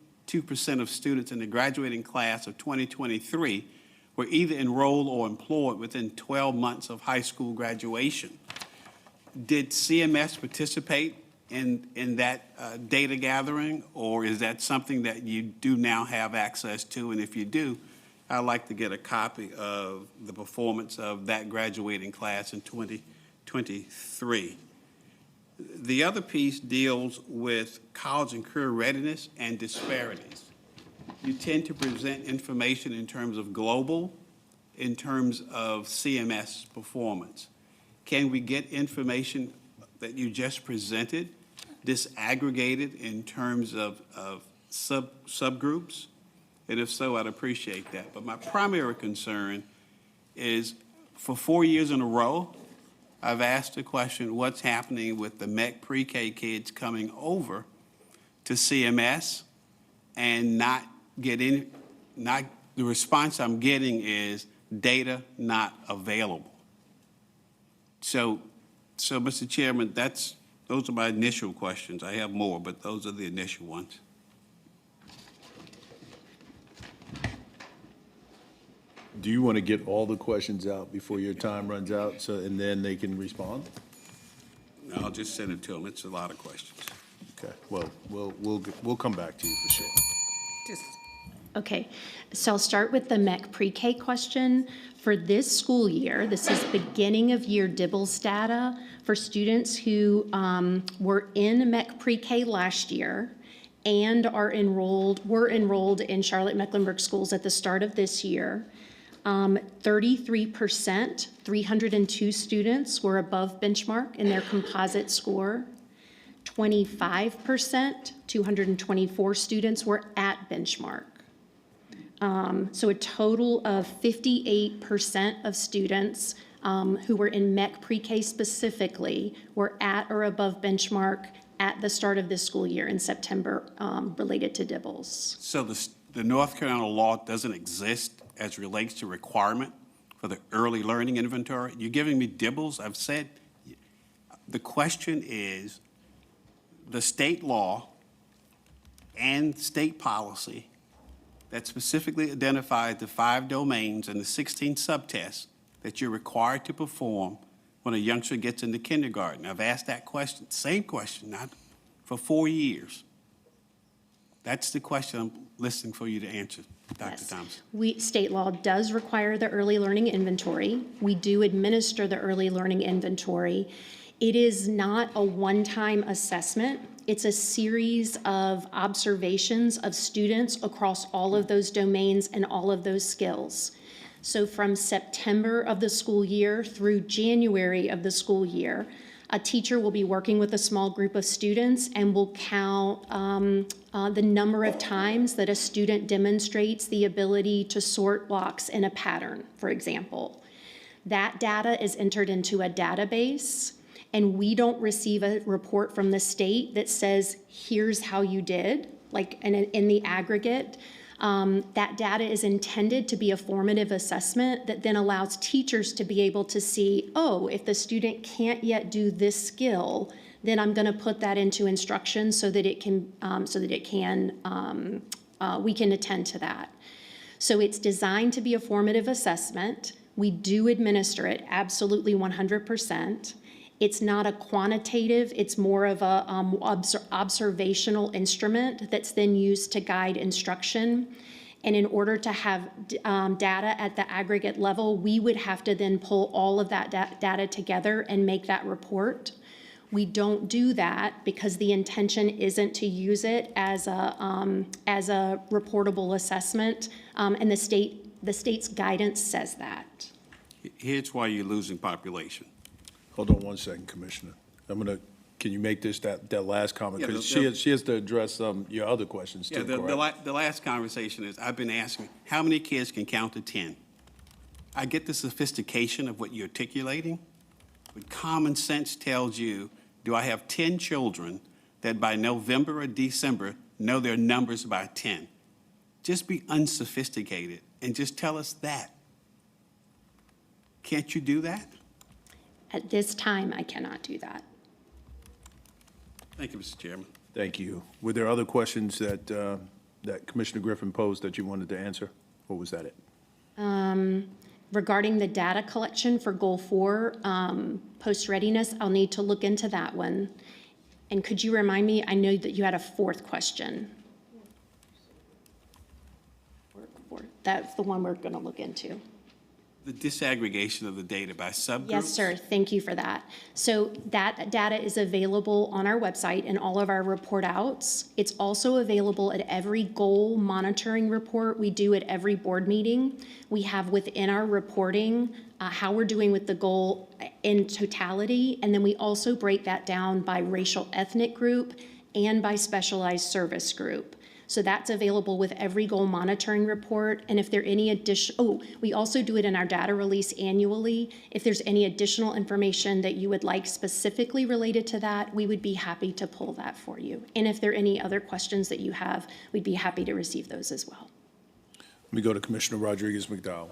Speaker 8: of students in the graduating class of 2023 were either enrolled or employed within 12 months of high school graduation. Did CMS participate in that data gathering, or is that something that you do now have access to? And if you do, I'd like to get a copy of the performance of that graduating class in 2023. The other piece deals with college and career readiness and disparities. You tend to present information in terms of global, in terms of CMS performance. Can we get information that you just presented, disaggregated in terms of subgroups? And if so, I'd appreciate that. But my primary concern is, for 4 years in a row, I've asked the question, what's happening with the MEC pre-K kids coming over to CMS and not the response I'm getting is data not available. So Mr. Chairman, those are my initial questions. I have more, but those are the initial ones.
Speaker 1: Do you want to get all the questions out before your time runs out, and then they can respond?
Speaker 8: No, I'll just send it to them. It's a lot of questions.
Speaker 1: Okay, well, we'll come back to you for sure.
Speaker 11: Okay, so I'll start with the MEC pre-K question. For this school year, this is beginning of year DIBELS data for students who were in MEC pre-K last year and were enrolled in Charlotte Mecklenburg schools at the start of this year. 33%, 302 students were above benchmark in their composite score. 25%, 224 students were at benchmark. So a total of 58% of students who were in MEC pre-K specifically were at or above benchmark at the start of this school year in September related to DIBELS.
Speaker 8: So the North Carolina law doesn't exist as relates to requirement for the early learning inventory? You're giving me DIBELS? I've said, the question is, the state law and state policy that specifically identifies the 5 domains and the 16 subtests that you're required to perform when a youngster gets into kindergarten. I've asked that question, same question, not for 4 years. That's the question I'm listening for you to answer, Dr.
Speaker 11: Yes.
Speaker 8: Thompson.
Speaker 11: State law does require the early learning inventory. We do administer the early learning inventory. It is not a one-time assessment. It's a series of observations of students across all of those domains and all of those skills. So from September of the school year through January of the school year, a teacher will be working with a small group of students and will count the number of times that a student demonstrates the ability to sort blocks in a pattern, for example. That data is entered into a database, and we don't receive a report from the state that says, here's how you did, like in the aggregate. That data is intended to be a formative assessment that then allows teachers to be able to see, oh, if the student can't yet do this skill, then I'm going to put that into instruction so that we can attend to that. So it's designed to be a formative assessment. We do administer it absolutely 100%. It's not a quantitative, it's more of a observational instrument that's then used to guide instruction. And in order to have data at the aggregate level, we would have to then pull all of that data together and make that report. We don't do that because the intention isn't to use it as a reportable assessment, and the state's guidance says that.
Speaker 8: Here's why you're losing population.
Speaker 1: Hold on one second, Commissioner. Can you make this that last comment?
Speaker 8: Yeah,
Speaker 1: Because she has to address your other questions too, correct?
Speaker 8: The last conversation is, I've been asking, how many kids can count to 10? I get the sophistication of what you're articulating, but common sense tells you, do I have 10 children that by November or December know their numbers by 10? Just be unsophisticated and just tell us that. Can't you do that?
Speaker 11: At this time, I cannot do that.
Speaker 8: Thank you, Mr. Chairman.
Speaker 1: Thank you. Were there other questions that Commissioner Griffin posed that you wanted to answer? Or was that it?
Speaker 11: Regarding the data collection for Goal 4, post-readiness, I'll need to look into that one. And could you remind me, I know that you had a fourth question. That's the one we're going to look into.
Speaker 8: The disaggregation of the data by subgroups?
Speaker 11: Yes, sir. Thank you for that. So that data is available on our website in all of our report outs. It's also available at every goal monitoring report we do at every board meeting. We have within our reporting how we're doing with the goal in totality, and then we also break that down by racial ethnic group and by specialized service group. So that's available with every goal monitoring report. And if there are any additional, we also do it in our data release annually. If there's any additional information that you would like specifically related to that, we would be happy to pull that for you. And if there are any other questions that you have, we'd be happy to receive those as well.
Speaker 1: Let me go to Commissioner Rodriguez-McDowell.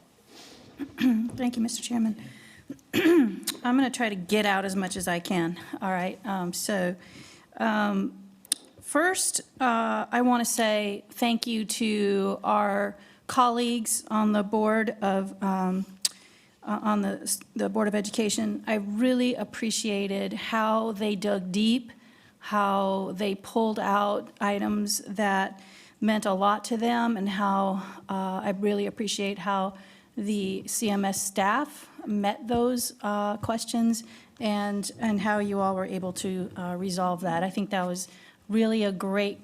Speaker 4: Thank you, Mr. Chairman. I'm going to try to get out as much as I can. All right. First, I want to say thank you to our colleagues on the board of the Board of Education. I really appreciated how they dug deep, how they pulled out items that meant a lot to them, and how I really appreciate how the CMS staff met those questions and how you all were able to resolve that. I think that was really a great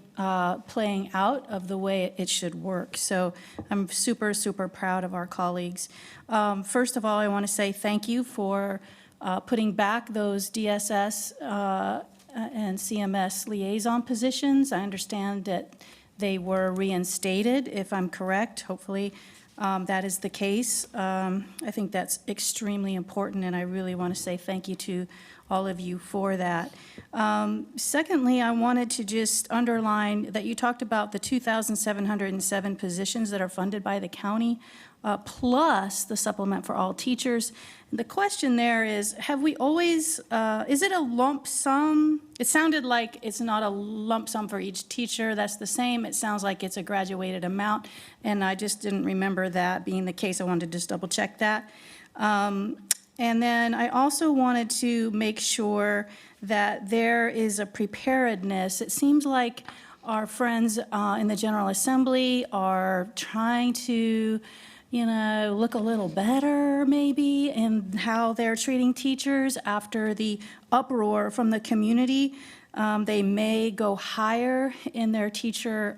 Speaker 4: playing out of the way it should work. So I'm super, super proud of our colleagues. First of all, I want to say thank you for putting back those DSS and CMS liaison positions. I understand that they were reinstated, if I'm correct. Hopefully that is the case. I think that's extremely important, and I really want to say thank you to all of you for that. Secondly, I wanted to just underline that you talked about the 2,707 positions that are funded by the county, plus the supplement for all teachers. The question there is, have we always, is it a lump sum? It sounded like it's not a lump sum for each teacher. That's the same. It sounds like it's a graduated amount, and I just didn't remember that being the case. I wanted to just double check that. And then I also wanted to make sure that there is a preparedness. It seems like our friends in the General Assembly are trying to, look a little better maybe in how they're treating teachers after the uproar from the community. They may go higher in their teacher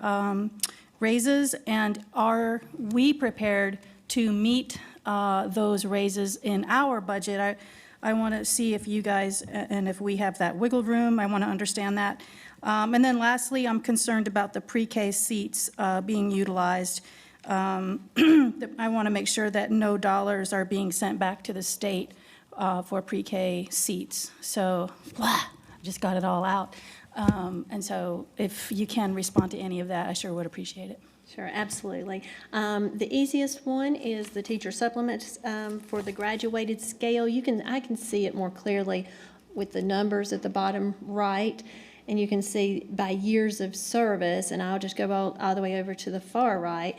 Speaker 4: raises, and are we prepared to meet those raises in our budget? I want to see if you guys, and if we have that wiggle room, I want to understand that. And then lastly, I'm concerned about the pre-K seats being utilized. I want to make sure that no dollars are being sent back to the state for pre-K seats. So, just got it all out. And so if you can respond to any of that, I sure would appreciate it.
Speaker 20: Sure, absolutely. The easiest one is the teacher supplements for the graduated scale. I can see it more clearly with the numbers at the bottom right, and you can see by years of service, and I'll just go all the way over to the far right.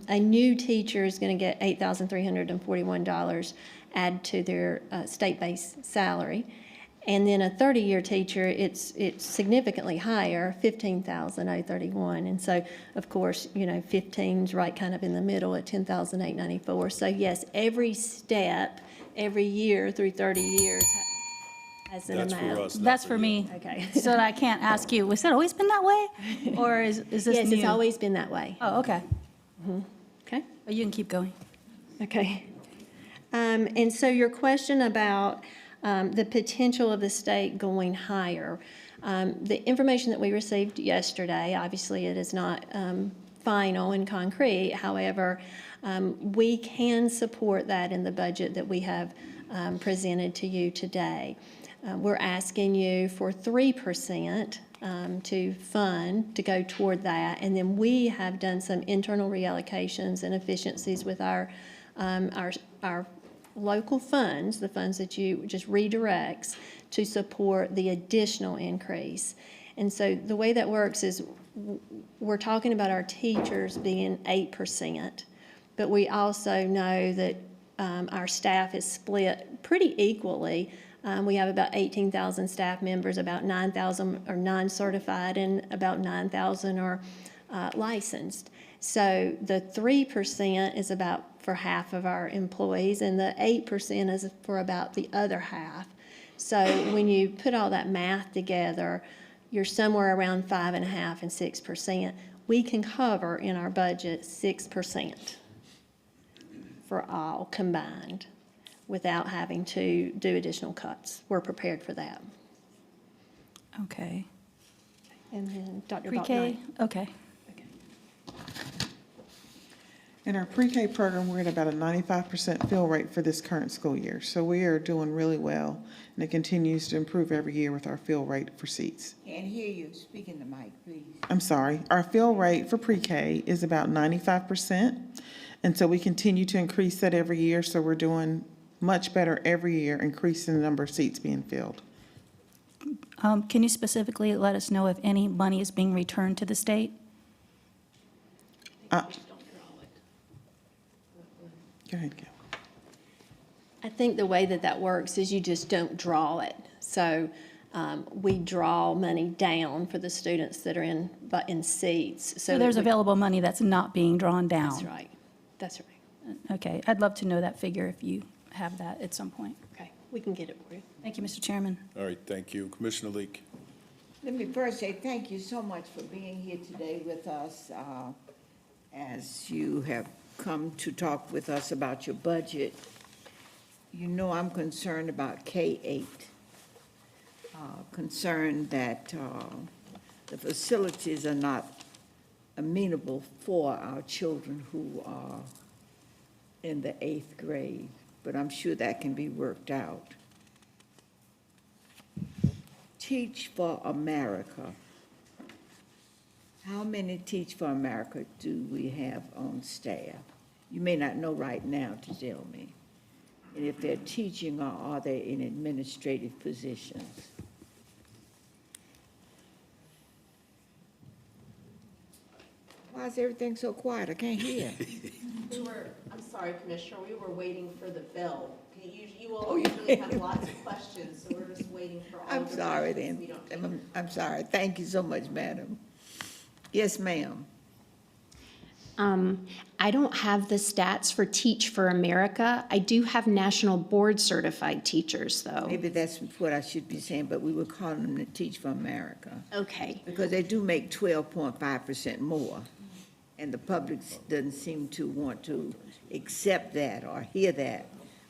Speaker 20: A new teacher is going to get $8,341 added to their state-based salary. And then a 30-year teacher, it's significantly higher, $15,031. And so, of course, 15's right kind of in the middle at $10,894. So yes, every step, every year through 30 years has an amount.
Speaker 1: That's for us.
Speaker 4: That's for me.
Speaker 20: Okay.
Speaker 4: So that I can't ask you, was it always been that way? Or is this new?
Speaker 20: Yes, it's always been that way.
Speaker 4: Oh, okay.
Speaker 20: Okay.
Speaker 4: Oh, you can keep going.
Speaker 20: Okay. And so your question about the potential of the state going higher. The information that we received yesterday, obviously it is not final and concrete. However, we can support that in the budget that we have presented to you today. We're asking you for 3% to go toward that, and then we have done some internal reallocations and efficiencies with our local funds, the funds that you just redirects to support the additional increase. And so the way that works is we're talking about our teachers being 8%, but we also know that our staff is split pretty equally We have about 18,000 staff members, about 9,000 are non-certified, and about 9,000 are licensed. So the 3% is about for half of our employees, and the 8% is for about the other half. So when you put all that math together, you're somewhere around 5.5% and 6%. We can cover in our budget 6% for all combined without having to do additional cuts. We're prepared for that.
Speaker 2: Okay.
Speaker 20: And then Dr.
Speaker 2: Pre-K?
Speaker 20: Botnight.
Speaker 2: Okay.
Speaker 21: In our pre-K program, we're at about a 95% fill rate for this current school year. So we are doing really well, and it continues to improve every year with our fill rate for seats.
Speaker 7: Can't hear you. Speak in the mic, please.
Speaker 21: I'm sorry. Our fill rate for pre-K is about 95%, and so we continue to increase that every year. So we're doing much better every year, increasing the number of seats being filled.
Speaker 4: Can you specifically let us know if any money is being returned to the state?
Speaker 21: Go ahead, Cal.
Speaker 20: I think the way that that works is you just don't draw it. So we draw money down for the students that are in seats.
Speaker 4: So there's available money that's not being drawn down?
Speaker 20: That's right. That's right.
Speaker 4: Okay, I'd love to know that figure if you have that at some point.
Speaker 20: Okay, we can get it for you.
Speaker 4: Thank you, Mr. Chairman.
Speaker 1: All right, thank you. Commissioner Leak.
Speaker 7: Let me first say thank you so much for being here today with us as you have come to talk with us about your budget. You know I'm concerned about K-8, concerned that the facilities are not amenable for our children who are in the 8th grade, but I'm sure that can be worked out. Teach for America. How many Teach for America do we have on staff? You may not know right now to tell me. And if they're teaching, or are they in administrative positions? Why is everything so quiet? I can't hear.
Speaker 19: I'm sorry, Commissioner, we were waiting for the bell. You all usually have lots of questions, so we're just waiting for all
Speaker 7: I'm
Speaker 19: of the
Speaker 7: sorry
Speaker 19: questions. We
Speaker 7: then.
Speaker 19: don't-
Speaker 7: I'm sorry. Thank you so much, madam. Yes, ma'am.
Speaker 11: I don't have the stats for Teach for America. I do have national board certified teachers, though.
Speaker 7: Maybe that's what I should be saying, but we were calling them to Teach for America.
Speaker 11: Okay.
Speaker 7: Because they do make 12.5% more, and the public doesn't seem to want to accept that or hear that,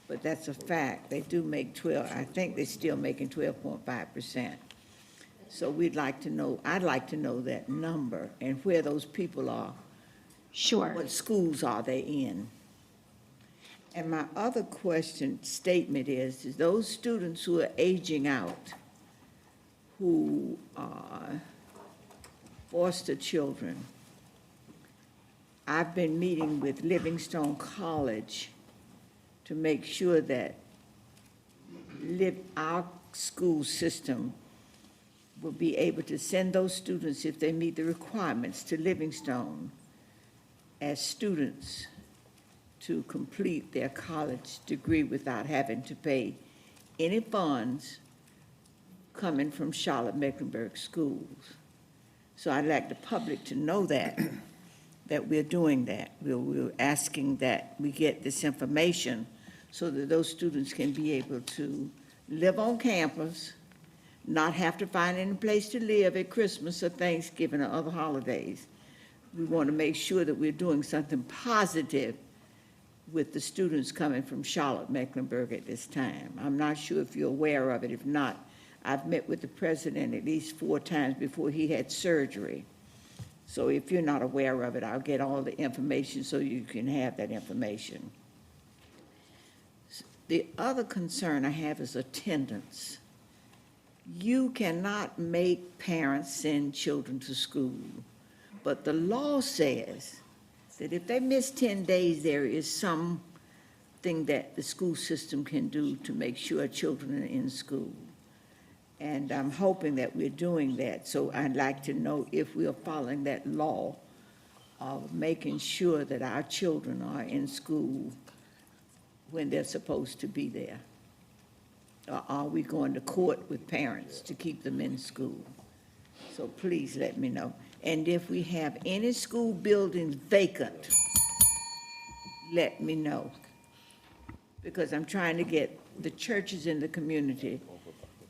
Speaker 7: but that's a fact. They do make 12, I think they're still making 12.5%. So we'd like to know, I'd like to know that number and where those people are.
Speaker 11: Sure.
Speaker 7: What schools are they in? And my other statement is those students who are aging out, who are foster children, I've been meeting with Livingstone College to make sure that our school system will be able to send those students, if they meet the requirements, to Livingstone as students to complete their college degree without having to pay any funds coming from Charlotte Mecklenburg schools. So I'd like the public to know that we're doing that. We're asking that we get this information so that those students can be able to live on campus, not have to find any place to live at Christmas or Thanksgiving or other holidays. We want to make sure that we're doing something positive with the students coming from Charlotte Mecklenburg at this time. I'm not sure if you're aware of it. If not, I've met with the president at least 4 times before he had surgery. So if you're not aware of it, I'll get all the information so you can have that information. The other concern I have is attendance. You cannot make parents send children to school, but the law says that if they miss 10 days, there is something that the school system can do to make sure children are in school. And I'm hoping that we're doing that. So I'd like to know if we are following that law of making sure that our children are in school when they're supposed to be there. or are we going to court with parents to keep them in school? So please let me know. And if we have any school buildings vacant, let me know. Because I'm trying to get the churches in the community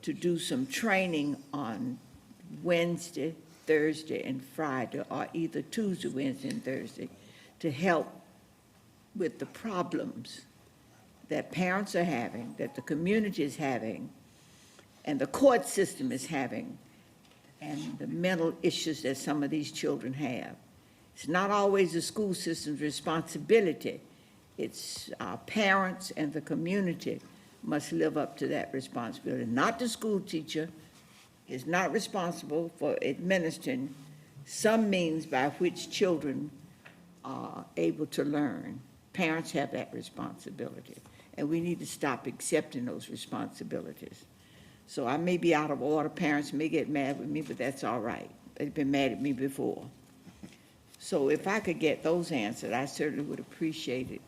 Speaker 7: to do some training on Wednesday, Thursday, and Friday, or either Tuesday, Wednesday, and Thursday, to help with the problems that parents are having, that the community is having, and the court system is having, and the mental issues that some of these children have. It's not always the school system's responsibility. It's our parents and the community must live up to that responsibility. Not the school teacher is not responsible for administering some means by which children are able to learn. Parents have that responsibility, and we need to stop accepting those responsibilities. So I may be out of order. Parents may get mad with me, but that's all right. They've been mad at me before. So if I could get those answered, I certainly would appreciate it.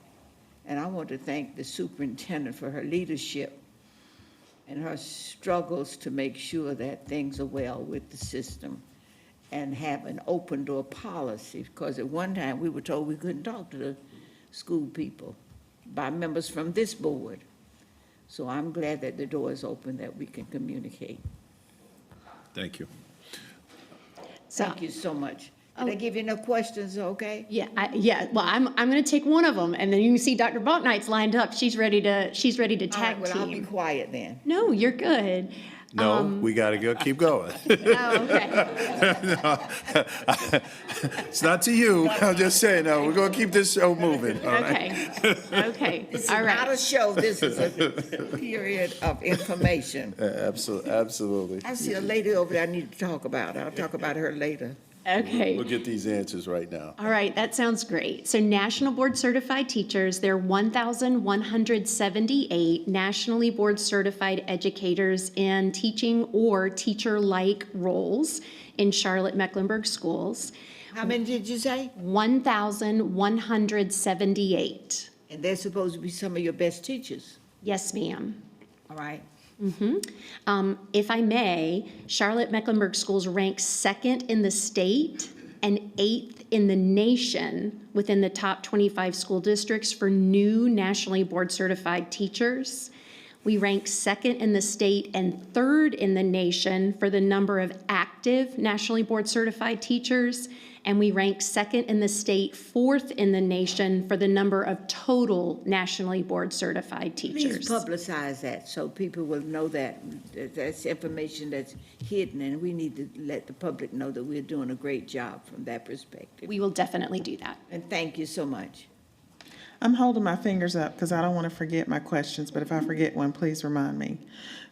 Speaker 7: And I want to thank the superintendent for her leadership and her struggles to make sure that things are well with the system and have an open door policy, because at one time we were told we couldn't talk to the school people by members from this board. So I'm glad that the door is open, that we can communicate.
Speaker 1: Thank you.
Speaker 7: Thank you so much. Did I give you enough questions, okay?
Speaker 11: Yeah, well, I'm going to take one of them, and then you can see Dr. Botnight's lined up. She's ready to
Speaker 7: All right,
Speaker 11: tag
Speaker 7: well, I'll be
Speaker 11: team.
Speaker 7: quiet then.
Speaker 11: No, you're good.
Speaker 1: No, we got to go, keep going.
Speaker 11: Oh, okay.
Speaker 1: No, it's not to you. I'm just saying, no, we're going to keep this show moving, all right?
Speaker 11: Okay,
Speaker 7: This is
Speaker 11: all
Speaker 7: not a
Speaker 11: right.
Speaker 7: show, this is a period of information.
Speaker 1: Absolutely.
Speaker 7: I see a lady over there I need to talk about. I'll talk about her later.
Speaker 11: Okay.
Speaker 1: We'll get these answers right now.
Speaker 11: All right, that sounds great. So National Board Certified Teachers, there are 1,178 nationally board certified educators in teaching or teacher-like roles in Charlotte Mecklenburg schools.
Speaker 7: How many did you say?
Speaker 11: 1,178.
Speaker 7: And they're supposed to be some of your best teachers.
Speaker 11: Yes, ma'am.
Speaker 7: All right.
Speaker 11: If I may, Charlotte Mecklenburg Schools ranks second in the state and 8th in the nation within the top 25 school districts for new nationally board certified teachers. We rank second in the state and 3rd in the nation for the number of active nationally board certified teachers. And we rank second in the state, 4th in the nation for the number of total nationally board certified teachers.
Speaker 7: Please publicize that so people will know that. That's information that's hidden, and we need to let the public know that we're doing a great job from that perspective.
Speaker 11: We will definitely do that.
Speaker 7: And thank you so much.
Speaker 21: I'm holding my fingers up because I don't want to forget my questions, but if I forget one, please remind me.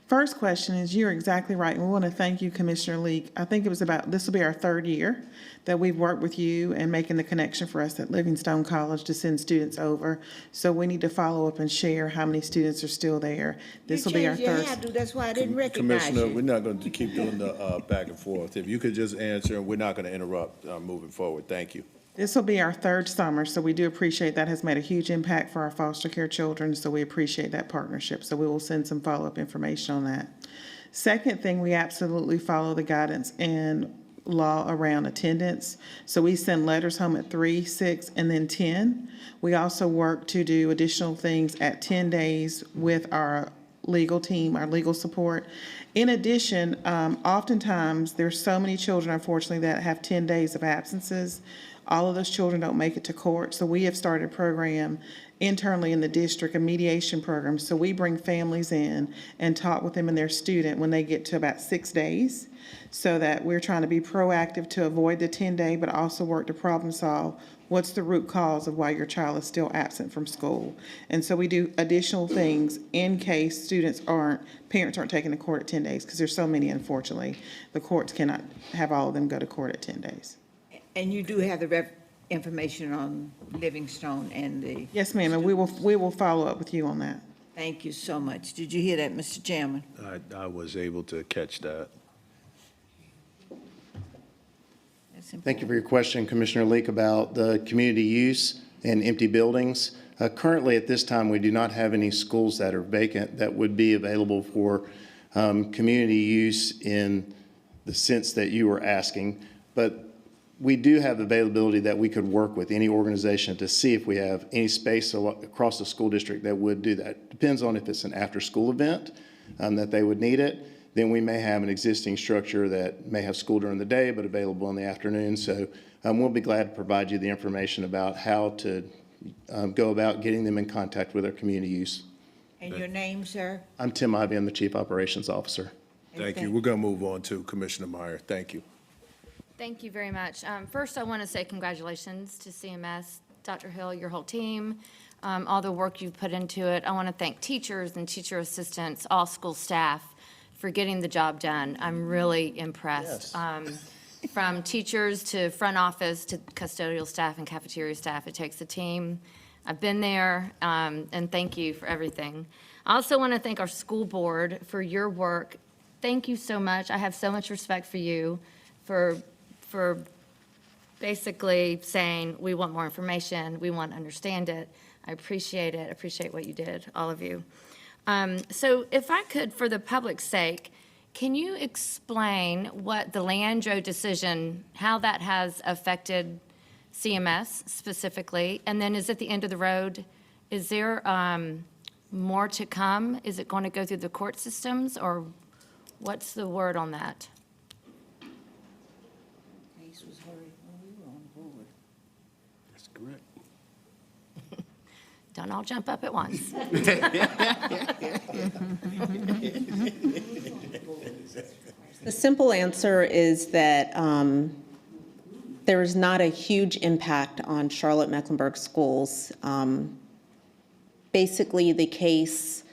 Speaker 21: First question is, you're exactly right, and we want to thank you, Commissioner Leak. I think this will be our 3rd year that we've worked with you and making the connection for us at Livingstone College to send students over. So we need to follow up and share how many students are still there. This will be our
Speaker 7: You changed your
Speaker 21: 3rd.
Speaker 7: hairdo, that's why I didn't recognize
Speaker 1: Commissioner,
Speaker 7: you.
Speaker 1: we're not going to keep doing the back and forth. If you could just answer, and we're not going to interrupt moving forward. Thank you.
Speaker 21: This will be our 3rd summer, so we do appreciate that has made a huge impact for our foster care children, so we appreciate that partnership. So we will send some follow-up information on that. Second thing, we absolutely follow the guidance and law around attendance. So we send letters home at 3, 6, and then 10. We also work to do additional things at 10 days with our legal team, our legal support. In addition, oftentimes, there's so many children, unfortunately, that have 10 days of absences. All of those children don't make it to court, so we have started a program internally in the district, a mediation program. So we bring families in and talk with them and their student when they get to about 6 days, so that we're trying to be proactive to avoid the 10-day, but also work to problem solve what's the root cause of why your child is still absent from school. And so we do additional things in case parents aren't taken to court at 10 days, because there's so many, unfortunately. The courts cannot have all of them go to court at 10 days.
Speaker 7: And you do have the information on Livingstone and the...
Speaker 21: Yes, ma'am, and we will follow up with you on that.
Speaker 7: Thank you so much. Did you hear that, Mr. Chairman?
Speaker 1: I was able to catch that.
Speaker 3: Thank you for your question, Commissioner Leak, about the community use and empty buildings. Currently, at this time, we do not have any schools that are vacant that would be available for community use in the sense that you were asking. But we do have availability that we could work with any organization to see if we have any space across the school district that would do that. Depends on if it's an after-school event that they would need it. Then we may have an existing structure that may have school during the day but available in the afternoon. So we'll be glad to provide you the information about how to go about getting them in contact with our community use.
Speaker 7: And your name, sir?
Speaker 3: I'm Tim Ivey. I'm the Chief Operations Officer.
Speaker 1: Thank you. We're going to move on to Commissioner Meyer. Thank you.
Speaker 5: Thank you very much. First, I want to say congratulations to CMS, Dr. Hill, your whole team, all the work you've put into it. I want to thank teachers and teacher assistants, all school staff for getting the job done. I'm really impressed.
Speaker 1: Yes.
Speaker 5: From teachers to front office to custodial staff and cafeteria staff, it takes a team. I've been there, and thank you for everything. I also want to thank our school board for your work. Thank you so much. I have so much respect for you for basically saying, we want more information, we want to understand it. I appreciate it. I appreciate what you did, all of you. So if I could, for the public's sake, can you explain what the Leandro decision, how that has affected CMS specifically? And then is it the end of the road? Is there more to come? Is it going to go through the court systems, or what's the word on that?
Speaker 7: Case was heard when we were on board.
Speaker 1: That's correct.
Speaker 5: Don't all jump up at once.
Speaker 19: The simple answer is that there is not a huge impact on Charlotte Mecklenburg schools. Basically, the case,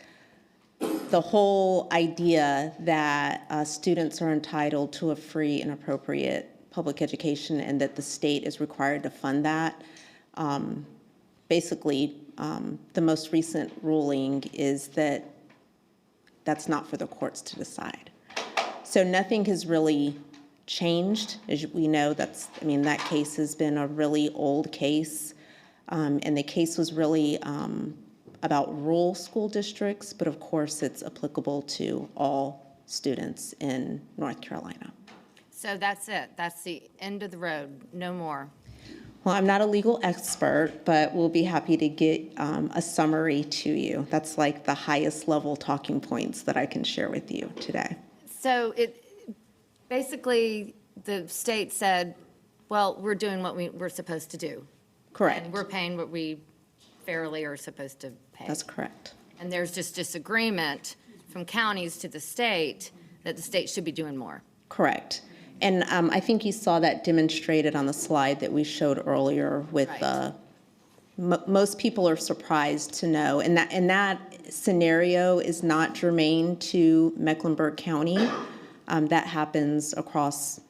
Speaker 19: the whole idea that students are entitled to a free and appropriate public education and that the state is required to fund that, basically, the most recent ruling is that that's not for the courts to decide. So nothing has really changed. As we know, that case has been a really old case. And the case was really about rural school districts, but of course it's applicable to all students in North Carolina.
Speaker 5: So that's it. That's the end of the road. No more.
Speaker 19: Well, I'm not a legal expert, but we'll be happy to get a summary to you. That's like the highest level talking points that I can share with you today.
Speaker 5: So basically the state said, well, we're doing what we're supposed to do.
Speaker 19: Correct.
Speaker 5: And we're paying what we fairly are supposed to pay.
Speaker 19: That's correct.
Speaker 5: And there's just disagreement from counties to the state that the state should be doing more.
Speaker 19: Correct. And I think you saw that demonstrated on the slide that we showed earlier with most people are surprised to know. And that scenario is not germane to Mecklenburg County. That happens across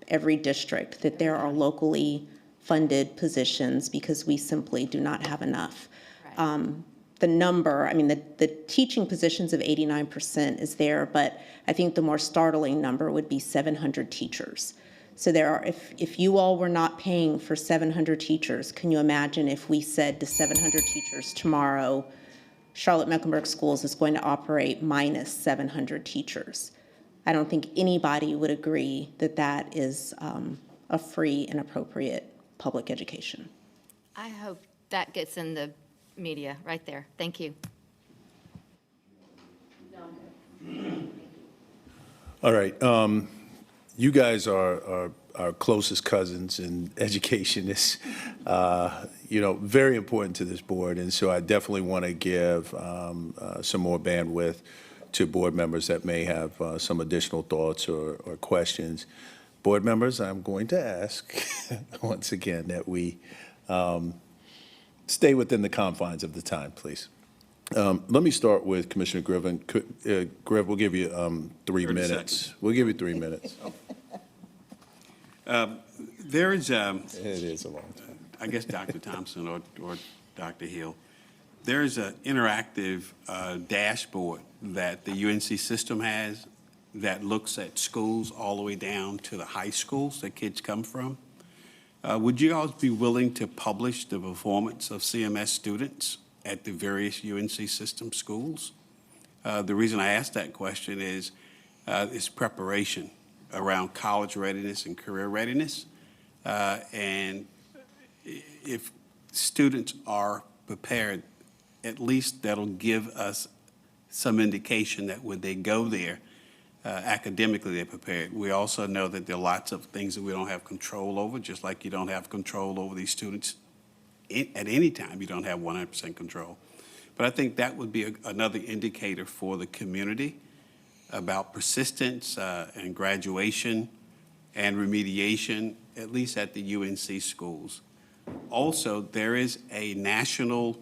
Speaker 19: every district, that there are locally funded positions because we simply do not have enough. The number, the teaching positions of 89% is there, but I think the more startling number would be 700 teachers. So there are, if you all were not paying for 700 teachers, can you imagine if we said to 700 teachers tomorrow, Charlotte Mecklenburg Schools is going to operate minus 700 teachers? I don't think anybody would agree that that is a free and appropriate public education.
Speaker 5: I hope that gets in the media right there. Thank you.
Speaker 1: All right. You guys are our closest cousins, and education is, very important to this board. And so I definitely want to give some more bandwidth to board members that may have some additional thoughts or questions. Board members, I'm going to ask once again that we stay within the confines of the time, please. Let me start with Commissioner Griffin. Griff, we'll give you 3 minutes.
Speaker 8: Seconds.
Speaker 1: We'll give you 3 minutes.
Speaker 8: There is
Speaker 1: it is a long time.
Speaker 8: I guess Dr. Thompson or Dr. Hill, there is an interactive dashboard that the UNC system has that looks at schools all the way down to the high schools that kids come from. Would you all be willing to publish the performance of CMS students at the various UNC system schools? The reason I ask that question is preparation around college readiness and career readiness. And if students are prepared, at least that'll give us some indication that when they go there, academically they're prepared. We also know that there are lots of things that we don't have control over, just like you don't have control over these students at any time. You don't have 100% control. But I think that would be another indicator for the community about persistence and graduation and remediation, at least at the UNC schools. Also, there is a National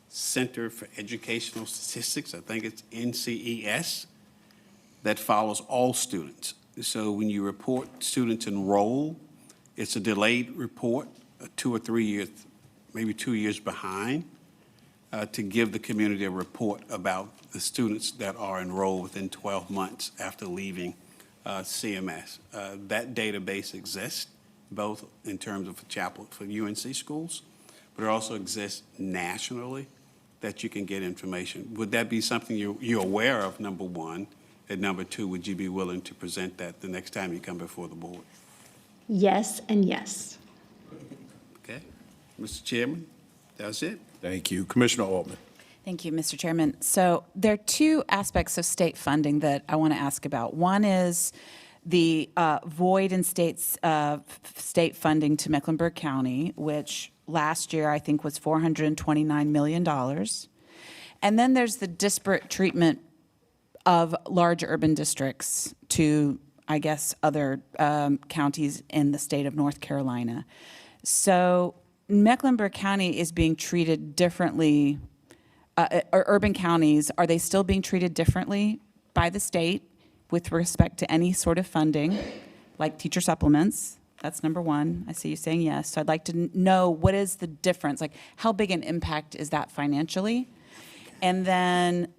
Speaker 8: Center for Educational Statistics, I think it's NCES, that follows all students. So when you report students enroll, it's a delayed report, 2 or 3 years, maybe 2 years behind, to give the community a report about the students that are enrolled within 12 months after leaving CMS. That database exists, both in terms of for UNC schools, but it also exists nationally that you can get information. Would that be something you're aware of, number one? And number two, would you be willing to present that the next time you come before the board?
Speaker 11: Yes and yes.
Speaker 8: Okay. Mr. Chairman, that's it.
Speaker 1: Thank you. Commissioner Altman.
Speaker 6: Thank you, Mr. Chairman. So there are two aspects of state funding that I want to ask about. One is the void in state funding to Mecklenburg County, which last year I think was $429 million. And then there's the disparate treatment of large urban districts to, I guess, other counties in the state of North Carolina. So Mecklenburg County is being treated differently, or urban counties, are they still being treated differently by the state with respect to any sort of funding, like teacher supplements? That's number one. I see you saying yes. So I'd like to know, what is the difference? Like, how big an impact is that financially? And then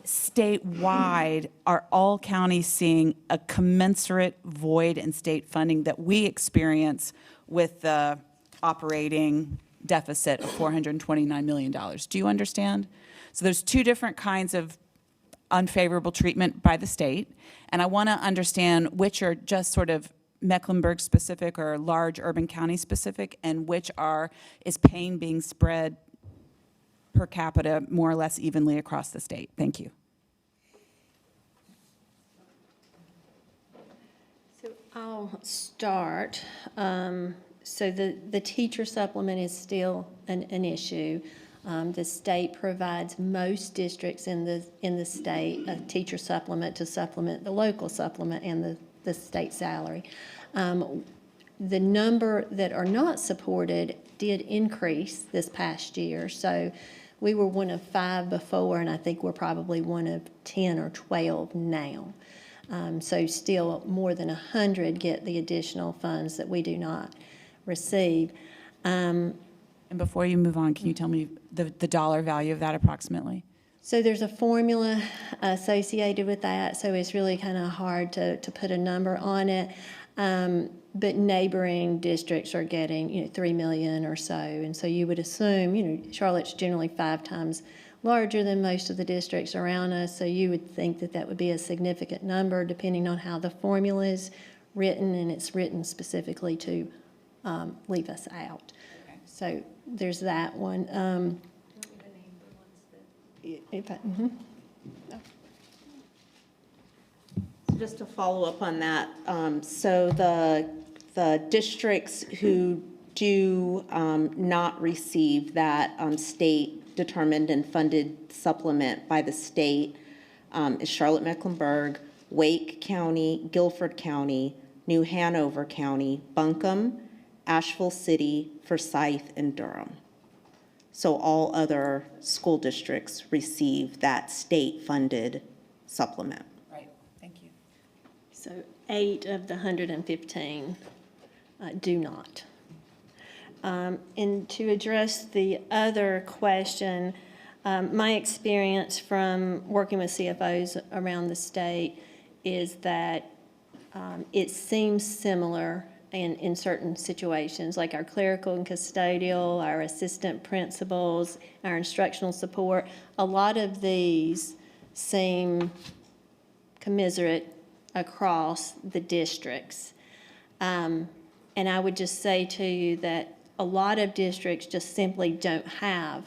Speaker 6: statewide, are all counties seeing a commensurate void in state funding that we experience with the operating deficit of $429 million? Do you understand? So there's two different kinds of unfavorable treatment by the state, and I want to understand which are just sort of Mecklenburg specific or large urban county specific, and which is pain being spread per capita more or less evenly across the state. Thank you.
Speaker 20: So I'll start. So the teacher supplement is still an issue. The state provides most districts in the state a teacher supplement to supplement the local supplement and the state salary. The number that are not supported did increase this past year. So we were one of 5 before, and I think we're probably one of 10 or 12 now. So still more than 100 get the additional funds that we do not receive.
Speaker 6: And before you move on, can you tell me the dollar value of that approximately?
Speaker 20: So there's a formula associated with that, so it's really kind of hard to put a number on it. But neighboring districts are getting, $3 million or so, and so you would assume, Charlotte's generally 5 times larger than most of the districts around us, so you would think that that would be a significant number, depending on how the formula is written, and it's written specifically to leave us out. Okay. So there's that one.
Speaker 19: Just to follow up on that, so the districts who do not receive that state-determined and funded supplement by the state is Charlotte Mecklenburg, Wake County, Guilford County, New Hanover County, Buncombe, Asheville City, Forsyth, and Durham. So all other school districts receive that state-funded supplement.
Speaker 6: Right, thank you.
Speaker 20: So 8 of the 115 do not. And to address the other question, my experience from working with CFOs around the state is that it seems similar in certain situations, like our clerical and custodial, our assistant principals, our instructional support. A lot of these seem commiserate across the districts. And I would just say to you that a lot of districts just simply don't have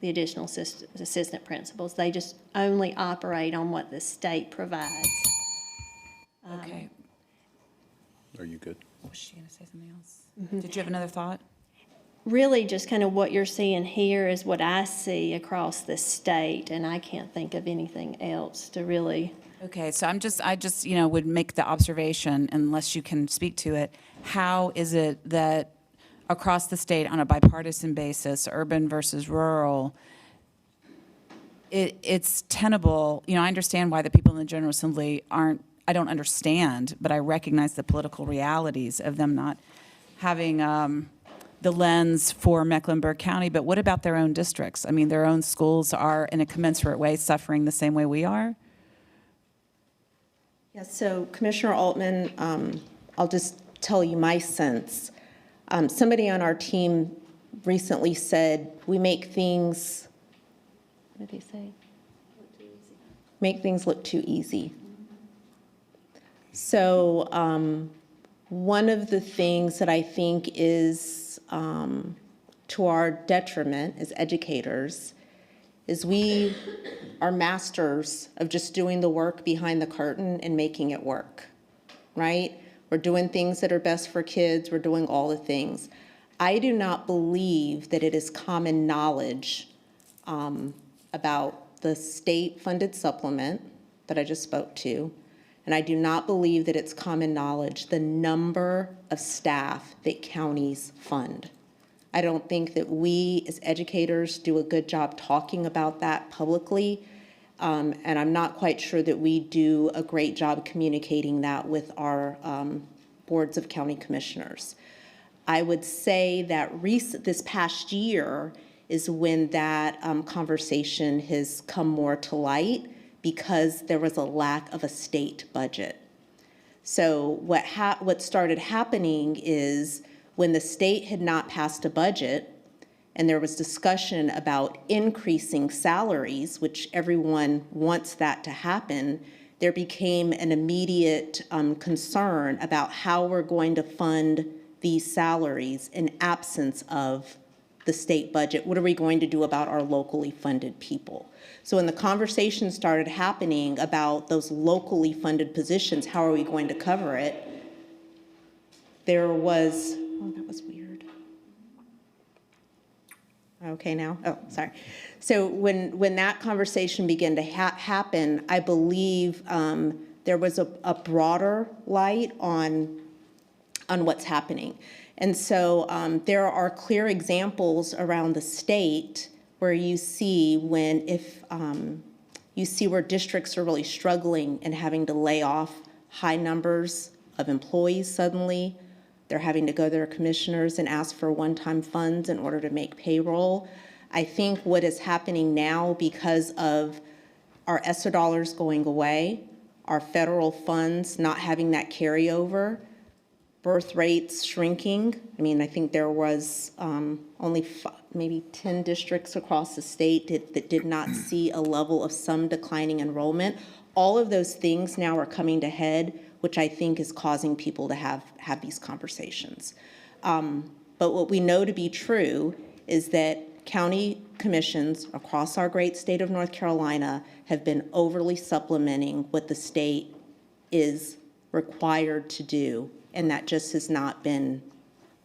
Speaker 20: the additional assistant principals. They just only operate on what the state provides.
Speaker 6: Okay.
Speaker 1: Are you good?
Speaker 6: Was she going to say something else? Did you have another thought?
Speaker 20: Really, just kind of what you're seeing here is what I see across the state, and I can't think of anything else to really.
Speaker 6: Okay, so I just, would make the observation, unless you can speak to it, how is it that across the state on a bipartisan basis, urban versus rural, it's tenable, I understand why the people in the General Assembly I don't understand, but I recognize the political realities of them not having the lens for Mecklenburg County, but what about their own districts? I mean, their own schools are in a commensurate way suffering the same way we are?
Speaker 19: Yeah, so Commissioner Altman, I'll just tell you my sense. Somebody on our team recently said, we make things, what did they say? Make things look too easy. So one of the things that I think is to our detriment as educators is we are masters of just doing the work behind the curtain and making it work, right? We're doing things that are best for kids. We're doing all the things. I do not believe that it is common knowledge about the state-funded supplement that I just spoke to. And I do not believe that it's common knowledge the number of staff that counties fund. I don't think that we as educators do a good job talking about that publicly. And I'm not quite sure that we do a great job communicating that with our boards of county commissioners. I would say that this past year is when that conversation has come more to light because there was a lack of a state budget. So what started happening is when the state had not passed a budget and there was discussion about increasing salaries, which everyone wants that to happen, there became an immediate concern about how we're going to fund these salaries in absence of the state budget. What are we going to do about our locally funded people? So when the conversation started happening about those locally funded positions, how are we going to cover it? There was, oh, that was weird. Okay now, oh, sorry. So when that conversation began to happen, I believe there was a broader light on what's happening. And so there are clear examples around the state where you see you see where districts are really struggling and having to lay off high numbers of employees suddenly. They're having to go to their commissioners and ask for one-time funds in order to make payroll. I think what is happening now because of our ESSER dollars going away, our federal funds not having that carryover, birth rates shrinking. I mean, I think there was only maybe 10 districts across the state that did not see a level of some declining enrollment. All of those things now are coming to head, which I think is causing people to have these conversations. But what we know to be true is that county commissions across our great state of North Carolina have been overly supplementing what the state is required to do, and that just has not been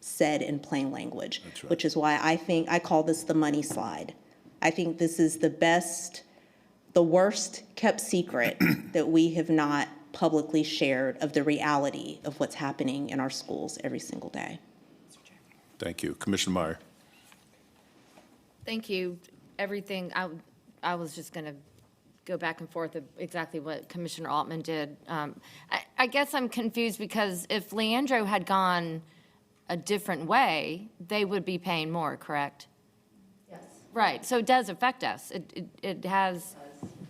Speaker 19: said in plain language. That's right. Which is why I call this the money slide. I think this is the worst kept secret that we have not publicly shared of the reality of what's happening in our schools every single day.
Speaker 1: Thank you. Commissioner Meyer.
Speaker 5: Thank you. Everything, I was just going to go back and forth of exactly what Commissioner Altman did. I guess I'm confused because if Leandro had gone a different way, they would be paying more, correct?
Speaker 19: Yes.
Speaker 5: Right, so it does affect us. It has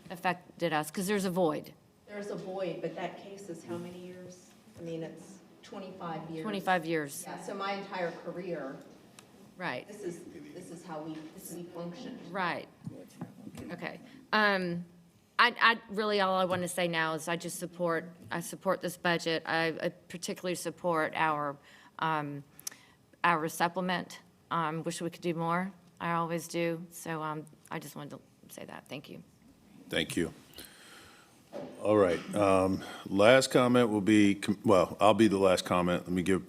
Speaker 5: affected us because there's a void.
Speaker 19: There's a void, but that case is how many years? I mean, it's 25 years.
Speaker 5: 25 years.
Speaker 19: Yeah, so my entire career,
Speaker 5: Right,
Speaker 19: this is how we function.
Speaker 5: right. Okay. I really, all I want to say now is I support this budget. I particularly support our supplement. Wish we could do more. I always do. So I just wanted to say that. Thank you.
Speaker 1: Thank you. All right. Last comment will be, well, I'll be the last comment. Let me give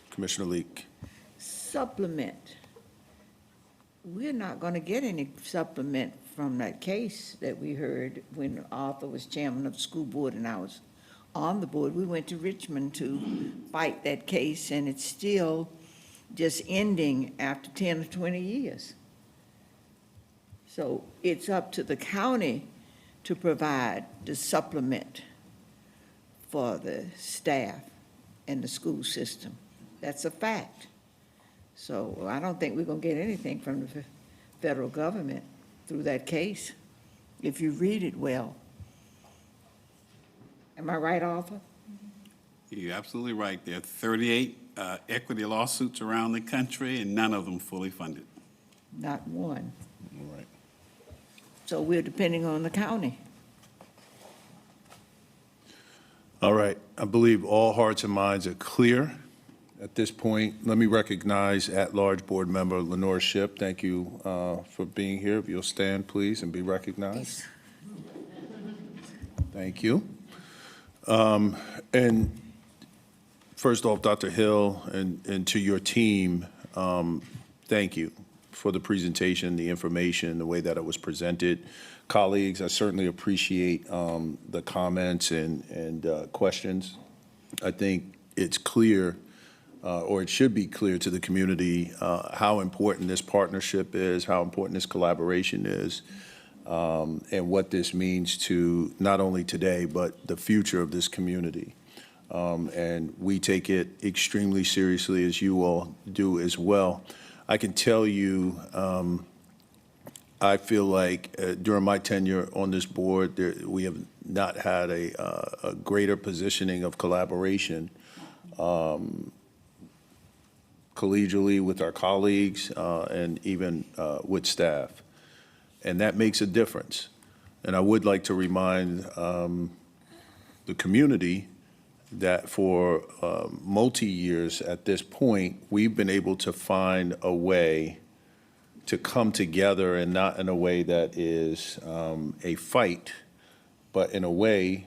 Speaker 1: Commissioner Leek.
Speaker 7: Supplement. We're not going to get any supplement from that case that we heard when Arthur was chairman of the school board and I was on the board. We went to Richmond to fight that case, and it's still just ending after 10 or 20 years. So it's up to the county to provide the supplement for the staff and the school system. That's a fact. So I don't think we're going to get anything from the federal government through that case, if you read it well. Am I right, Arthur?
Speaker 8: You're absolutely right. There are 38 equity lawsuits around the country, and none of them fully funded.
Speaker 7: Not one.
Speaker 1: All right.
Speaker 7: So we're depending on the county.
Speaker 1: All right. I believe all hearts and minds are clear. At this point, let me recognize at-large board member Lenore Shipp. Thank you for being here. If you'll stand, please, and be recognized. Thank you. And first off, Dr. Hill, and to your team, thank you for the presentation, the information, the way that it was presented. Colleagues, I certainly appreciate the comments and questions. I think it's clear, or it should be clear to the community how important this partnership is, how important this collaboration is, and what this means to not only today, but the future of this community. And we take it extremely seriously, as you all do as well. I can tell you, I feel like during my tenure on this board, we have not had a greater positioning of collaboration collegially with our colleagues and even with staff. And that makes a difference. And I would like to remind the community that for multi-years at this point, we've been able to find a way to come together, and not in a way that is a fight, but in a way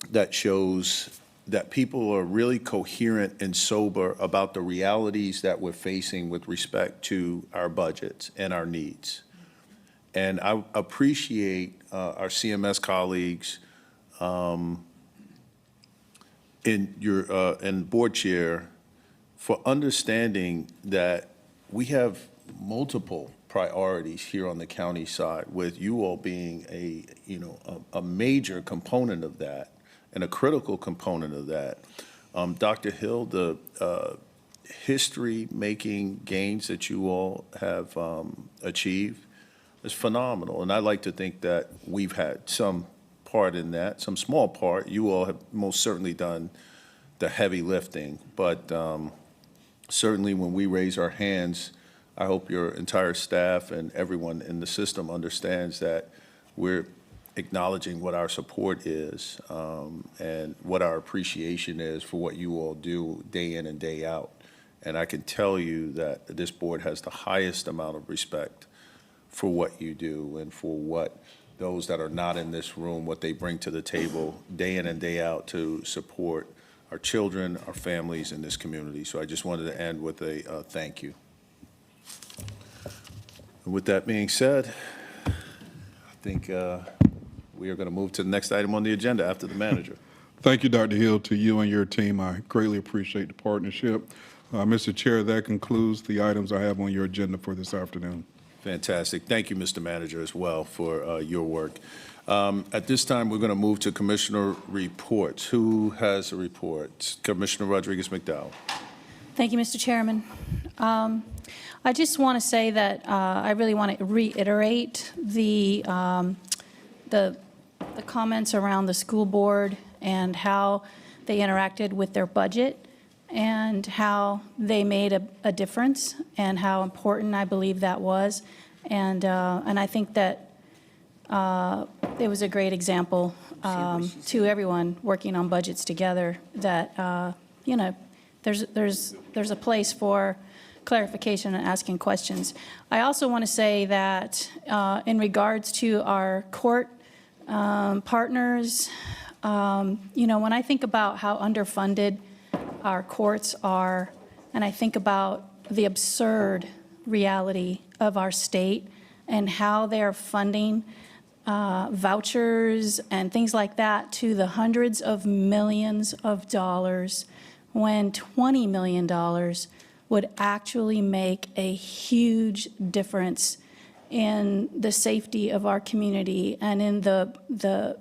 Speaker 1: that shows that people are really coherent and sober about the realities that we're facing with respect to our budgets and our needs. And I appreciate our CMS colleagues and board chair for understanding that we have multiple priorities here on the county side, with you all being a major component of that and a critical component of that. Dr. Hill, the history-making gains that you all have achieved is phenomenal. And I like to think that we've had some part in that, some small part. You all have most certainly done the heavy lifting. But certainly when we raise our hands, I hope your entire staff and everyone in the system understands that we're acknowledging what our support is and what our appreciation is for what you all do day in and day out. And I can tell you that this board has the highest amount of respect for what you do and for what those that are not in this room, what they bring to the table day in and day out to support our children, our families in this community. So I just wanted to end with a thank you. And with that being said, I think we are going to move to the next item on the agenda after the manager.
Speaker 9: Thank you, Dr. Hill, to you and your team. I greatly appreciate the partnership. Mr. Chair, that concludes the items I have on your agenda for this afternoon.
Speaker 1: Fantastic. Thank you, Mr. Manager, as well for your work. At this time, we're going to move to Commissioner reports. Who has a report? Commissioner Rodriguez-McDowell.
Speaker 4: Thank you, Mr. Chairman. I just want to say that I really want to reiterate the comments around the school board and how they interacted with their budget and how they made a difference and how important I believe that was. And I think that it was a great example to everyone working on budgets together that, you know, there's a place for clarification and asking questions. I also want to say that in regards to our court partners, you know, when I think about how underfunded our courts are, and I think about the absurd reality of our state and how they're funding vouchers and things like that to the hundreds of millions of dollars, when $20 million would actually make a huge difference in the safety of our community and in the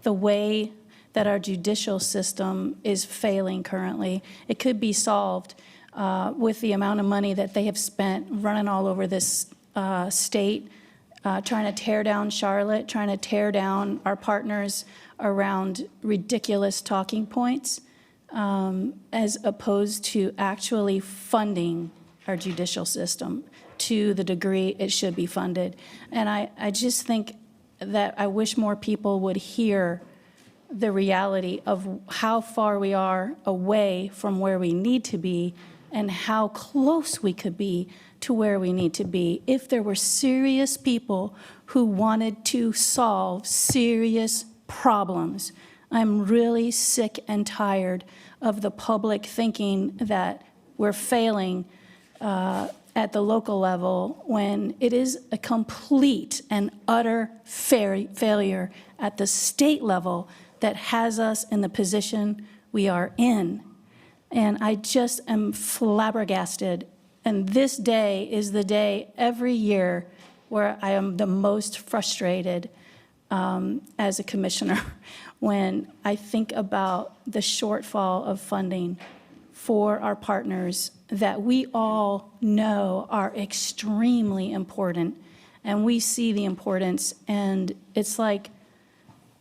Speaker 4: way that our judicial system is failing currently. It could be solved with the amount of money that they have spent running all over this state, trying to tear down Charlotte, trying to tear down our partners around ridiculous talking points, as opposed to actually funding our judicial system to the degree it should be funded. And I just think that I wish more people would hear the reality of how far we are away from where we need to be and how close we could be to where we need to be if there were serious people who wanted to solve serious problems. I'm really sick and tired of the public thinking that we're failing at the local level when it is a complete and utter failure at the state level that has us in the position we are in. And I just am flabbergasted. And this day is the day every year where I am the most frustrated as a commissioner when I think about the shortfall of funding for our partners that we all know are extremely important. And we see the importance, and it's like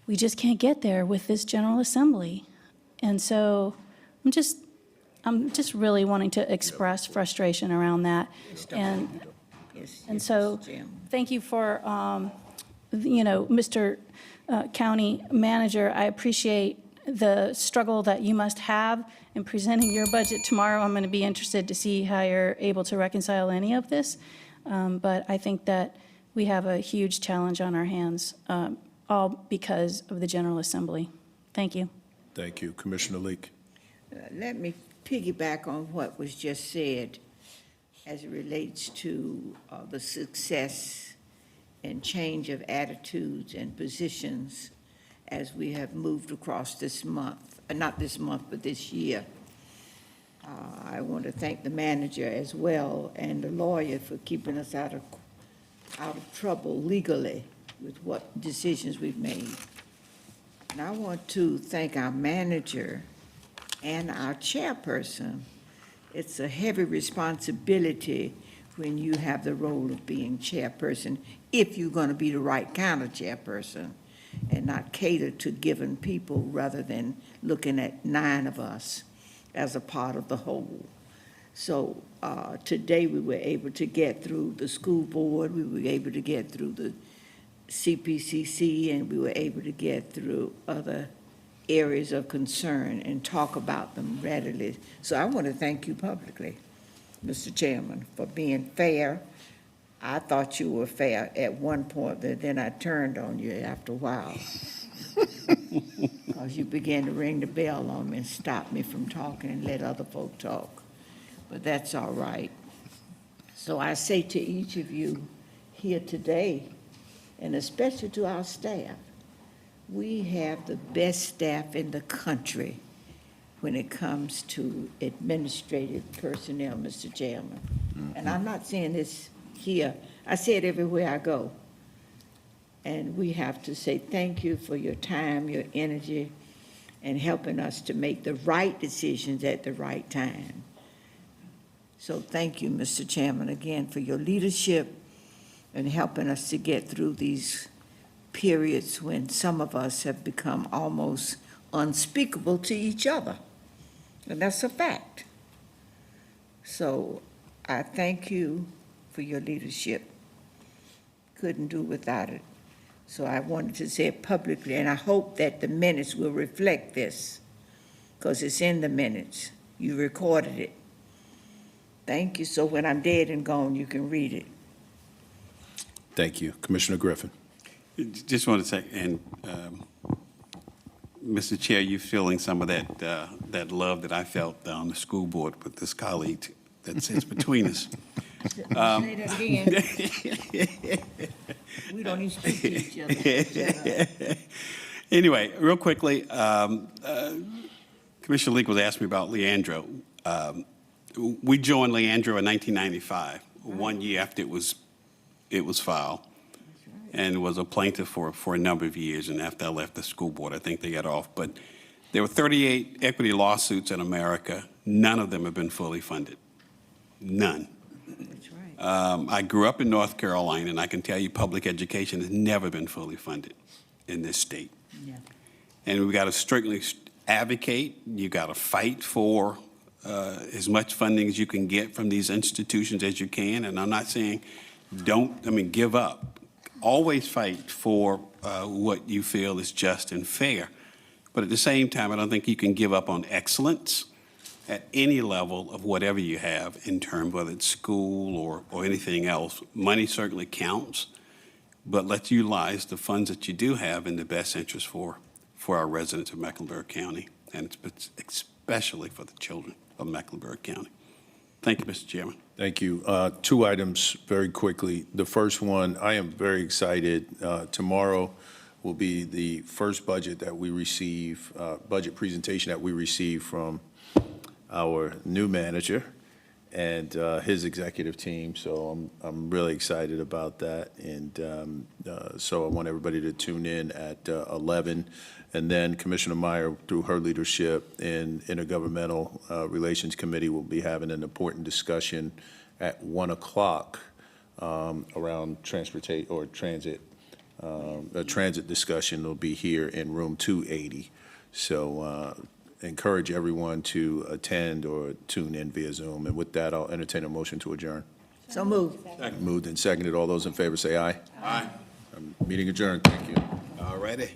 Speaker 4: we just can't get there with this General Assembly. And so I'm just really wanting to express frustration around that. And so thank you for, you know, Mr. County Manager, I appreciate the struggle that you must have in presenting your budget tomorrow. I'm going to be interested to see how you're able to reconcile any of this. But I think that we have a huge challenge on our hands, all because of the General Assembly. Thank you.
Speaker 1: Thank you. Commissioner Leek.
Speaker 7: Let me piggyback on what was just said as it relates to the success and change of attitudes and positions as we have moved across this month, not this month, but this year. I want to thank the manager as well and the lawyer for keeping us out of trouble legally with what decisions we've made. And I want to thank our manager and our chairperson. It's a heavy responsibility when you have the role of being chairperson, if you're going to be the right kind of chairperson and not cater to given people rather than looking at 9 of us as a part of the whole. So today we were able to get through the school board, we were able to get through the CPCC, and we were able to get through other areas of concern and talk about them readily. So I want to thank you publicly, Mr. Chairman, for being fair. I thought you were fair at one point, but then I turned on you after a while. Because you began to ring the bell on me and stop me from talking and let other folk talk. But that's all right. So I say to each of you here today, and especially to our staff, we have the best staff in the country when it comes to administrative personnel, Mr. Chairman. Mm-hmm. And I'm not saying this here, I say it everywhere I go. And we have to say thank you for your time, your energy, and helping us to make the right decisions at the right time. So thank you, Mr. Chairman, again for your leadership and helping us to get through these periods when some of us have become almost unspeakable to each other. And that's a fact. So I thank you for your leadership. Couldn't do without it. So I wanted to say it publicly, and I hope that the minutes will reflect this, because it's in the minutes. You recorded it. Thank you. So when I'm dead and gone, you can read it.
Speaker 1: Thank you. Commissioner Griffin.
Speaker 8: Just want to say, and Mr. Chair, you feeling some of that love that I felt on the school board with this colleague that sits between us.
Speaker 7: Say that again. We don't even speak to each other.
Speaker 8: Anyway, real quickly, Commissioner Leek was asking me about Leandro. We joined Leandro in 1995, 1 year after it was filed, and was a plaintiff for a number of years. And after I left the school board, I think they got off. But there were 38 equity lawsuits in America. None of them have been fully funded. None.
Speaker 7: That's right.
Speaker 8: I grew up in North Carolina, and I can tell you public education has never been fully funded in this state.
Speaker 7: Yeah.
Speaker 8: And we've got to strictly advocate. You've got to fight for as much funding as you can get from these institutions as you can. And I'm not saying give up. Always fight for what you feel is just and fair. But at the same time, I don't think you can give up on excellence at any level of whatever you have in terms, whether it's school or anything else. Money certainly counts, but let's utilize the funds that you do have in the best interest for our residents of Mecklenburg County, and especially for the children of Mecklenburg County. Thank you, Mr. Chairman.
Speaker 1: Thank you. Two items very quickly. The first one, I am very excited. Tomorrow will be the first budget that we receive, budget presentation that we receive from our new manager and his executive team. So I'm really excited about that. And so I want everybody to tune in at 11. And then Commissioner Meyer, through her leadership in Intergovernmental Relations Committee, will be having an important discussion at 1 o'clock around transit. A transit discussion will be here in room 280. So encourage everyone to attend or tune in via Zoom. And with that, I'll entertain a motion to adjourn.
Speaker 7: So moved.
Speaker 1: Moved and seconded. All those in favor say aye.
Speaker 8: Aye.
Speaker 1: Meeting adjourned. Thank you.
Speaker 8: All righty.